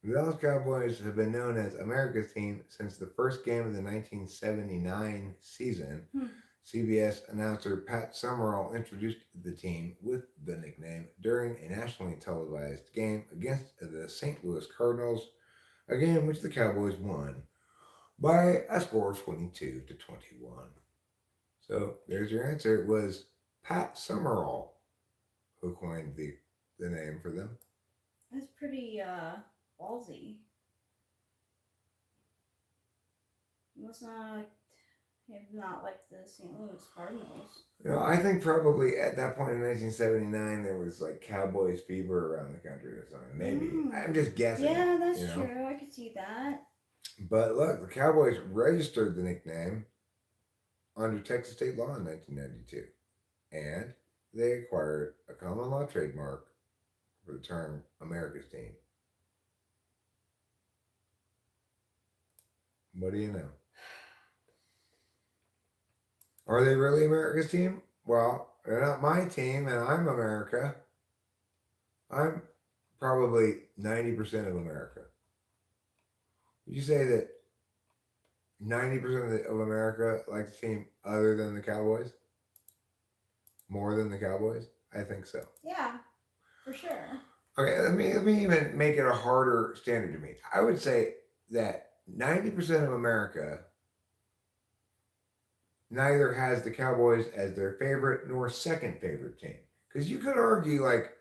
The Dallas Cowboys have been known as America's team since the first game of the 1979 season. CBS announcer Pat Summerall introduced the team with the nickname during a nationally televised game against the St. Louis Cardinals, a game which the Cowboys won by a score of 22-21. So there's your answer. It was Pat Summerall who coined the name for them. That's pretty ballsy. Must not like the St. Louis Cardinals. I think probably at that point in 1979 there was like Cowboys fever around the country or something. Maybe. I'm just guessing. Yeah, that's true. I could see that. But look, the Cowboys registered the nickname under Texas state law in 1992. And they acquired a common law trademark for the term America's team. What do you know? Are they really America's team? Well, they're not my team, and I'm America. I'm probably 90% of America. Would you say that 90% of America likes a team other than the Cowboys? More than the Cowboys? I think so. Yeah, for sure. Okay, let me even make it a harder standard to meet. I would say that 90% of America neither has the Cowboys as their favorite nor second favorite team. Because you could argue, like,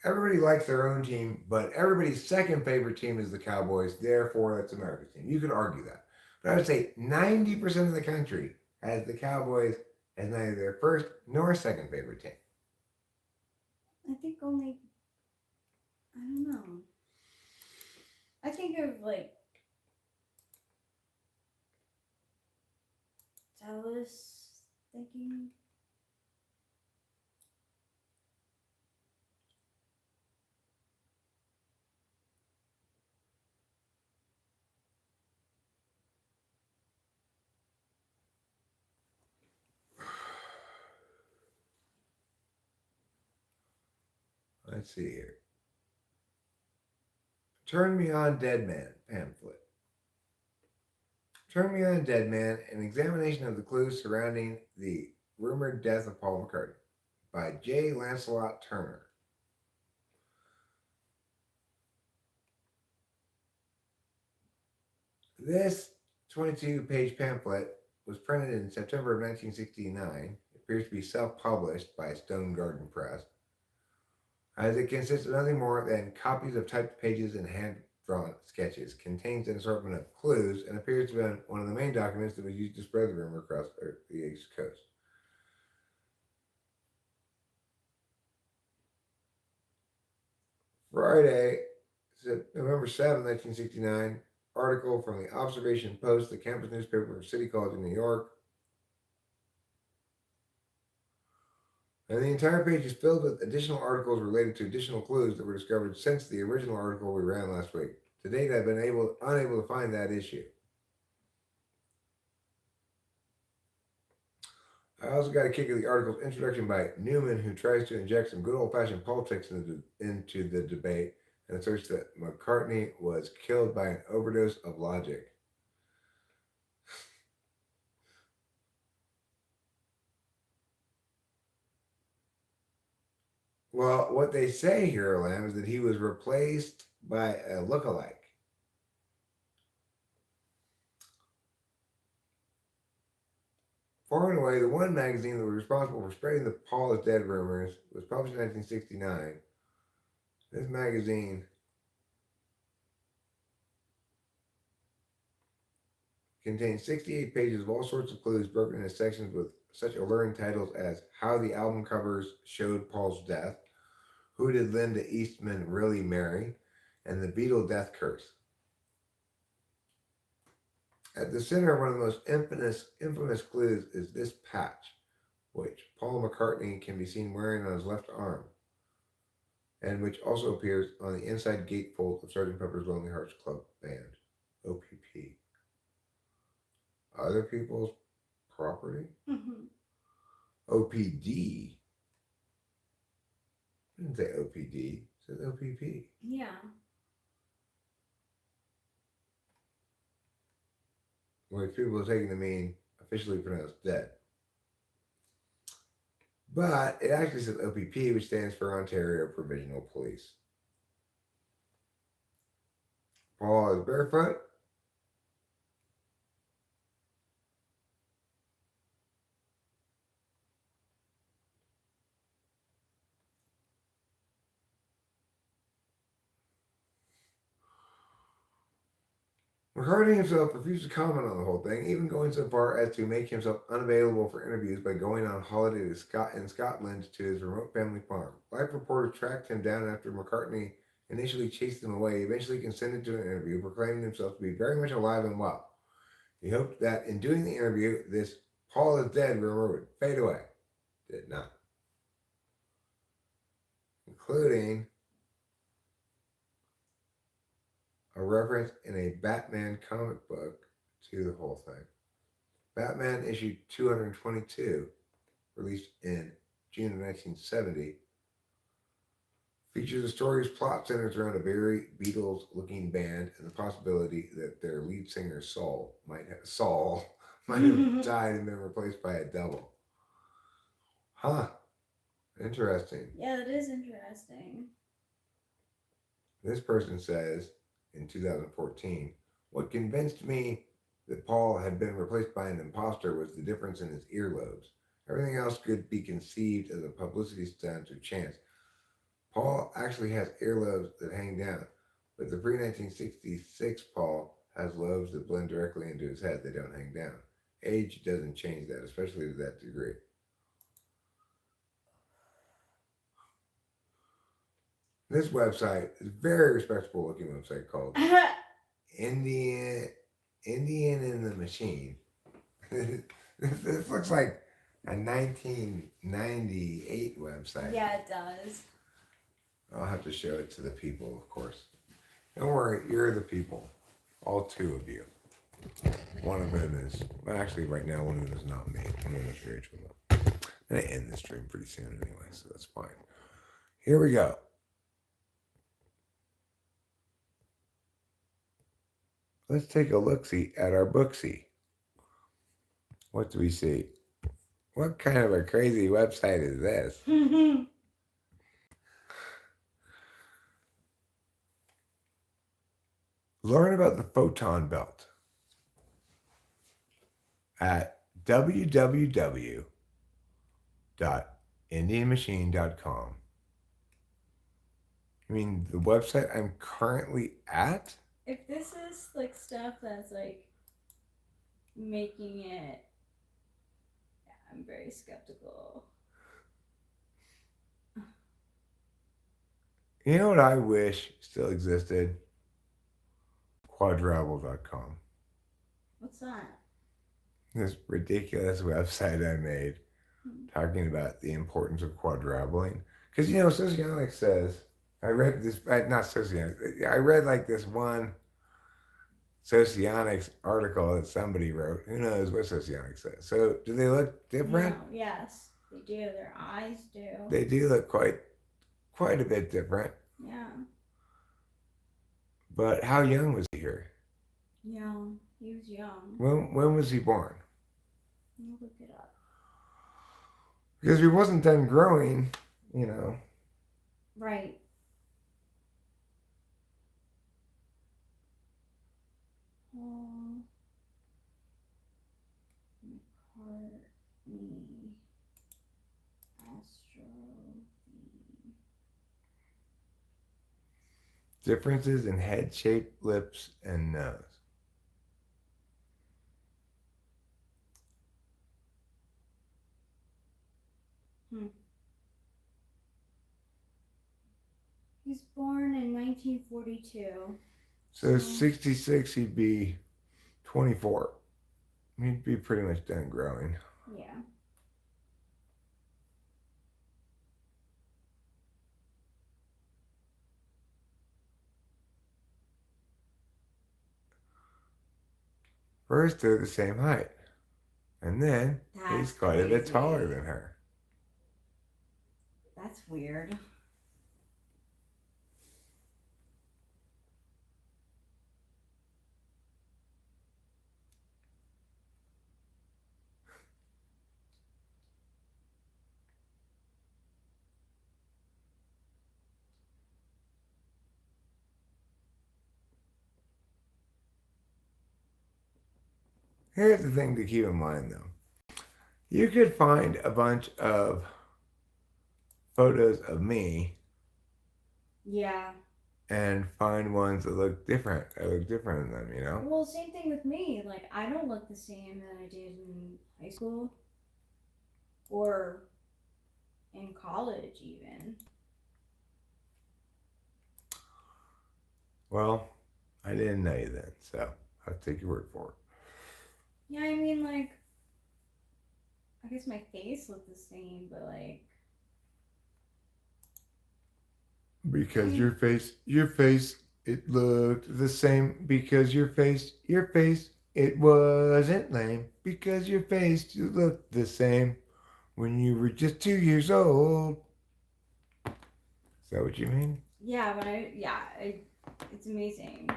everybody likes their own team, but everybody's second favorite team is the Cowboys, therefore that's America's team. You could argue that. But I would say 90% of the country has the Cowboys as neither their first nor second favorite team. I think only, I don't know. I think of like Dallas thinking. Let's see here. Turn Me On Dead Man pamphlet. Turn Me On Dead Man, an examination of the clues surrounding the rumored death of Paul McCartney by J. Lancelot Turner. This 22-page pamphlet was printed in September of 1969. It appears to be self-published by Stone Garden Press, as it consists of nothing more than copies of typed pages and hand-drawn sketches, contains an assortment of clues, and appears to be one of the main documents that was used to spread the rumor across the East Coast. Friday, November 7, 1969, article from the Observation Post, the campus newspaper of City College in New York. And the entire page is filled with additional articles related to additional clues that were discovered since the original article we ran last week. To date, I've been unable to find that issue. I also got a kick of the article's introduction by Newman, who tries to inject some good old-fashioned politics into the debate and asserts that McCartney was killed by an overdose of logic. Well, what they say here, Lamb, is that he was replaced by a lookalike. Far and away, the one magazine that was responsible for spreading the Paul is dead rumors was published in 1969. This magazine contains 68 pages of all sorts of clues broken into sections with such alluring titles as How the Album Covers Showed Paul's Death, Who Did Linda Eastman Really Marry, and The Beatle Death Curse. At the center of one of the most infamous clues is this patch, which Paul McCartney can be seen wearing on his left arm, and which also appears on the inside gatefold of Sgt. Pepper's Lonely Hearts Club Band, OPP. Other people's property? Mm-hmm. OPD. I didn't say OPD, it said OPP. Yeah. Which people are taking to mean officially pronounced dead. But it actually says OPP, which stands for Ontario Provincial Police. Paul is barefoot. McCartney himself refused to comment on the whole thing, even going so far as to make himself unavailable for interviews by going on holiday in Scotland to his remote family farm. Life reporters tracked him down after McCartney initially chased him away. He eventually consented to an interview, proclaiming himself to be very much alive and well. He hoped that in doing the interview, this Paul is dead rumor would fade away. Did not. Including a reference in a Batman comic book to the whole thing. Batman issue 222, released in June of 1970, features a story's plot centers around a very Beatles-looking band and the possibility that their lead singer Saul might have died and been replaced by a double. Huh. Interesting. Yeah, that is interesting. This person says, in 2014, what convinced me that Paul had been replaced by an impostor was the difference in his earlobes. Everything else could be conceived as a publicity stunt or chance. Paul actually has earlobes that hang down, but the pre 1966 Paul has lobes that blend directly into his head, they don't hang down. Age doesn't change that, especially to that degree. This website is a very respectable looking website called Indian in the Machine. This looks like a 1998 website. Yeah, it does. I'll have to show it to the people, of course. Don't worry, you're the people. All two of you. One of them is, well, actually, right now, one of them is not me. One of them is Rachel. I'm going to end the stream pretty soon anyway, so that's fine. Here we go. Let's take a look-see at our booksy. What do we see? What kind of a crazy website is this? Learn about the photon belt at www.indianmachine.com. You mean the website I'm currently at? If this is like stuff that's like making it, yeah, I'm very skeptical. You know what I wish still existed? Quadruple.com. What's that? This ridiculous website I made talking about the importance of quadrupling. Because, you know, sociologics says, I read this, not sociologics, I read like this one sociologics article that somebody wrote. Who knows what sociologics says? So, do they look different? No, yes, they do. Their eyes do. They do look quite a bit different. Yeah. But how young was he here? Young. He was young. When was he born? I'll look it up. Because he wasn't done growing, you know. Right. Paul McCartney, Astro. Differences in head shape, lips, and nose. He's born in 1942. So 66, he'd be 24. He'd be pretty much done growing. Yeah. First, they're the same height. And then That's he's quite a bit crazy. taller than her. That's weird. Here's the thing to keep in mind, though. You could find a bunch of photos of me Yeah. and find ones that look different. I look different than them, you know? Well, same thing with me. Like, I don't look the same that I did in high school or in college, even. Well, I didn't know you then, so I'll take your word for it. Yeah, I mean, like, I guess my face looked the same, but like. Because your face, it looked the same. Because your face, it wasn't lame. Because your face, you looked the same when you were just 2 years old. Is that what you mean? Yeah, but it's amazing.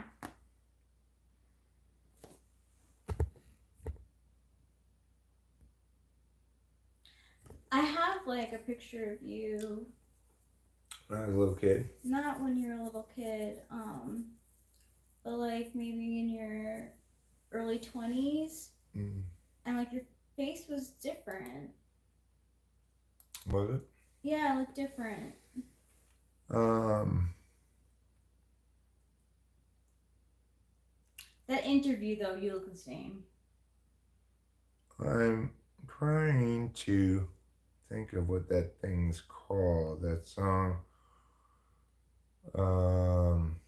I have like a picture of you. When I was a little kid. Not when you were a little kid, but like maybe in your early 20s, Mm. and like your face was different. Was it? Yeah, it looked different. Um, That interview though, you look the same. I'm trying to think of what that thing's called. That song. Um,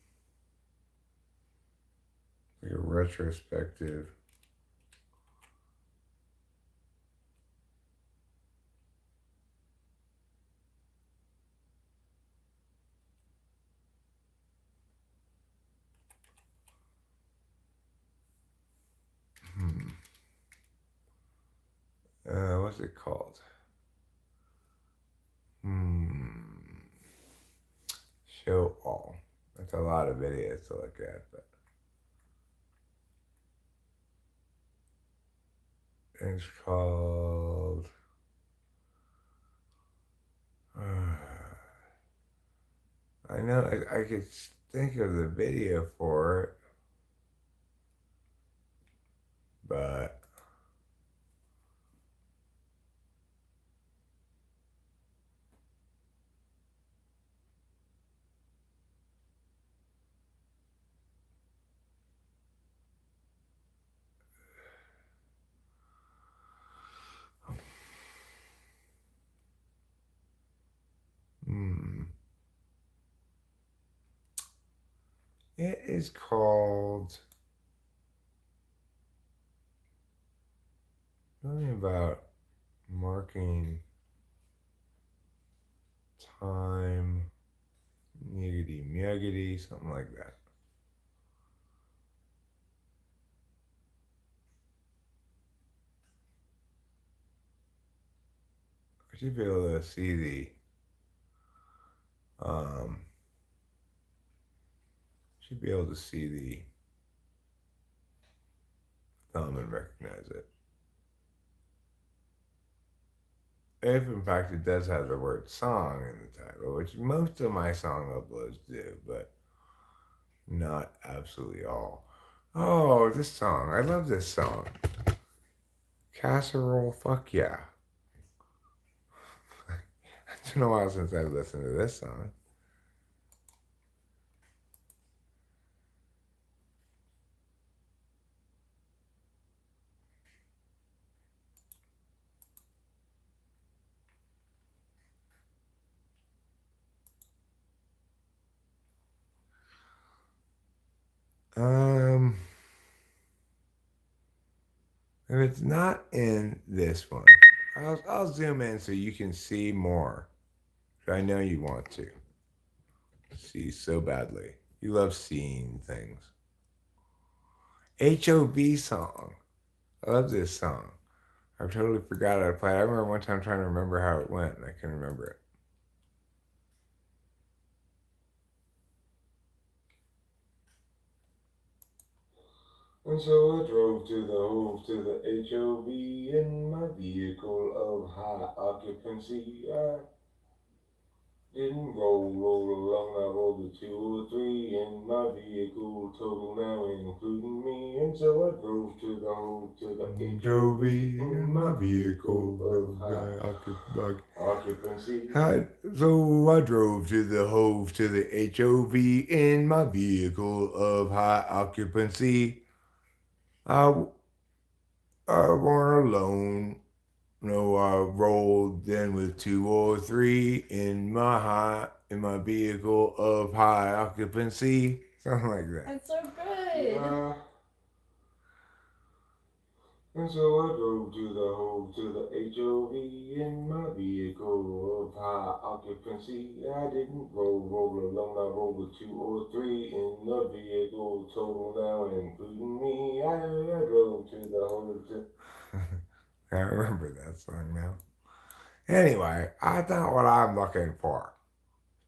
like a retrospective. Hmm. What's it called? Hmm. Show all. That's a lot of videos to look at, but it's called. I know I could think of the video for it, but hmm. It is called something about marking time, muggity muggity, something like that. I should be able to see um should be able to see the thumb and recognize it. If in fact it does have the word song in the title, which most of my song uploads do, but not absolutely all. Oh, this song. I love this song. Casserole, fuck yeah. It's been a while since I've listened to this song. Um, if it's not in this one, I'll zoom in so you can see more. I know you want to see so badly. You love seeing things. HOV song. I love this song. I totally forgot how to play it. I remember one time trying to remember how it went, and I couldn't remember it. And so I drove to the HOV in my vehicle of high occupancy. I didn't roll along. I rolled the 203 in my vehicle, total now including me. And so I drove to the HOV in my vehicle of high occupancy. So I drove to the HOV in my vehicle of high occupancy. I weren't alone. No, I rolled in with 203 in my vehicle of high occupancy. Something like that. That's so good. And so I drove to the HOV in my vehicle of high occupancy. I didn't roll alone. I rolled with 203 in the vehicle, total now including me. I drove to the hotel. I remember that song now. Anyway, I think what I'm looking for.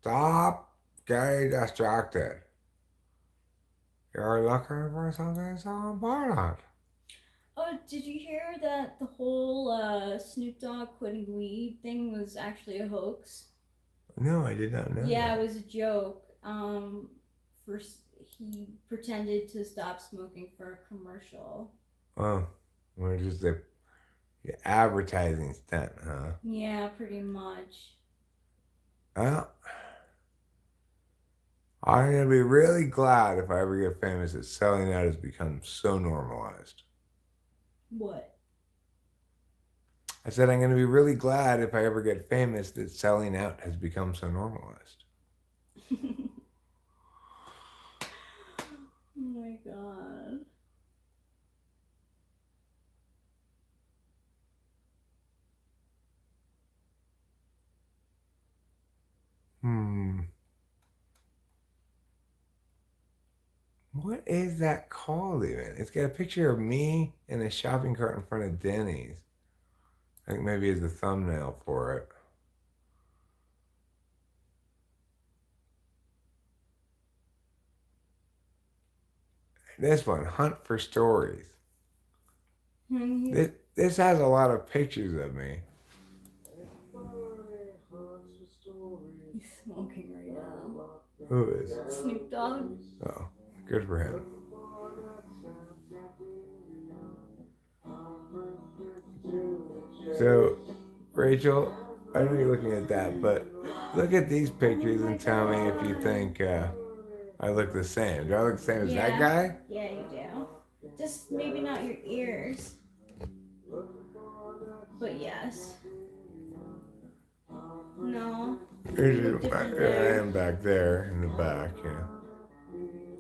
Stop getting distracted. You're looking for something so important. Oh, did you hear that the whole Snoop Dogg quitting weed thing was actually a hoax? No, I did not know Yeah, that. it was a joke. he pretended to stop smoking for a commercial. Oh, we're just a advertising stunt, huh? Yeah, pretty much. Well, I'm gonna be really glad if I ever get famous that selling out has become so normalized. What? I said I'm gonna be really glad if I ever get famous that selling out has become so normalized. Oh my god. Hmm. What is that called even? It's got a picture of me in a shopping cart in front of Denny's. I think maybe as the thumbnail for it. This one, Hunt for Stories. This has a lot of pictures of me. He's smoking right now. Who is? Snoop Dogg. Oh, good for him. So, Rachel, I know you're looking at that, but look at these pictures and tell me if you think I look the same. Do I look the same as that guy? Yeah, you do. Just maybe not your ears. But yes. No. I am back there in the back, yeah.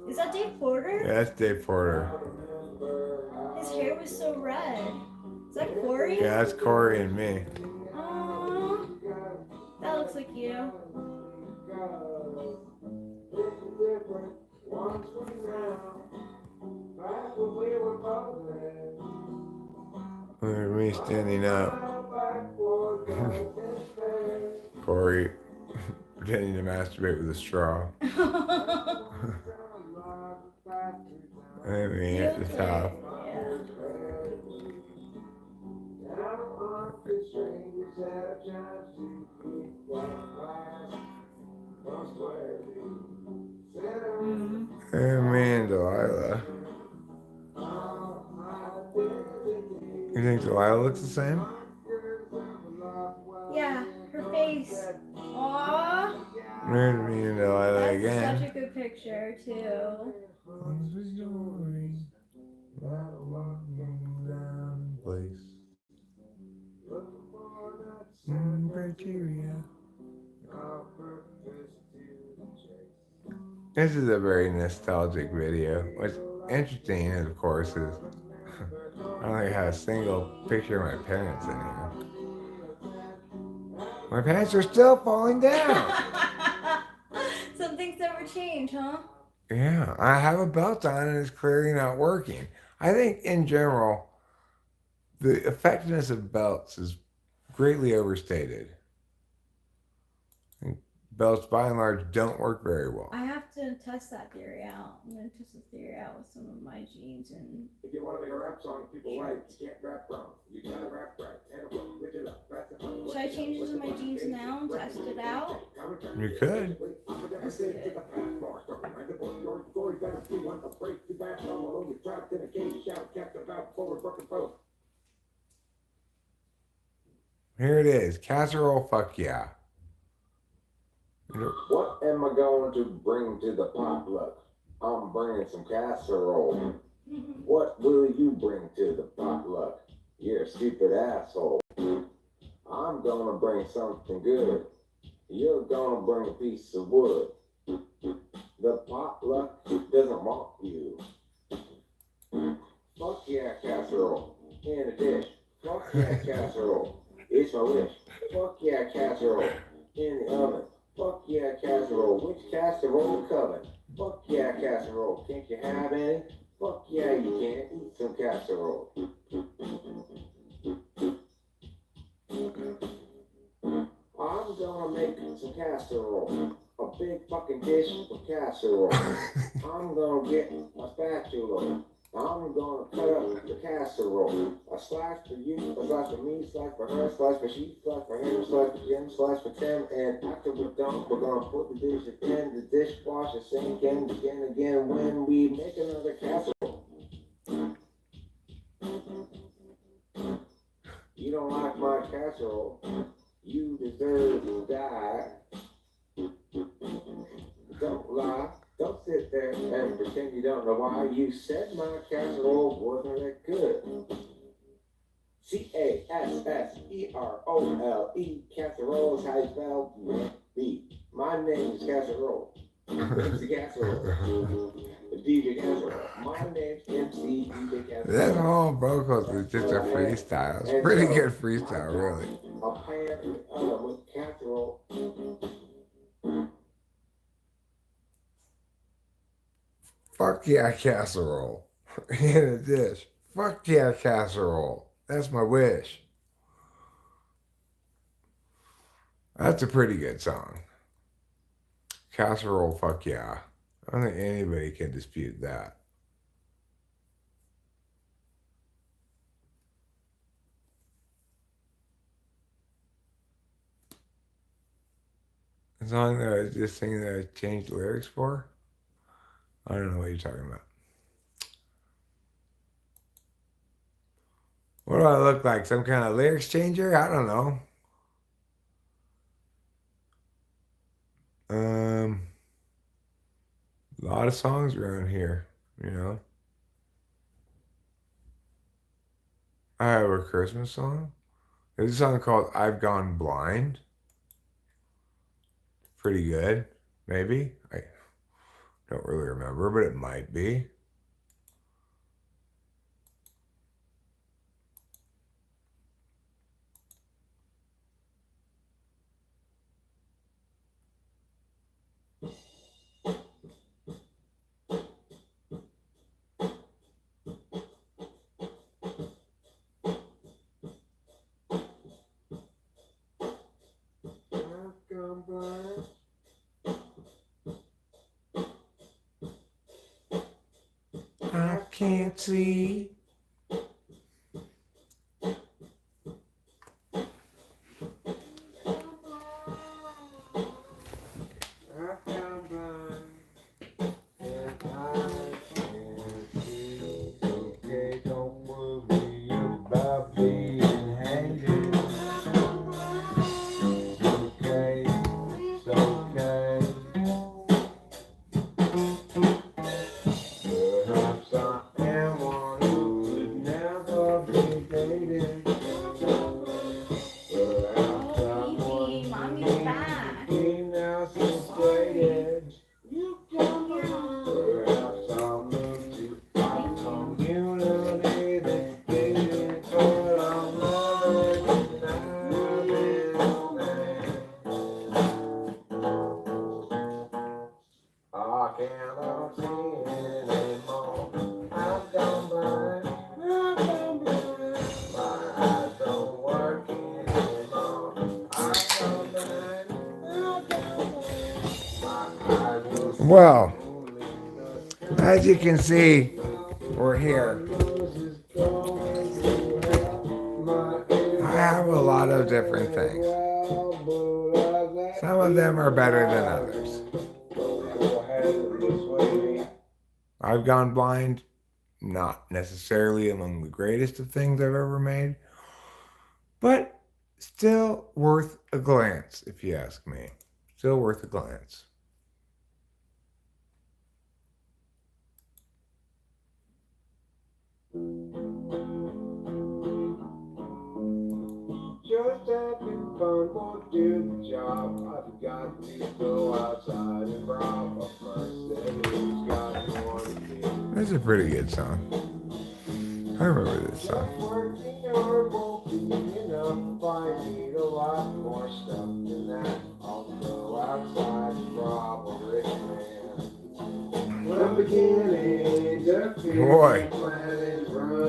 Is that Dave Porter? Yeah, that's Dave Porter. His hair was so red. Is that Corey? Yeah, that's Corey and me. Aww. That looks like you. Look at me standing up. Corey pretending to masturbate with a straw. And me at the top. And me and Delilah. You think Delilah looks the same? Yeah, her face. Aww. There's me and Delilah That's again. such a good picture, too. This is a very nostalgic video. What's interesting, of course, is I don't think I have a single picture of my parents in here. My pants are still falling down. Some things never change, huh? Yeah, I have a belt on and it's clearly not working. I think in general, the effectiveness of belts is greatly overstated. I think belts by and large don't work very well. I have to test that theory out. I'm going to test the theory out with some of my jeans and... If you want to make a rap song people like, you can't rap wrong. You gotta rap right. Should I change into my jeans now and test it out? You could. Let's do it. Here it is. Casserole, fuck yeah. What am I going to bring to the potluck? I'm bringing some casserole. What will you bring to the potluck? You're a stupid asshole. I'm gonna bring something good. You're gonna bring a piece of wood. The potluck doesn't want you. Fuck yeah, casserole. In a dish. Fuck yeah, casserole. It's my wish. Fuck yeah, casserole. In the oven. Fuck yeah, casserole. Which casserole coming? Fuck yeah, casserole. Can't you have any? Fuck yeah, you can. Eat some casserole. I'm gonna make some casserole. A big fucking dish of casserole. I'm gonna get my spatula. I'm gonna cut up the casserole. A slice for you, a slice for me, slice for her, slice for she, slice for him, slice for Jim, slice for Tim. And after we're done, we're gonna put the dishes in the dishwasher, sink and begin again when we make another casserole. You don't like my casserole, you deserve to die. Don't lie. Don't sit there and pretend you don't know why. You said my casserole wasn't that good. Casserole, casserole is how you spell B. My name is Casserole. MC Casserole. DJ Casserole. My name's MC DJ Casserole. That whole vocals is just a freestyle. It's pretty good freestyle, really. A pan in the oven with casserole. Fuck yeah, casserole. In a dish. Fuck yeah, casserole. That's my wish. That's a pretty good song. Casserole, fuck yeah. I don't think anybody can dispute that. A song that I just sing that I changed lyrics for? I don't know what you're talking about. What do I look like? Some kind of lyrics changer? I don't know. A lot of songs around here, you know. I have a Christmas song. There's a song called I've Gone Blind. Pretty good, maybe. I don't really remember, but it might be. I can't see. Well, as you can see, we're here. I have a lot of different things. Some of them are better than others. I've Gone Blind, not necessarily among the greatest of things I've ever made, but still worth a glance, if you ask me. Still worth a glance. Just having fun, won't do the job. I've got to go outside and rob a person who's got more to do. That's a pretty good song. I remember this song. Just working hard won't be enough. I need a lot more stuff than that. I'll go outside and rob a rich man. We're beginning to feel boy,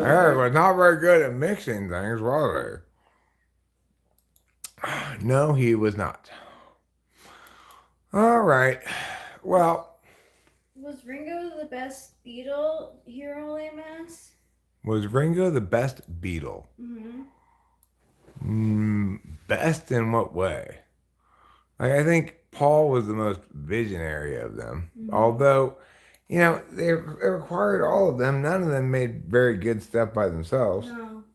Eric was not very good at mixing things, was he? No, he was not. All right. Well, Was Ringo the best Beatle hero, Mass? Was Ringo the best Beatle? Best in what way? Like, I think Paul was the most visionary of them. Although, they required all of them. None of them made very good stuff by themselves. No.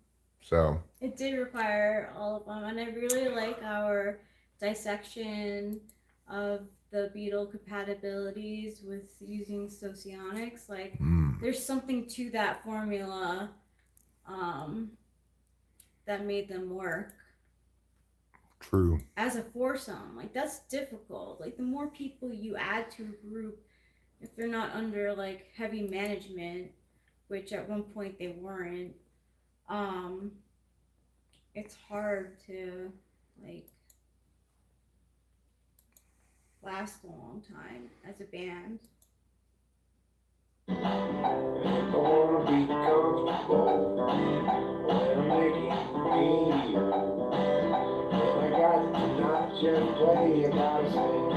So. It did require all of them, and I really like our dissection of the Beatle compatibilities with using socionics. Like, there's something to that formula that made them work. True. As a foursome, like, that's difficult. Like, the more people you add to a group, if they're not under like heavy management, which at one point they weren't, it's hard to like last a long time as a band. I wanna be comfortable when I'm making video. And I got to not just play, I gotta sing.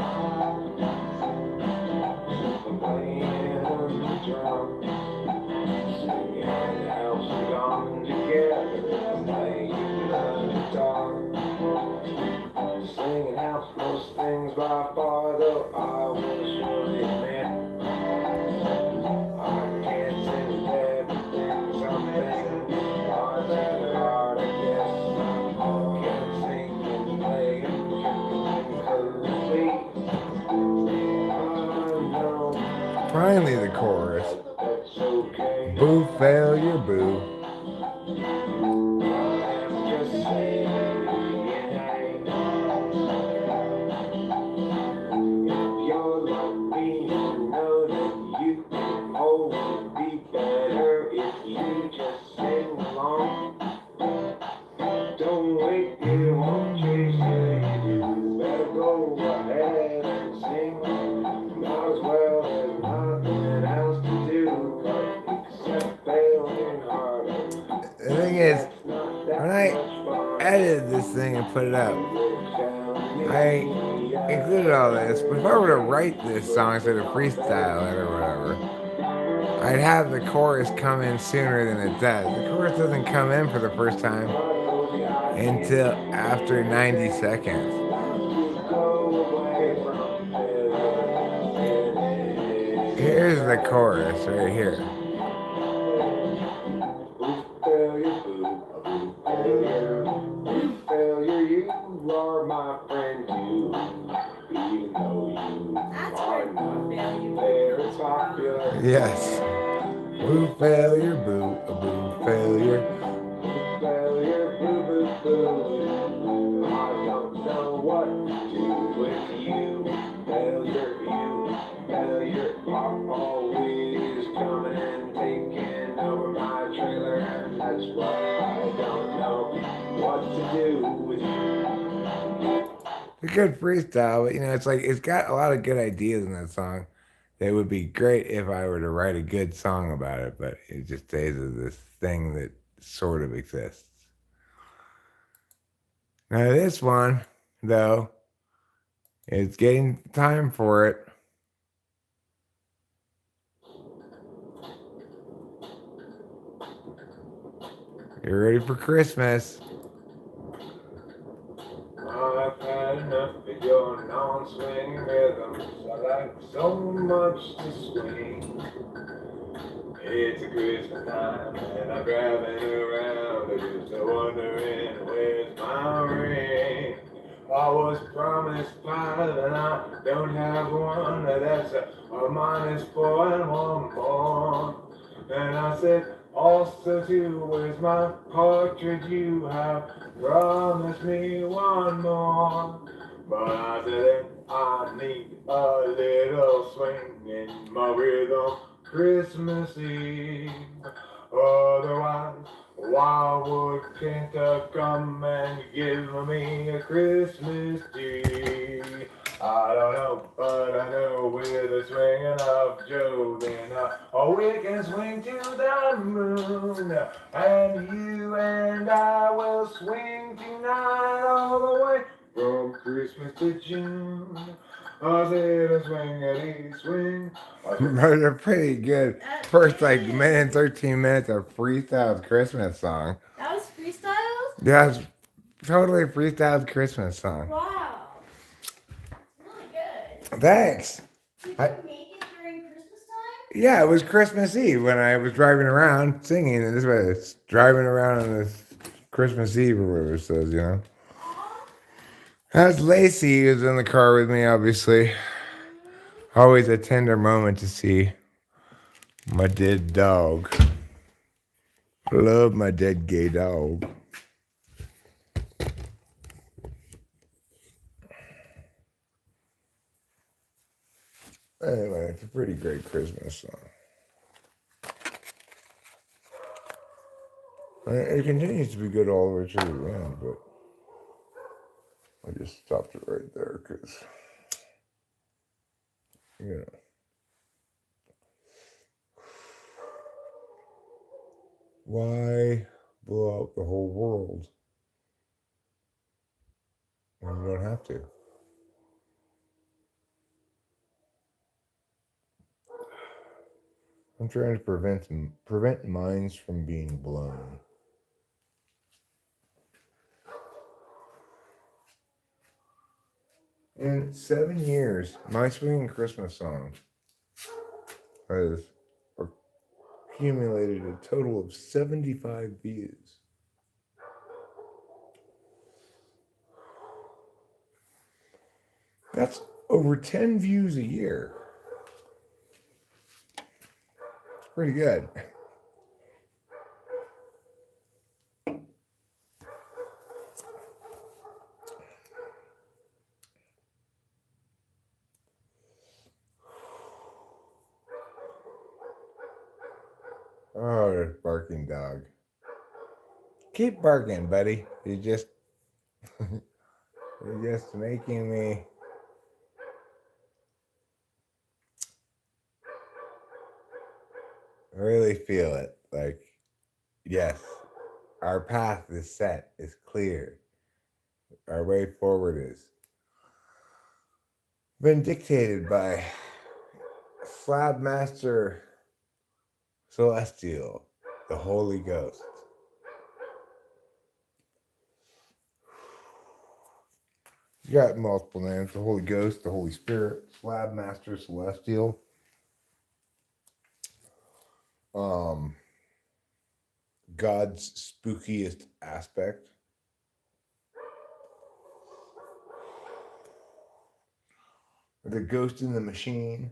I'm playing on the drum, singing helps me come together. Playing on the guitar, singing helps most things by far, though I will surely admit I can't sing everything. Some things are rather hard, I guess. I can't sing and play and perfectly. I know. Finally, the chorus. That's okay. Boo, failure, boo. I'm just saying, if you're like me, you know that you can always be better if you just sing along. Don't wait, you won't chase it, you better go ahead and sing. Might as well, there's nothing else to do except failing harder. The thing is, when I edited this thing and put it up, I included all this. But if I were to write this song instead of freestyle it or whatever, I'd have the chorus come in sooner than it does. The chorus doesn't come in for the first time until after 90 seconds. Here's the chorus right here. Failure, you are my friend too. Even though you That's are where not failure very popular. Yes. Boo, failure, boo, a boo, failure. Failure, boo, boo, boo. I don't know what to do with you. Failure, are always coming and taking over my trailer, and that's why I don't know what to do with you. It's a good freestyle, but it's like it's got a lot of good ideas in that song. That would be great if I were to write a good song about it, but it just stays as this thing that sort of exists. Now this one, though, it's getting time for it. You're ready for Christmas. I've had enough of your non-swing rhythms. I like so much to swing. It's a Christmas time and I'm driving around, just wondering where's my ring. I was promised 5 and I don't have one. That's a -4 and one more. And I said, also too, where's my partridge? You have promised me one more. But I said, I need a little swing in my rhythm Christmas Eve. Otherwise, why would Santa come and give me a Christmas tree? I don't know, but I know with a swinging of Joe, then we can swing to the moon, and you and I will swing tonight all the way From Christmas to June, I said a swingity swing. They're pretty good. First, like, minute and 13 minutes of freestyled Christmas song. That was freestyled? Yeah, it's totally freestyled Christmas song. Wow. Really good. Thanks. Did you I- make it during Christmas time? Yeah, it was Christmas Eve when I was driving around singing, and this was driving around on this Christmas Eve or whatever it says, you know. That's Lacey who's in the car with me, obviously. Always a tender moment to see my dead dog. Love my dead gay dog. Anyway, it's a pretty great Christmas song. And it continues to be good all the way to the end, but I just stopped it right there because, you know. Why blow out the whole world when you don't have to? I'm trying to prevent minds from being blown. In 7 years, my swinging Christmas song has accumulated a total of 75 views. That's over 10 views a year. It's pretty good. Oh, this barking dog. Keep barking, buddy. You're just making me really feel it. Like, yes, our path is set, is clear. Our way forward is been dictated by Slab Master Celestial, the Holy Ghost. You got multiple names: the Holy Ghost, the Holy Spirit, Slab Master Celestial. God's spookiest aspect. The Ghost in the Machine.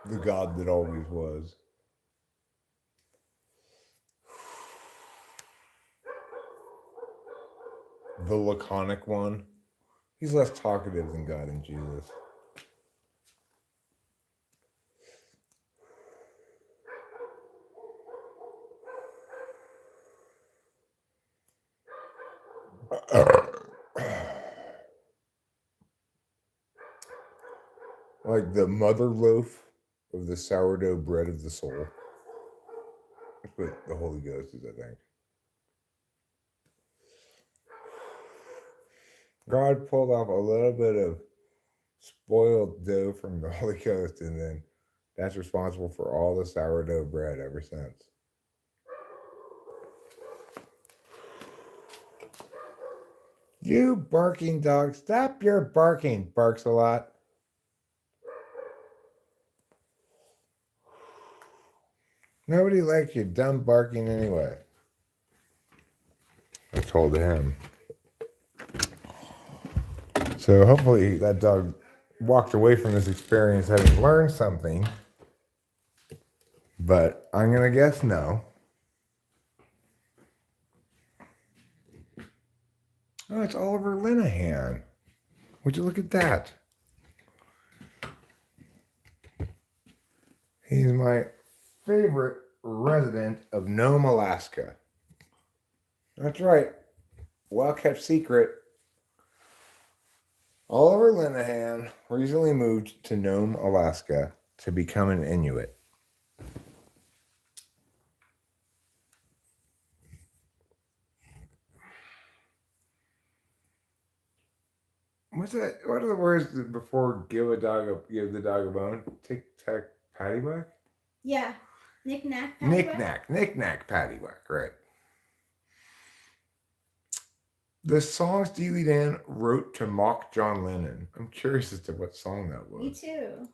The God that always was. The laconic one. He's less talkative than God and Jesus. Like the mother loaf of the sourdough bread of the soul. That's what the Holy Ghost is, I think. God pulled off a little bit of spoiled dough from the Holy Ghost, and then that's responsible for all the sourdough bread ever since. You barking dog, stop your barking. Barks a lot. Nobody likes your dumb barking anyway. I told him. So hopefully that dog walked away from this experience having learned something. But I'm going to guess no. Oh, it's Oliver Linehan. Would you look at that? He's my favorite resident of Nome, Alaska. That's right. Well kept secret. Oliver Linehan recently moved to Nome, Alaska to become an Inuit. What's that? What are the words before give the dog a bone? Tic tac paddywhack? Yeah. Knick knack, Knick knack paddywhack, right. The song Steely Dan wrote to mock John Lennon. I'm curious as to what song that was. Me too.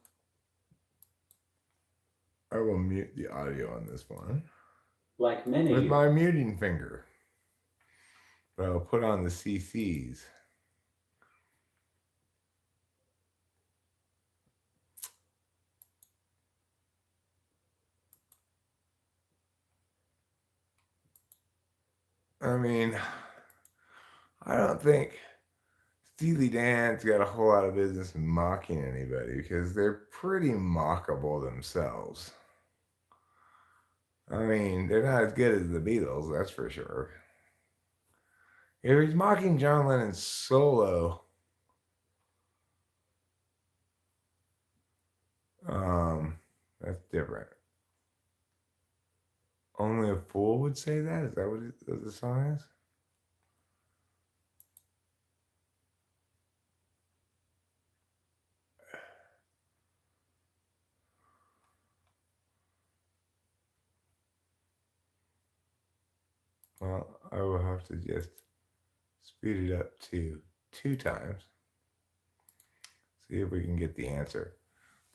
I will mute the audio on this one. Like many. With my muting finger. But I'll put on the CCs. I mean, I don't think Steely Dan's got a whole lot of business mocking anybody because they're pretty mockable themselves. I mean, they're not as good as the Beatles, that's for sure. If he's mocking John Lennon's solo, that's different. Only a fool would say that? Is that what the song is? Well, I will have to just speed it up to 2 times. See if we can get the answer.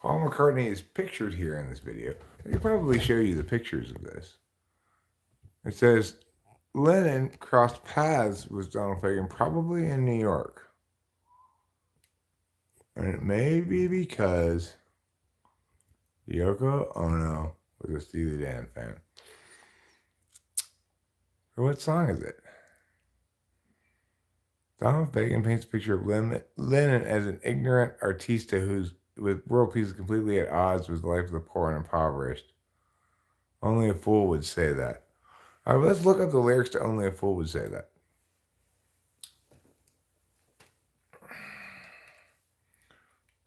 Paul McCartney is pictured here in this video. I can probably show you the pictures of this. It says Lennon crossed paths with Donald Fagen, probably in New York. And it may be because Yoko Ono was a Steely Dan fan. So what song is it? Donald Fagen paints a picture of Lennon as an ignorant artista who's with world peace completely at odds with the life of the poor and impoverished. Only a fool would say that. All right, let's look up the lyrics to Only a Fool Would Say That.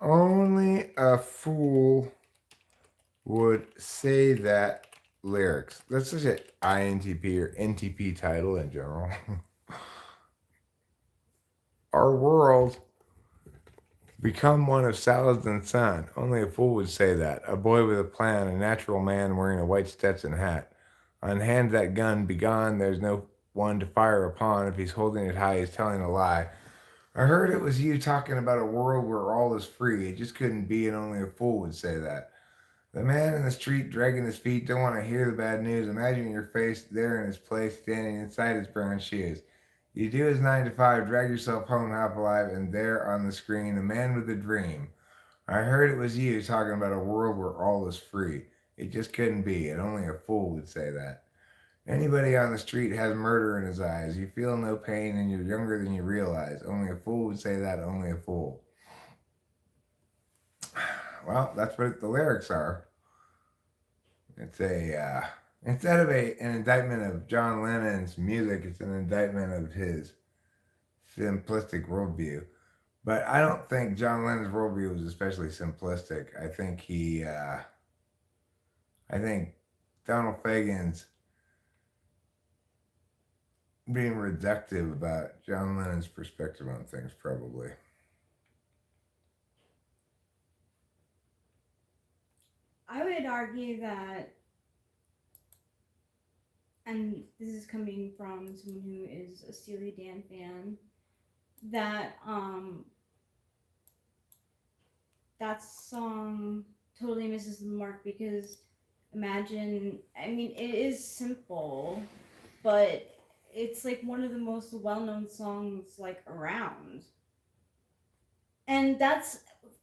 Only a fool would say that lyrics. That's such an INTP or NTP title in general. Our world become one of salads and sun. Only a fool would say that. A boy with a plan, a natural man wearing a white Stetson hat. Unhand that gun, begone, there's no one to fire upon. If he's holding it high, he's telling a lie. I heard it was you talking about a world where all is free. It just couldn't be, and only a fool would say that. The man in the street dragging his feet don't want to hear the bad news. Imagine your face there in his place, standing inside his brown shoes. You do his 9 to 5, drag yourself home half alive, and there on the screen, a man with a dream. I heard it was you talking about a world where all is free. It just couldn't be, and only a fool would say that. Anybody on the street has murder in his eyes. You feel no pain, and you're younger than you realize. Only a fool would say that, only a fool. Well, that's what the lyrics are. It's instead of an indictment of John Lennon's music, it's an indictment of his simplistic worldview. But I don't think John Lennon's worldview was especially simplistic. I think Donald Fagen's being reductive about John Lennon's perspective on things, probably. I would argue that, and this is coming from someone who is a Steely Dan fan, that that song totally misses the mark because imagine, I mean, it is simple, but it's like one of the most well-known songs like around. And that's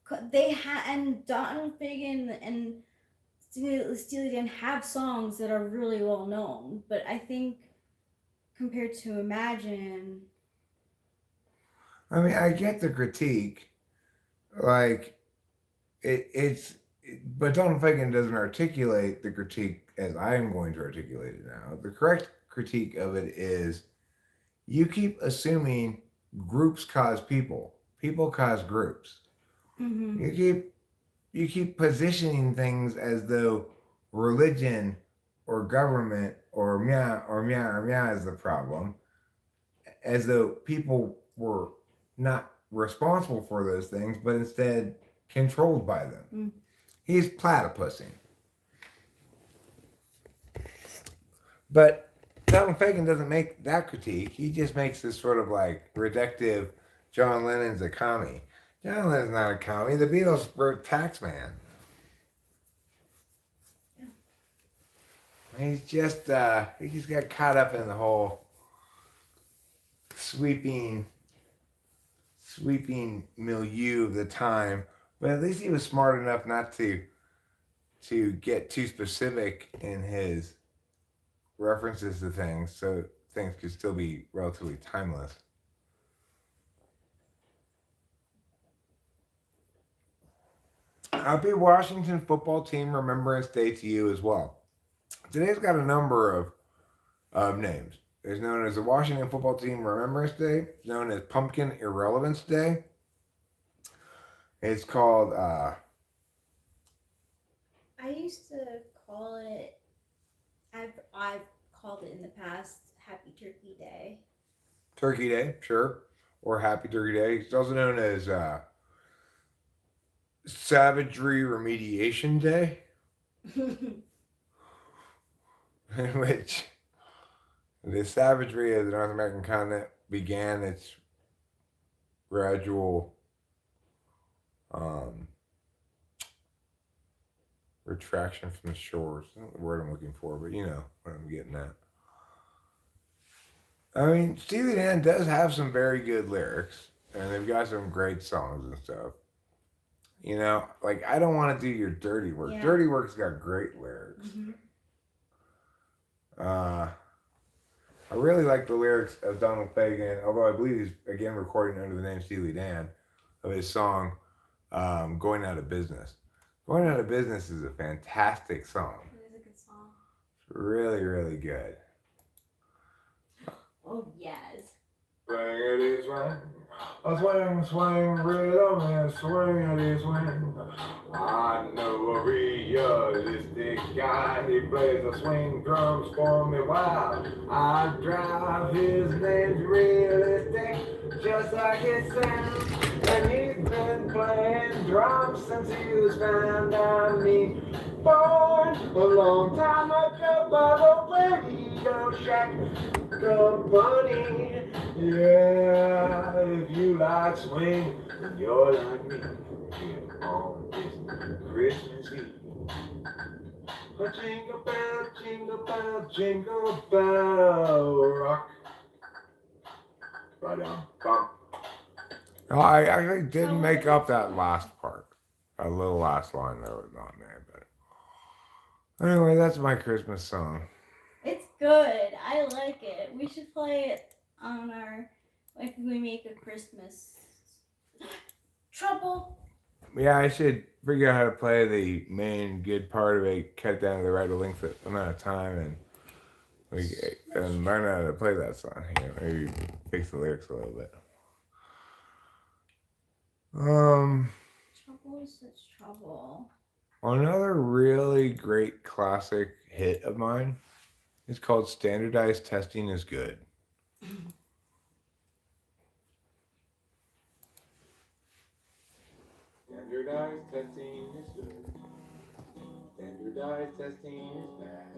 and Donald Fagen and Steely Dan have songs that are really well known, but I think compared to Imagine, I mean, I get the critique, like but Donald Fagen doesn't articulate the critique as I'm going to articulate it now. The correct critique of it is, you keep assuming groups cause people cause groups. mm-hmm. You keep positioning things as though religion or government or meow is the problem, as though people were not responsible for those things, but instead controlled by them. Mm. He's platypussing. But Donald Fagen doesn't make that critique. He just makes this sort of like reductive John Lennon's a commie. John Lennon's not a commie. The Beatles wrote Taxman. He's just he's got caught up in the whole sweeping milieu of the time. But at least he was smart enough not to get too specific in his references to things, so things could still be relatively timeless. Happy Washington Football Team Remembrance Day to you as well. Today's got a number of names. It's known as the Washington Football Team Remembrance Day. It's known as Pumpkin Irrelevance Day. It's called I used to call it. I've called it in the past Happy Turkey Day. Turkey Day, sure, or Happy Turkey Day. It's also known as Savagery Remediation Day, in which the savagery of the North American continent began its gradual retraction from the shores. That's not the word I'm looking for, but you know what I'm getting at. I mean, Steely Dan does have some very good lyrics, and they've got some great songs and stuff. You know, like, I don't want to do your dirty work. Yeah. Dirty work's got great lyrics. I really like the lyrics of Donald Fagen, although I believe he's again recording under the name Steely Dan, of his song Going Out of Business. Going Out of Business is a fantastic song. It is a good song. It's really, really good. Oh, yes. Swingity swing, a swing, swing, rhythm and swingity swing. I know a realistic guy, he plays the swing drums for me while I drive. His name's realistic, just like it sounds. And he's been playing drums since he was found. I mean, born a long time ago by the Radio Shack Company. Yeah, if you like swing, and you're like me, here on this Christmas Eve. A jingle bell, rock. Ba-dum-bum. No, I actually didn't make up that last part. A little last line that was not there, but anyway, that's my Christmas song. It's good. I like it. We should play it on our, if we make a Christmas trouble. Yeah, I should figure out how to play the main good part of it, cut it down to the right length amount of time, and learn how to play that song. You know, maybe fix the lyrics a little bit. Trouble is such trouble. Another really great classic hit of mine is called Standardized Testing is Good. Standardized testing is good. Standardized testing is bad.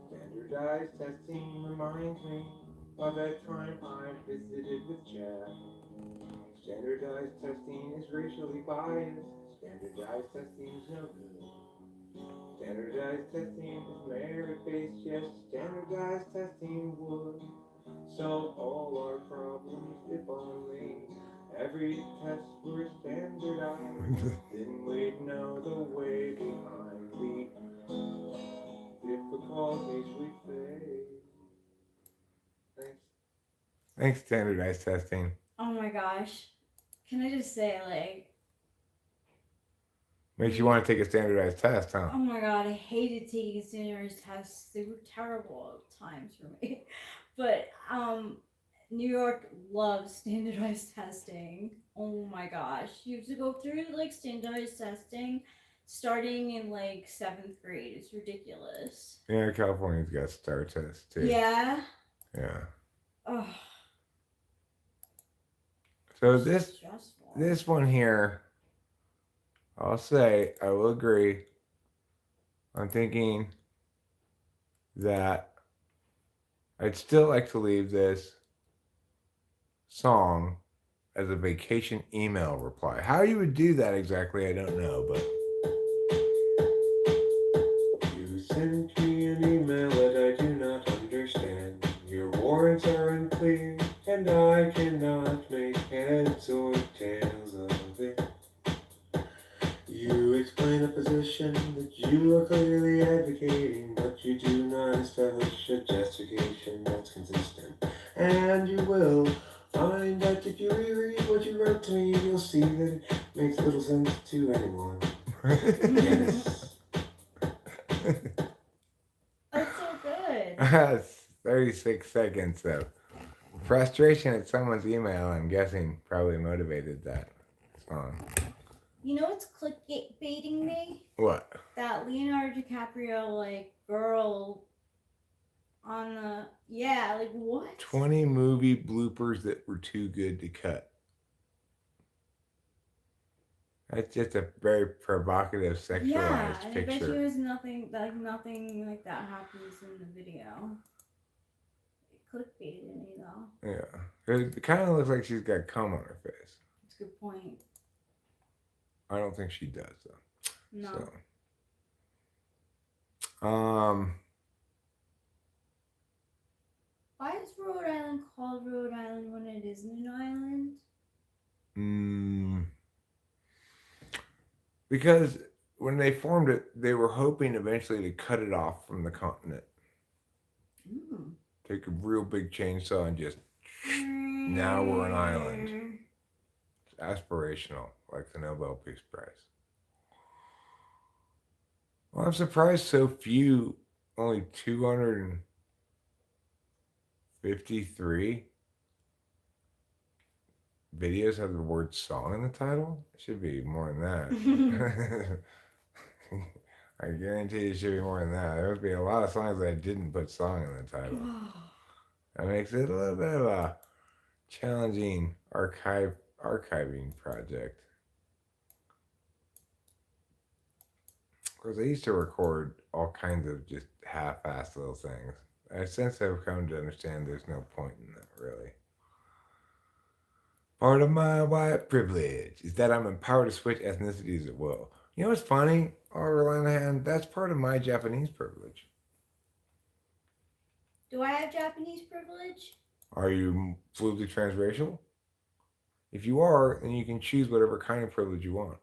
Standardized testing reminds me of that time I visited with Chad. Standardized testing is racially biased. Standardized testing is no good. Standardized testing is merit-based, yes. Standardized testing would solve all our problems if only every test were standardized. Then we'd know the way behind the difficulties we face. Thanks, standardized testing. Oh my gosh. Can I just say, like, Makes you want to take a standardized test, huh? oh my god, I hated taking standardized tests. They were terrible at times for me. But New York loves standardized testing. Oh my gosh. You have to go through like standardized testing starting in like 7th grade. It's ridiculous. Yeah, California's got STAR tests too. Yeah. Yeah. Oh. So It's this stressful. this one here, I'll say I will agree. I'm thinking that I'd still like to leave this song as a vacation email reply. How you would do that exactly, I don't know, but you sent me an email that I do not understand. Your words are unclear, and I cannot make heads or tails of it. You explain a position that you are clearly advocating, but you do not establish a justification that's consistent. And you will find that if you reread what you wrote to me, you'll see that it makes little sense to anyone. Yes. That's so good. That's 36 seconds of frustration at someone's email, I'm guessing, probably motivated that song. You know what's clickbaiting me? What? That Leonardo DiCaprio like girl on the like what? 20 movie bloopers that were too good to cut. That's just a very provocative, sexualized Yeah, and I bet you picture. there's nothing like that happens in the video. It clickbaited me though. Yeah. It kind of looks like she's got cum on her face. That's a good point. I don't think she does, though. No. So, Why is Rhode Island called Rhode Island when it isn't an island? Because when they formed it, they were hoping eventually to cut it off from the continent. Take a real big chainsaw and just now we're an island. It's aspirational, like the Nobel Peace Prize. Well, I'm surprised so few, only 253 videos have the word song in the title. It should be more than that. I guarantee it should be more than that. There would be a lot of songs that I didn't put song in the title. That makes it a little bit of a challenging archiving project. Because I used to record all kinds of just half-assed little things. I since have come to understand there's no point in that, really. Part of my white privilege is that I'm empowered to switch ethnicities at will. You know what's funny, Oliver Lanahan? That's part of my Japanese privilege. Do I have Japanese privilege? Are you fluidly transracial? If you are, then you can choose whatever kind of privilege you want.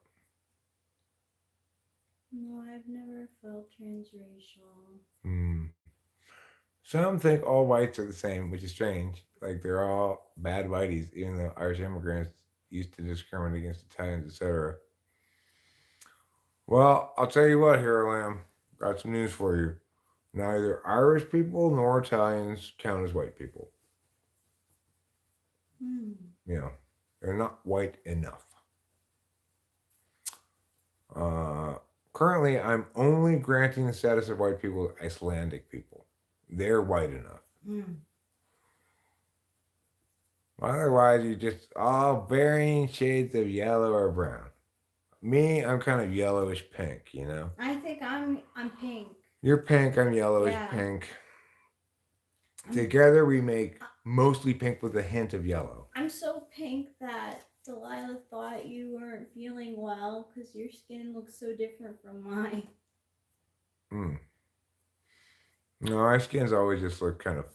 No, I've never felt transracial. Some think all whites are the same, which is strange. Like they're all bad whiteys, even though Irish immigrants used to discriminate against Italians, etc. Well, I'll tell you what, Hero Lamb, got some news for you. Neither Irish people nor Italians count as white people. You know, they're not white enough. Currently, I'm only granting the status of white people to Icelandic people. They're white enough. Otherwise, you just all varying shades of yellow or brown. Me, I'm kind of yellowish pink, you know? I think I'm pink. You're pink, I'm yellowish pink. Together, we make mostly pink with a hint of yellow. I'm so pink that Delilah thought you weren't feeling well because your skin looks so different from mine. No, our skins always just look kind of,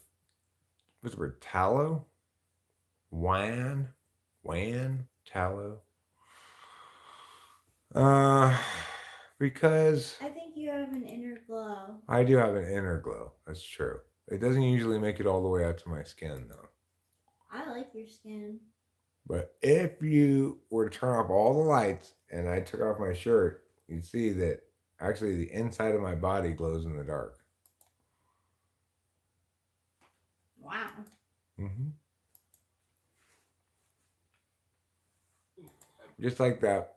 what's the word, tallow? Wan? Tallow? Because I think you have an inner glow. I do have an inner glow. That's true. It doesn't usually make it all the way out to my skin, though. I like your skin. But if you were to turn off all the lights and I took off my shirt, you'd see that actually the inside of my body glows in the dark. Wow. Just like that,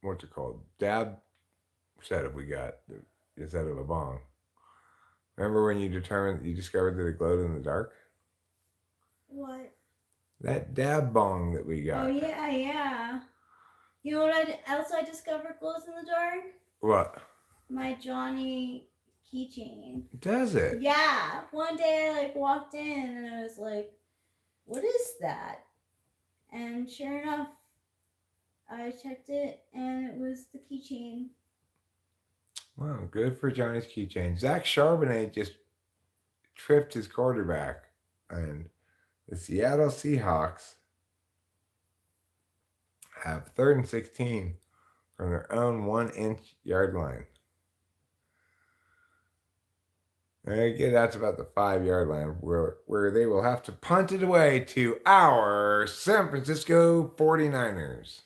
what's it called? Dab setup we got instead of a bong. Remember when you discovered that it glowed in the dark? What? That dab bong that we Oh got. yeah, yeah. You know what else I discovered glows in the dark? What? My Johnny keychain. Does it? Yeah. One day I like walked in and I was like, "What is that?" And sure enough, I checked it and it was the keychain. Wow, good for Johnny's keychain. Zach Charbonnet just tripped his quarterback, and the Seattle Seahawks have 3rd and 16 from their own 1-inch yard line. And again, that's about the 5-yard line where they will have to punt it away to our San Francisco 49ers.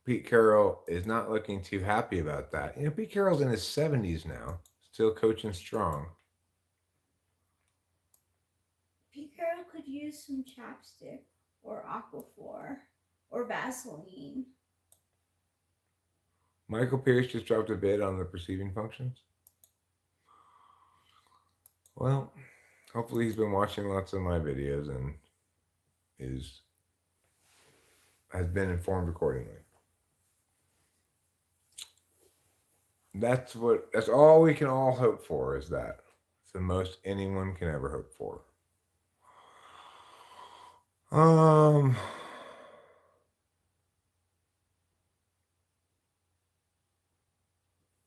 Pete Carroll is not looking too happy about that. You know, Pete Carroll's in his 70s now, still coaching strong. Pete Carroll could use some chapstick or Aquaphor or Vaseline. Michael Pierce just dropped a bid on the perceiving functions. Well, hopefully he's been watching lots of my videos and has been informed accordingly. That's all we can all hope for, is that. It's the most anyone can ever hope for.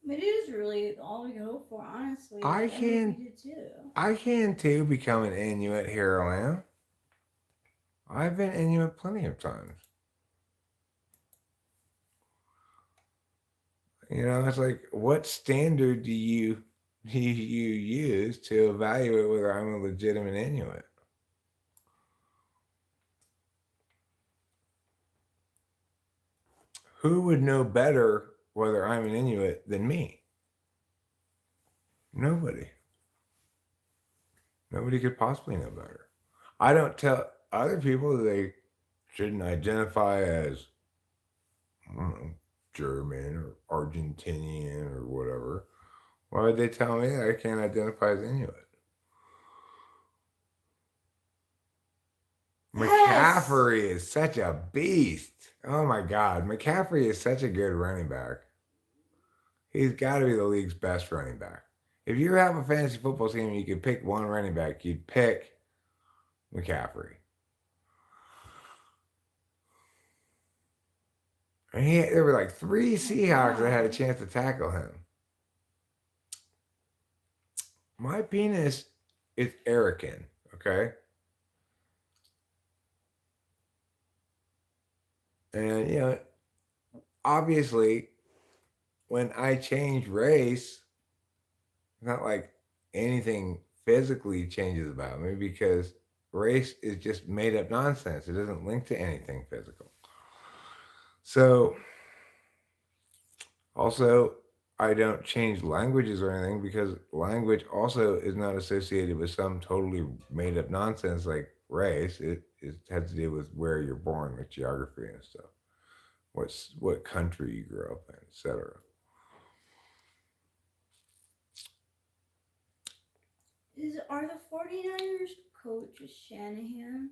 It is really all we can hope for, honestly. I hope can- you did too. I can too become an Inuit here, Lamb. I've been Inuit plenty of times. You know, it's like, what standard do you use to evaluate whether I'm a legitimate Inuit? Who would know better whether I'm an Inuit than me? Nobody. Nobody could possibly know better. I don't tell other people that they shouldn't identify as, I don't know, German or Argentinian or whatever. Why would they tell me that I can't identify as Inuit? Yes! McCaffrey is such a beast. Oh my God. McCaffrey is such a good running back. He's got to be the league's best running back. If you have a fantasy football team and you could pick one running back, you'd pick McCaffrey. And there were like 3 Seahawks that had a chance to tackle him. My penis is Erican, okay? And, you know, obviously, when I change race, it's not like anything physically changes about me, because race is just made up nonsense. It doesn't link to anything physical. So, also, I don't change languages or anything, because language also is not associated with some totally made up nonsense like race. It has to do with where you're born, like geography and stuff. What country you grew up in, etc. Are the 49ers coach Shanahan?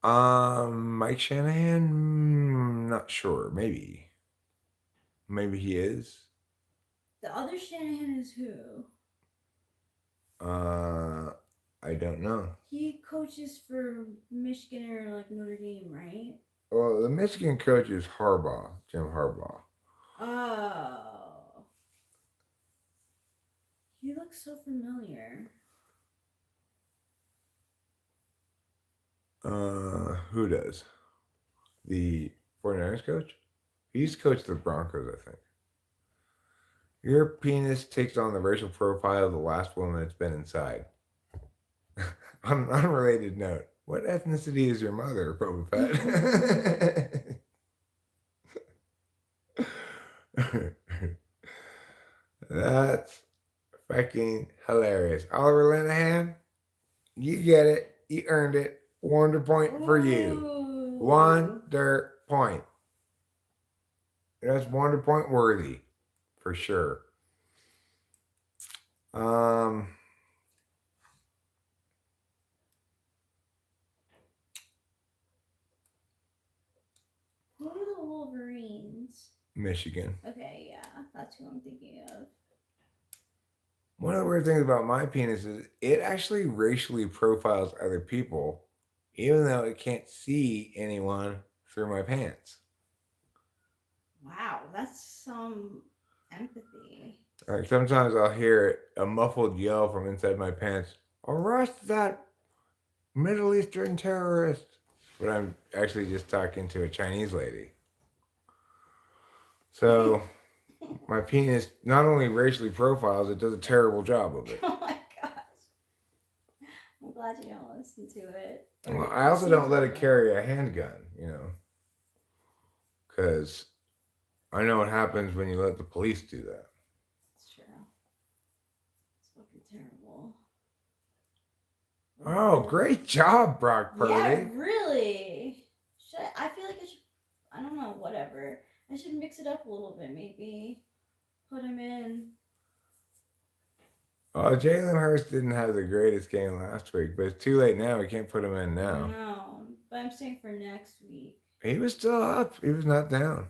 Mike Shanahan? Not sure. Maybe he is. The other Shanahan is who? I don't know. He coaches for Michigan or like Notre Dame, right? Well, the Michigan coach is Harbaugh, Jim Harbaugh. Oh. He looks so familiar. Who does? The 49ers coach? He's coached the Broncos, I think. Your penis takes on the racial profile of the last woman that's been inside. On an unrelated note, what ethnicity is your mother, Boba Fett? That's fucking hilarious. Oliver Linehan, you get it. You earned it. Wonder point for you. Ooh. Wonder point. That's wonder point worthy for sure. Um, Who are the Wolverines? Michigan. Okay, yeah, that's who I'm thinking of. One of the weird things about my penis is it actually racially profiles other people, even though it can't see anyone through my pants. Wow, that's some empathy. Like sometimes I'll hear a muffled yell from inside my pants, arrest that Middle Eastern terrorist. But I'm actually just talking to a Chinese lady. So my penis not only racially profiles, it does a terrible job of it. Oh my gosh. I'm glad you don't listen to it. Well, I also don't let it carry a handgun, because I know what happens when you let the police do that. It's true. It's fucking terrible. Oh, great job, Brock Purdy. Yeah, really. I feel like I should, I don't know, whatever. I should mix it up a little bit, maybe. Put him in. Jalen Hurts didn't have the greatest game last week, but it's too late now. We can't put him in now. No, but I'm saying for next week. He was still up. He was not down.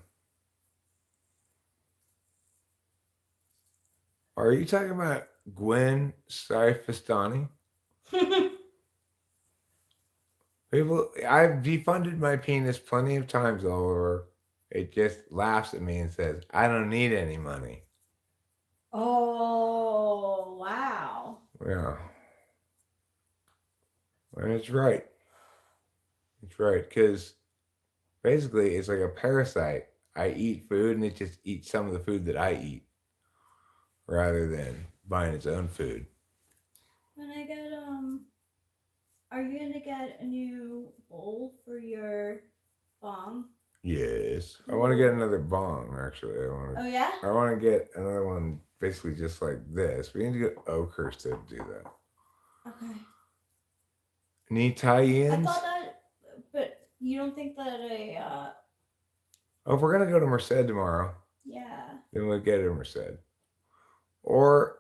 Are you talking about Gwen Saifistani? People, I've defunded my penis plenty of times over. It just laughs at me and says, I don't need any money. Oh, wow. Yeah. And it's right. It's right. Because basically, it's like a parasite. I eat food and it just eats some of the food that I eat rather than buying its own food. When I get, are you gonna get a new bowl for your bong? Yes. I want to get another bong, actually. Oh, yeah? I want to get another one basically just like this. We need to get Oakhurst to do that. Okay. Need I tie-ins? thought that, but you don't think that Oh, if we're going to go to Merced tomorrow, yeah. then we'll get it in Merced. Or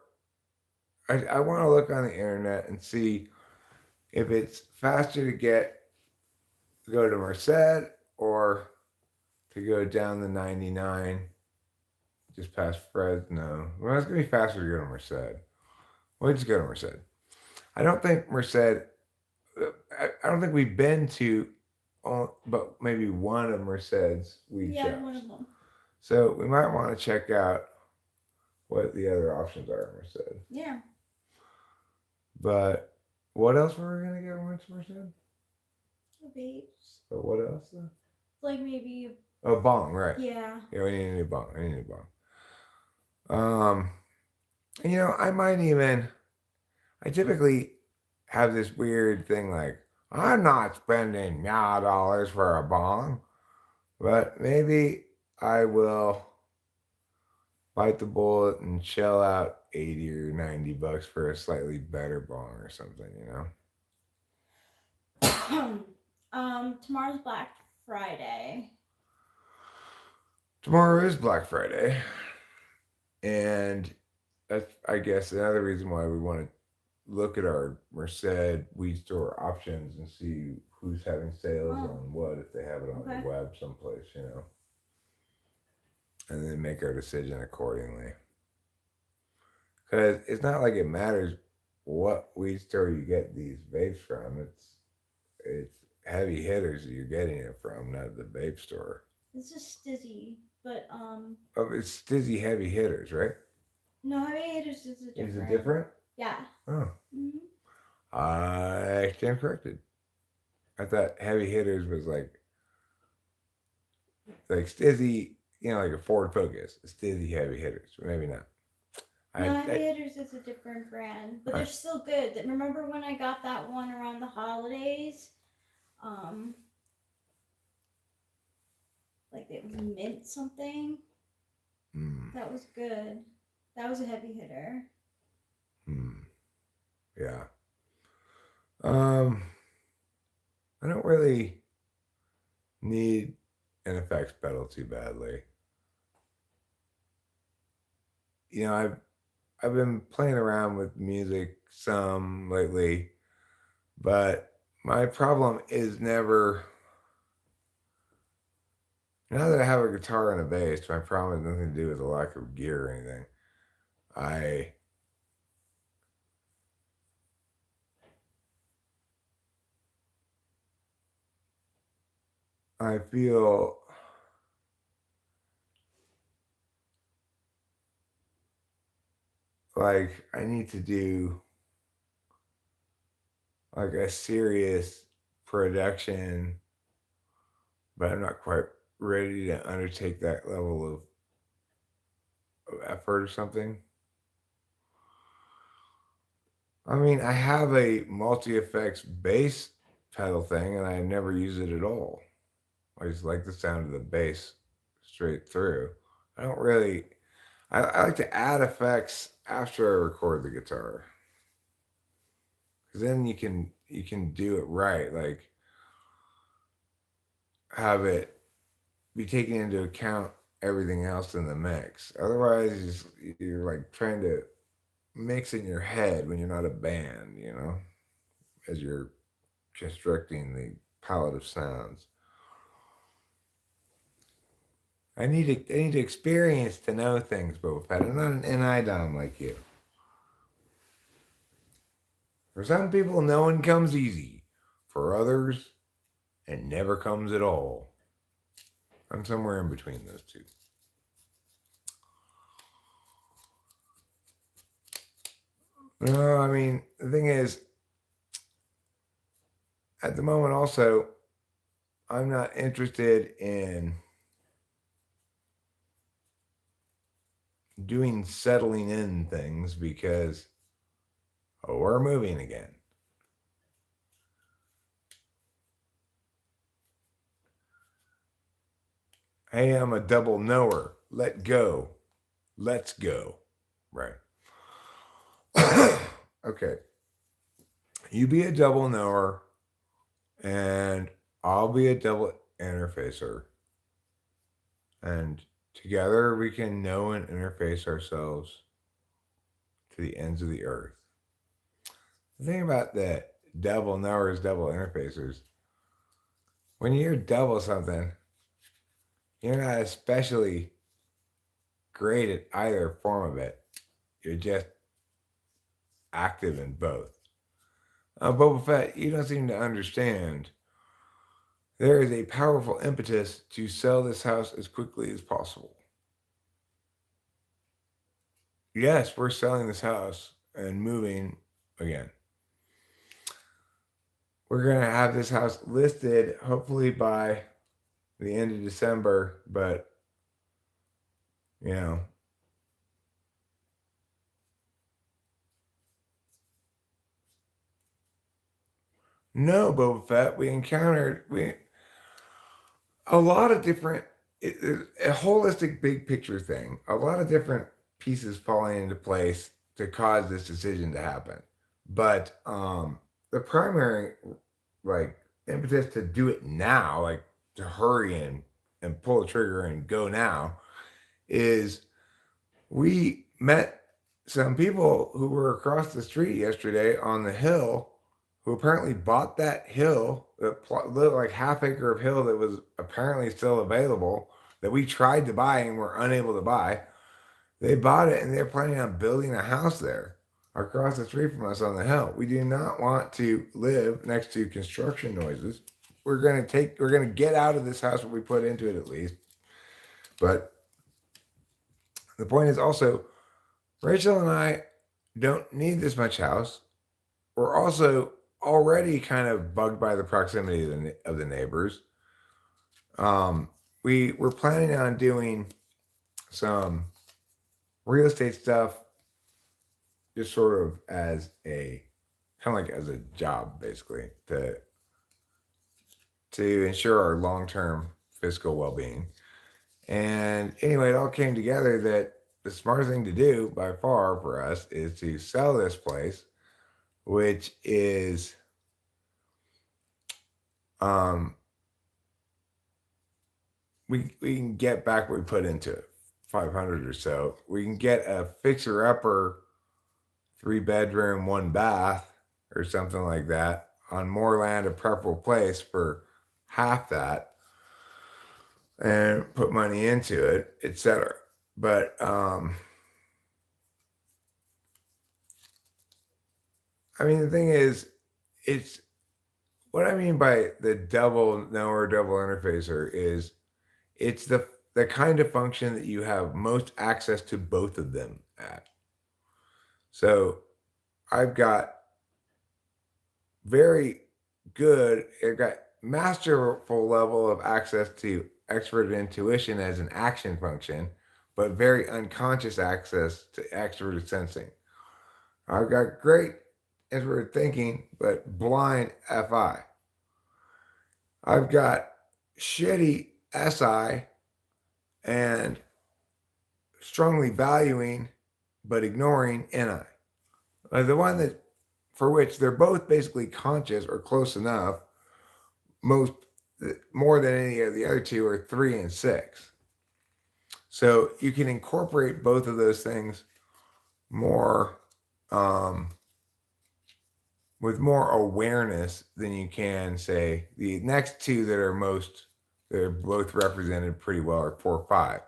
I want to look on the internet and see if it's faster to go to Merced or to go down the 99 just past Fresno. Well, it's going to be faster to go to Merced. We'll just go to Merced. I don't think Merced, I don't think we've been to, but maybe one of Merced's weed shops. One of them. So we might want to check out what the other options are in Merced. Yeah. But what else were we going to get when we went to Merced? Vapes. But what else though? Like maybe. Oh, bong, right. Yeah. Yeah, we need a new bong. I need a new bong. And I typically have this weird thing like, I'm not spending $dollars for a bong, but maybe I will bite the bullet and shell out $80 or $90 for a slightly better bong or something, Tomorrow's Black Friday. Tomorrow is Black Friday. And that's, I guess, another reason why we want to look at our Merced weed store options and see who's having sales on what, if they have it on the web someplace, and then make our decision accordingly. Because it's not like it matters what weed store you get these vapes from. It's heavy hitters that you're getting it from, not the vape store. This is Stizzy, but Oh, it's Stizzy heavy hitters, right? No, heavy hitters is a different. Is it different? Yeah. Oh. Mm-hmm. I stand corrected. I thought heavy hitters was like Stizzy, like a Ford Focus. Stizzy heavy hitters, but maybe not. No, heavy hitters is a different brand, but they're still good. Remember when I got that one around the holidays? Like it was mint something. That was good. That was a heavy hitter. Yeah. I don't really need an effects pedal too badly. I've been playing around with music some lately, but my problem is never. Now that I have a guitar and a bass, my problem has nothing to do with the lack of gear or anything. I I feel like I need to do like a serious production, but I'm not quite ready to undertake that level of effort or something. I mean, I have a multi effects bass pedal thing, and I never use it at all. I just like the sound of the bass straight through. I don't really. I like to add effects after I record the guitar, because then you can do it right. Like have it be taking into account everything else in the mix. Otherwise, you're like trying to mix in your head when you're not a band, as you're constructing the palette of sounds. I need to experience to know things, Boba Fett. I'm not an NI like you. For some people, knowing comes easy. For others, it never comes at all. I'm somewhere in between those two. No, I mean, the thing is, at the moment also, I'm not interested in doing settling in things because we're moving again. Hey, I'm a double knower. Let go. Let's go. Right. Okay. You be a double knower, and I'll be a double interfacer. And together we can know and interface ourselves to the ends of the earth. The thing about the double knowers, double interfacers, when you're double something, you're not especially great at either form of it. You're just active in both. Boba Fett, you don't seem to understand. There is a powerful impetus to sell this house as quickly as possible. Yes, we're selling this house and moving again. We're going to have this house listed hopefully by the end of December, but you know, no, Boba Fett, we encountered a lot of different, a holistic big picture thing, a lot of different pieces falling into place to cause this decision to happen. But the primary like impetus to do it now, like to hurry and pull the trigger and go now, is we met some people who were across the street yesterday on the hill who apparently bought that hill, that little like half acre of hill that was apparently still available that we tried to buy and were unable to buy. They bought it and they're planning on building a house there across the street from us on the hill. We do not want to live next to construction noises. We're gonna get out of this house what we put into it at least. But the point is also, Rachel and I don't need this much house. We're also already kind of bugged by the proximity of the neighbors. We were planning on doing some real estate stuff, just sort of as a kind of like as a job, basically, to ensure our long-term fiscal well-being. And anyway, it all came together that the smartest thing to do by far for us is to sell this place, which is we can get back what we put into it 500 or so, we can get a fixer-upper 3-bedroom, 1-bath or something like that on more land, a preferable place for half that, and put money into it, etc. But I mean, the thing is, it's what I mean by the double knower, double interfacer is it's the kind of function that you have most access to both of them at. So I've got I've got masterful level of access to expert intuition as an action function, but very unconscious access to extroverted sensing. I've got great introverted thinking, but blind FI. I've got shitty SI and strongly valuing but ignoring NI. The one that for which they're both basically conscious or close enough, more than any of the other two are 3 and 6. So you can incorporate both of those things more with more awareness than you can say the next two they're both represented pretty well are 4, 5.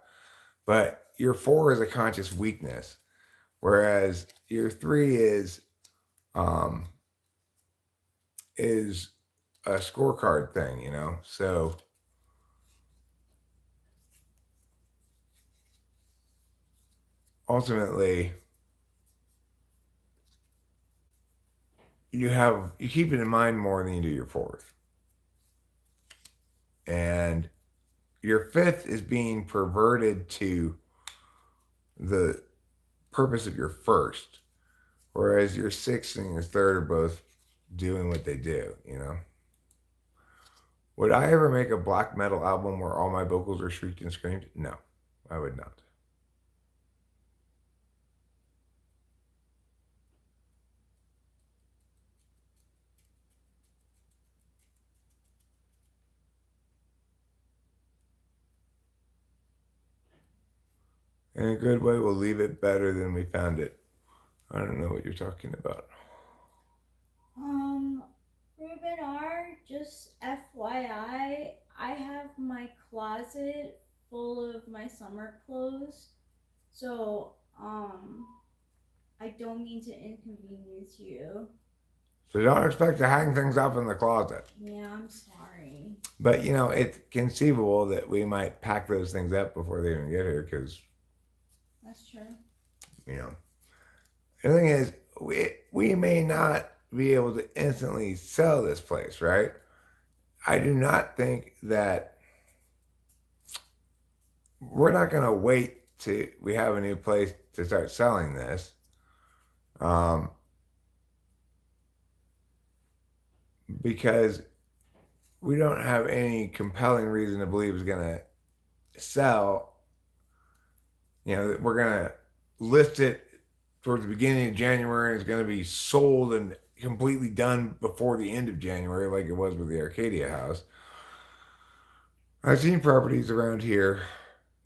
But your 4 is a conscious weakness, whereas your 3 is a scorecard thing, you know. So ultimately you keep it in mind more than you do your 4th. And your 5th is being perverted to the purpose of your 1st, whereas your 6th and your 3rd are both doing what they do, you know. Would I ever make a black metal album where all my vocals are shrieked and screamed? No, I would not. In a good way, we'll leave it better than we found it. I don't know what you're talking about. Ruben R, just FYI, I have my closet full of my summer clothes. So, I don't mean to inconvenience you. So don't expect to hang things up in the closet. Yeah, I'm sorry. But, you know, it's conceivable that we might pack those things up before they even get here because... That's true. You know, the thing is, we may not be able to instantly sell this place, right? I do not think that we're not going to wait till we have a new place to start selling this. Because we don't have any compelling reason to believe it's going to sell. You know, we're going to list it towards the beginning of January and it's going to be sold and completely done before the end of January like it was with the Arcadia house. I've seen properties around here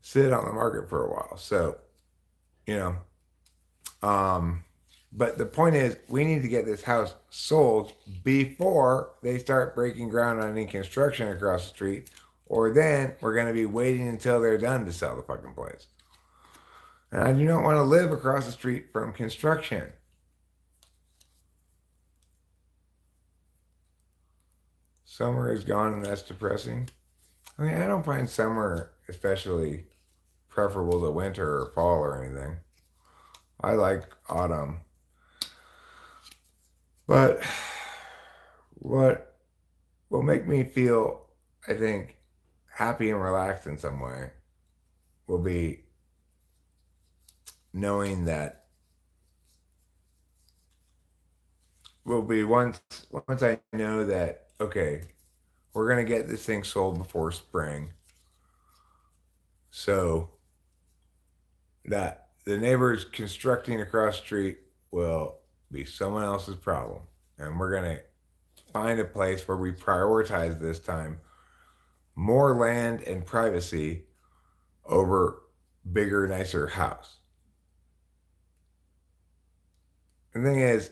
sit on the market for a while. So, you know, but the point is we need to get this house sold before they start breaking ground on any construction across the street, or then we're going to be waiting until they're done to sell the fucking place. And I do not want to live across the street from construction. Summer is gone and that's depressing. I mean, I don't find summer especially preferable to winter or fall or anything. I like autumn. But what will make me feel, I think, happy and relaxed in some way will be knowing that once I know that, okay, we're going to get this thing sold before spring so that the neighbors constructing across the street will be someone else's problem. And we're going to find a place where we prioritize this time more land and privacy over bigger, nicer house. The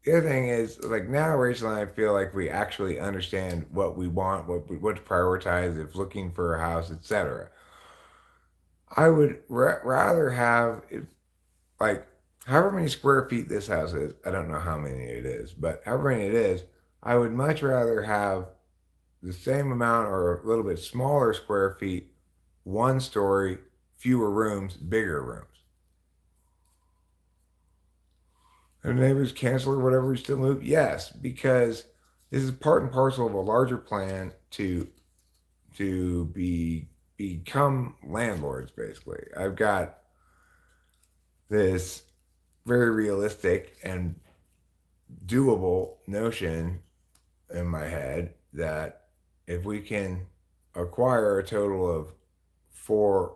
other thing is, like now, Rachel and I feel like we actually understand what we want, what to prioritize if looking for a house, etc. I would rather have like however many square feet this house is. I don't know how many it is, but however many it is, I would much rather have the same amount or a little bit smaller square feet, one story, fewer rooms, bigger rooms. And neighbors cancel or whatever, we still move? Yes, because this is part and parcel of a larger plan to become landlords. Basically, I've got this very realistic and doable notion in my head that if we can acquire a total of 4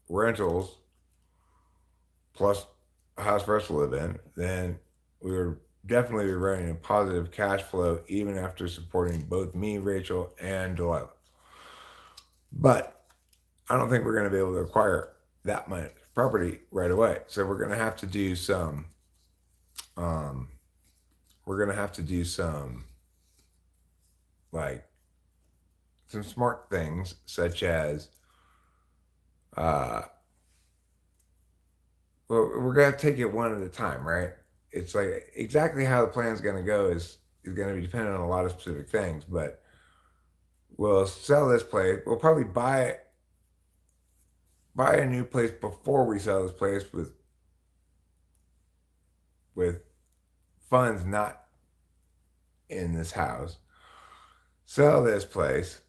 rentals plus a house for us to live in, then we would definitely be running a positive cash flow even after supporting both me, Rachel, and Delilah. But I don't think we're going to be able to acquire that much property right away. So we're going to have to do some like some smart things, such as well, we're gonna take it one at a time, right? It's like exactly how the plan's gonna go is gonna be dependent on a lot of specific things, but we'll sell this place. We'll probably buy a new place before we sell this place with funds not in this house. Sell this place.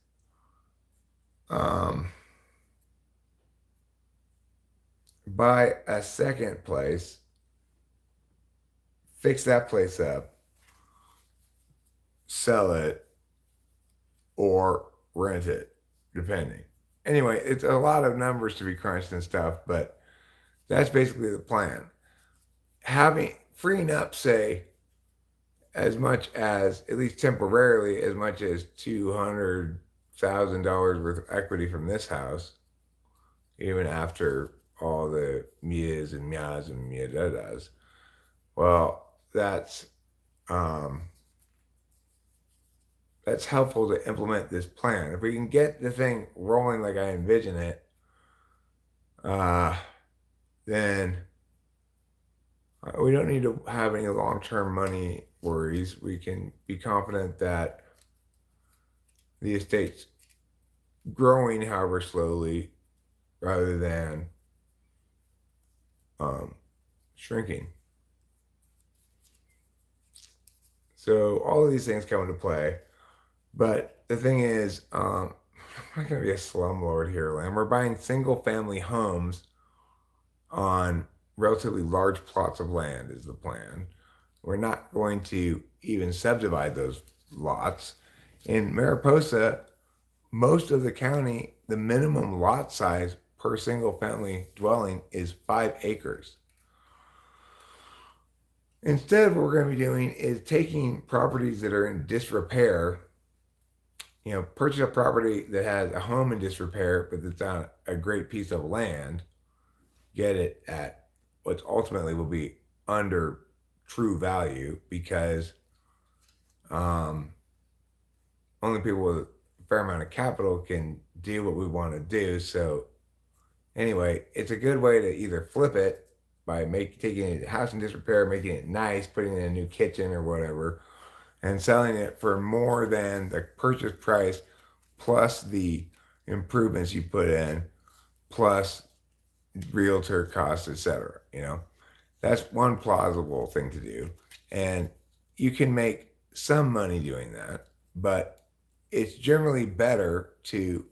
Buy a second place, fix that place up, sell it, or rent it, depending. Anyway, it's a lot of numbers to be crunched and stuff, but that's basically the plan. Freeing up, say, as much as, at least temporarily, as much as $200,000 worth of equity from this house, even after all the me's and meows and meow-da-das. Well, that's helpful to implement this plan. If we can get the thing rolling like I envision it, then we don't need to have any long-term money worries. We can be confident that the estate's growing, however slowly, rather than shrinking. So all of these things come into play. But the thing is, I'm not going to be a slumlord here, Lamb. We're buying single-family homes on relatively large plots of land is the plan. We're not going to even subdivide those lots. In Mariposa, most of the county, the minimum lot size per single-family dwelling is 5 acres. Instead, what we're going to be doing is taking properties that are in disrepair, purchase a property that has a home in disrepair, but it's on a great piece of land, get it at what ultimately will be under true value, because only people with a fair amount of capital can do what we want to do. So anyway, it's a good way to either flip it by taking a house in disrepair, making it nice, putting in a new kitchen or whatever, and selling it for more than the purchase price plus the improvements you put in, plus realtor costs, etc. That's one plausible thing to do, and you can make some money doing that, but it's generally better to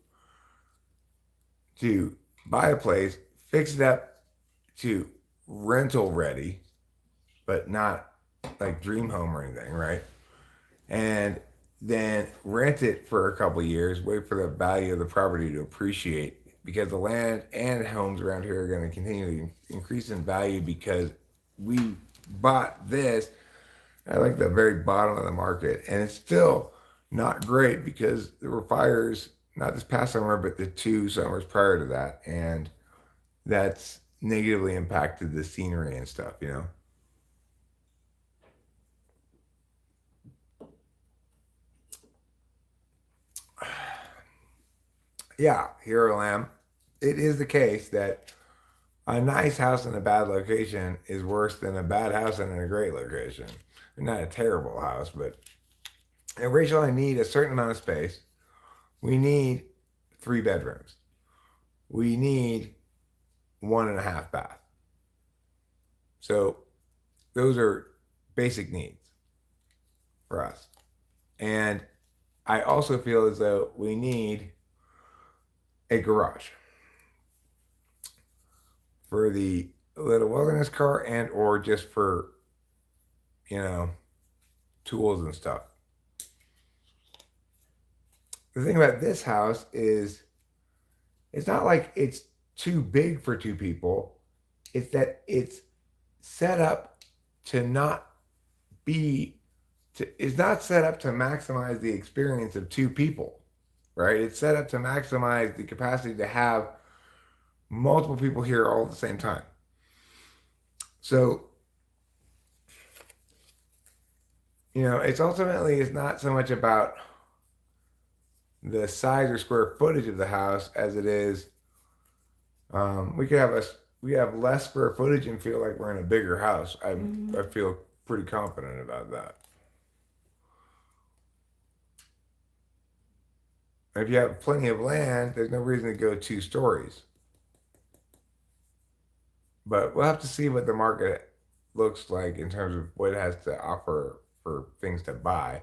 buy a place, fix it up to rental ready, but not like dream home or anything, right? And then rent it for a couple of years, wait for the value of the property to appreciate, because the land and homes around here are going to continue to increase in value, because we bought this at like the very bottom of the market, and it's still not great because there were fires not this past summer, but the 2 summers prior to that, and that's negatively impacted the scenery and stuff, you know. Yeah, here I am. It is the case that a nice house in a bad location is worse than a bad house in a great location. Not a terrible house, but originally need a certain amount of space. We need 3 bedrooms. We need 1.5 bath. So those are basic needs for us. And I also feel as though we need a garage for the little wilderness car and or just for, you know, tools and stuff. The thing about this house is it's not like it's too big for 2 people. It's that it's set up to not be it's not set up to maximize the experience of 2 people, right? It's set up to maximize the capacity to have multiple people here all at the same time. So, you know, it's not so much about the size or square footage of the house as it is we have less square footage and feel like we're in a bigger house. I feel pretty confident about that. If you have plenty of land, there's no reason to go 2 stories. But we'll have to see what the market looks like in terms of what it has to offer for things to buy.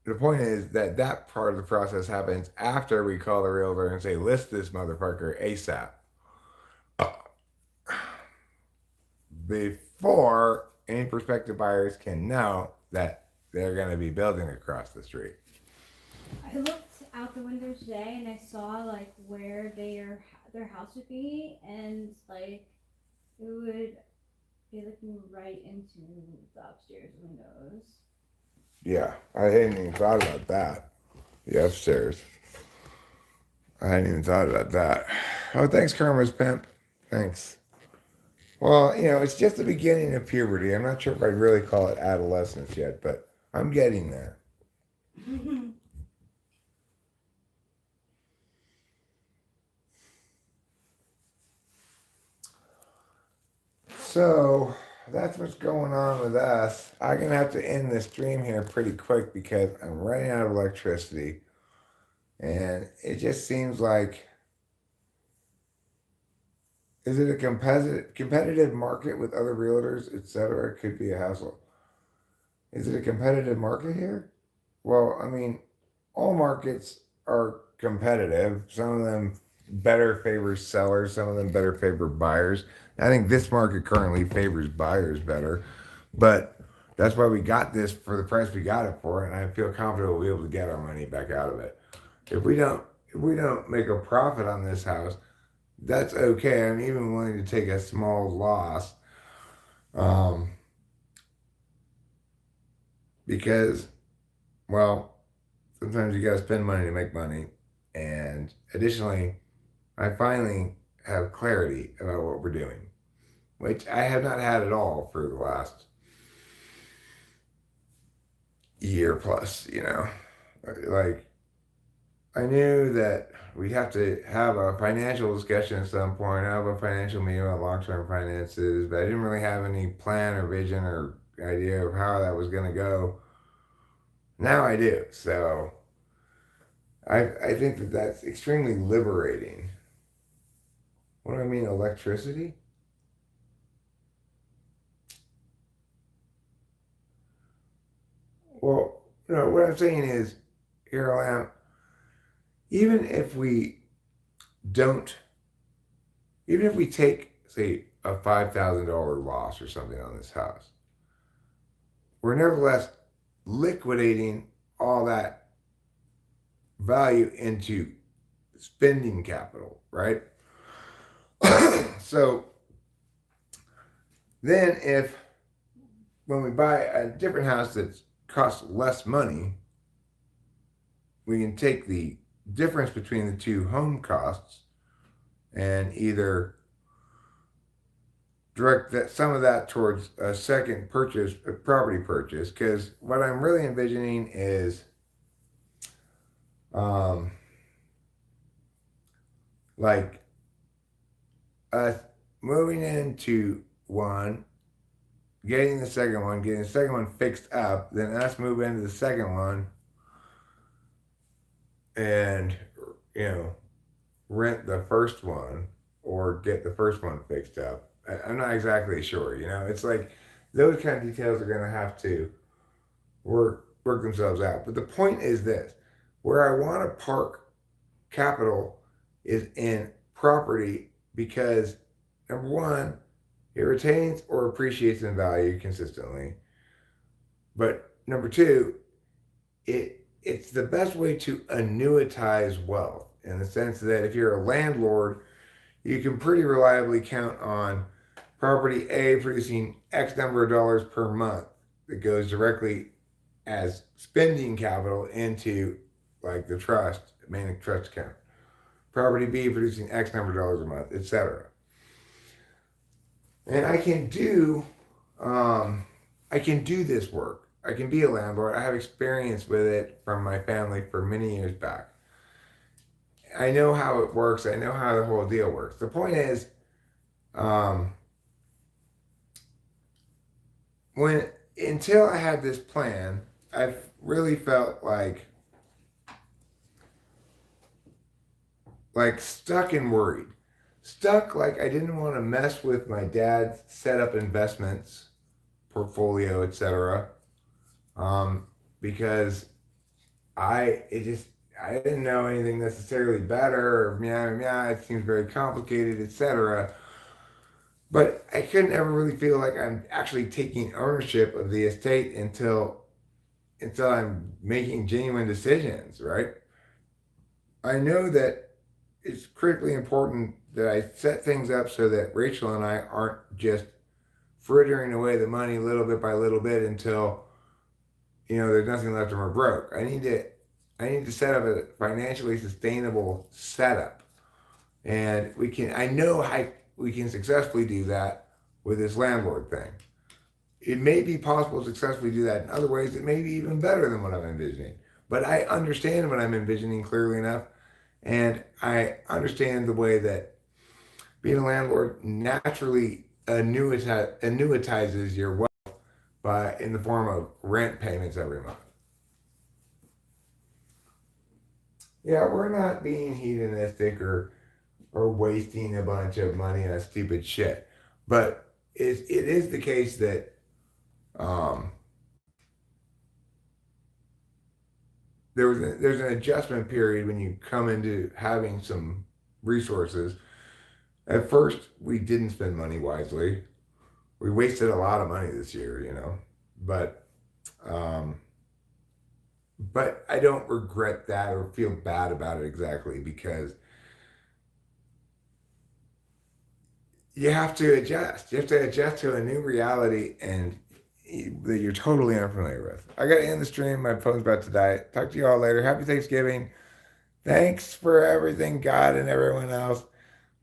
The point is that part of the process happens after we call the realtor and say, list this motherfucker ASAP. Before any prospective buyers can know that they're going to be building across the street. I looked out the window today and I saw like where their house would be, and like it would be looking right into the upstairs windows. Yeah, I hadn't even thought about that. The upstairs. I hadn't even thought about that. Oh, thanks, Karma's Pimp. Thanks. Well, you know, it's just the beginning of puberty. I'm not sure if I'd really call it adolescence yet, but I'm getting there. So that's what's going on with us. I'm going to have to end this stream here pretty quick because I'm running out of electricity. And it just seems like, is it a competitive market with other realtors, etc.? It could be a hassle. Is it a competitive market here? Well, I mean, all markets are competitive. Some of them better favor sellers, some of them better favor buyers. I think this market currently favors buyers better, but that's why we got this for the price we got it for, and I feel confident we'll be able to get our money back out of it. If we don't make a profit on this house, that's okay. I'm even willing to take a small loss, because, well, sometimes you gotta spend money to make money, and additionally, I finally have clarity about what we're doing, which I have not had at all for the last year plus, you know. Like, I knew that we'd have to have a financial discussion at some point, have a financial meeting about long-term finances, but I didn't really have any plan or vision or idea of how that was going to go. Now I do. So I think that that's extremely liberating. What do I mean, electricity? Well, you know, what I'm saying is, here I am, even if we take, say, a $5,000 loss or something on this house, we're nevertheless liquidating all that value into spending capital, right? So then when we buy a different house that's costs less money, we can take the difference between the two home costs and either direct some of that towards a second purchase, a property purchase. Because what I'm really envisioning is, like us moving into one, getting the second one fixed up, then us move into the second one, and rent the first one or get the first one fixed up. I'm not exactly sure. It's like those kind of details are going to have to work themselves out. But the point is this: where I want to park capital is in property, because number one, it retains or appreciates in value consistently. But number two, it's the best way to annuitize wealth, in the sense that if you're a landlord, you can pretty reliably count on property A producing X number of dollars per month that goes directly as spending capital into like the main trust account. Property B producing X number of dollars a month, etc. And I can do this work. I can be a landlord. I have experience with it from my family for many years back. I know how it works. I know how the whole deal works. The point is, until I had this plan, I've really felt like stuck and worried. Stuck, like I didn't want to mess with my dad's set up investments, portfolio, etc. Because I didn't know anything necessarily better, or it seems very complicated, etc. But I couldn't ever really feel like I'm actually taking ownership of the estate until I'm making genuine decisions, right? I know that it's critically important that I set things up so that Rachel and I aren't just frittering away the money little bit by little bit until there's nothing left and we're broke. I need to set up a financially sustainable setup, and I know how we can successfully do that with this landlord thing. It may be possible to successfully do that in other ways that may be even better than what I'm envisioning. But I understand what I'm envisioning clearly enough, and I understand the way that being a landlord naturally annuitizes your wealth in the form of rent payments every month. Yeah, we're not being hedonistic or wasting a bunch of money on stupid shit. But it is the case that there's an adjustment period when you come into having some resources. At first, we didn't spend money wisely. We wasted a lot of money this year, but I don't regret that or feel bad about it exactly, because you have to adjust. You have to adjust to a new reality and that you're totally unfamiliar with. I got to end the stream. My phone's about to die. Talk to you all later. Happy Thanksgiving. Thanks for everything, God and everyone else.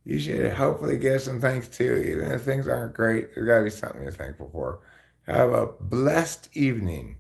You should hopefully give some thanks too. Even if things aren't great, there's got to be something you're thankful for. Have a blessed evening.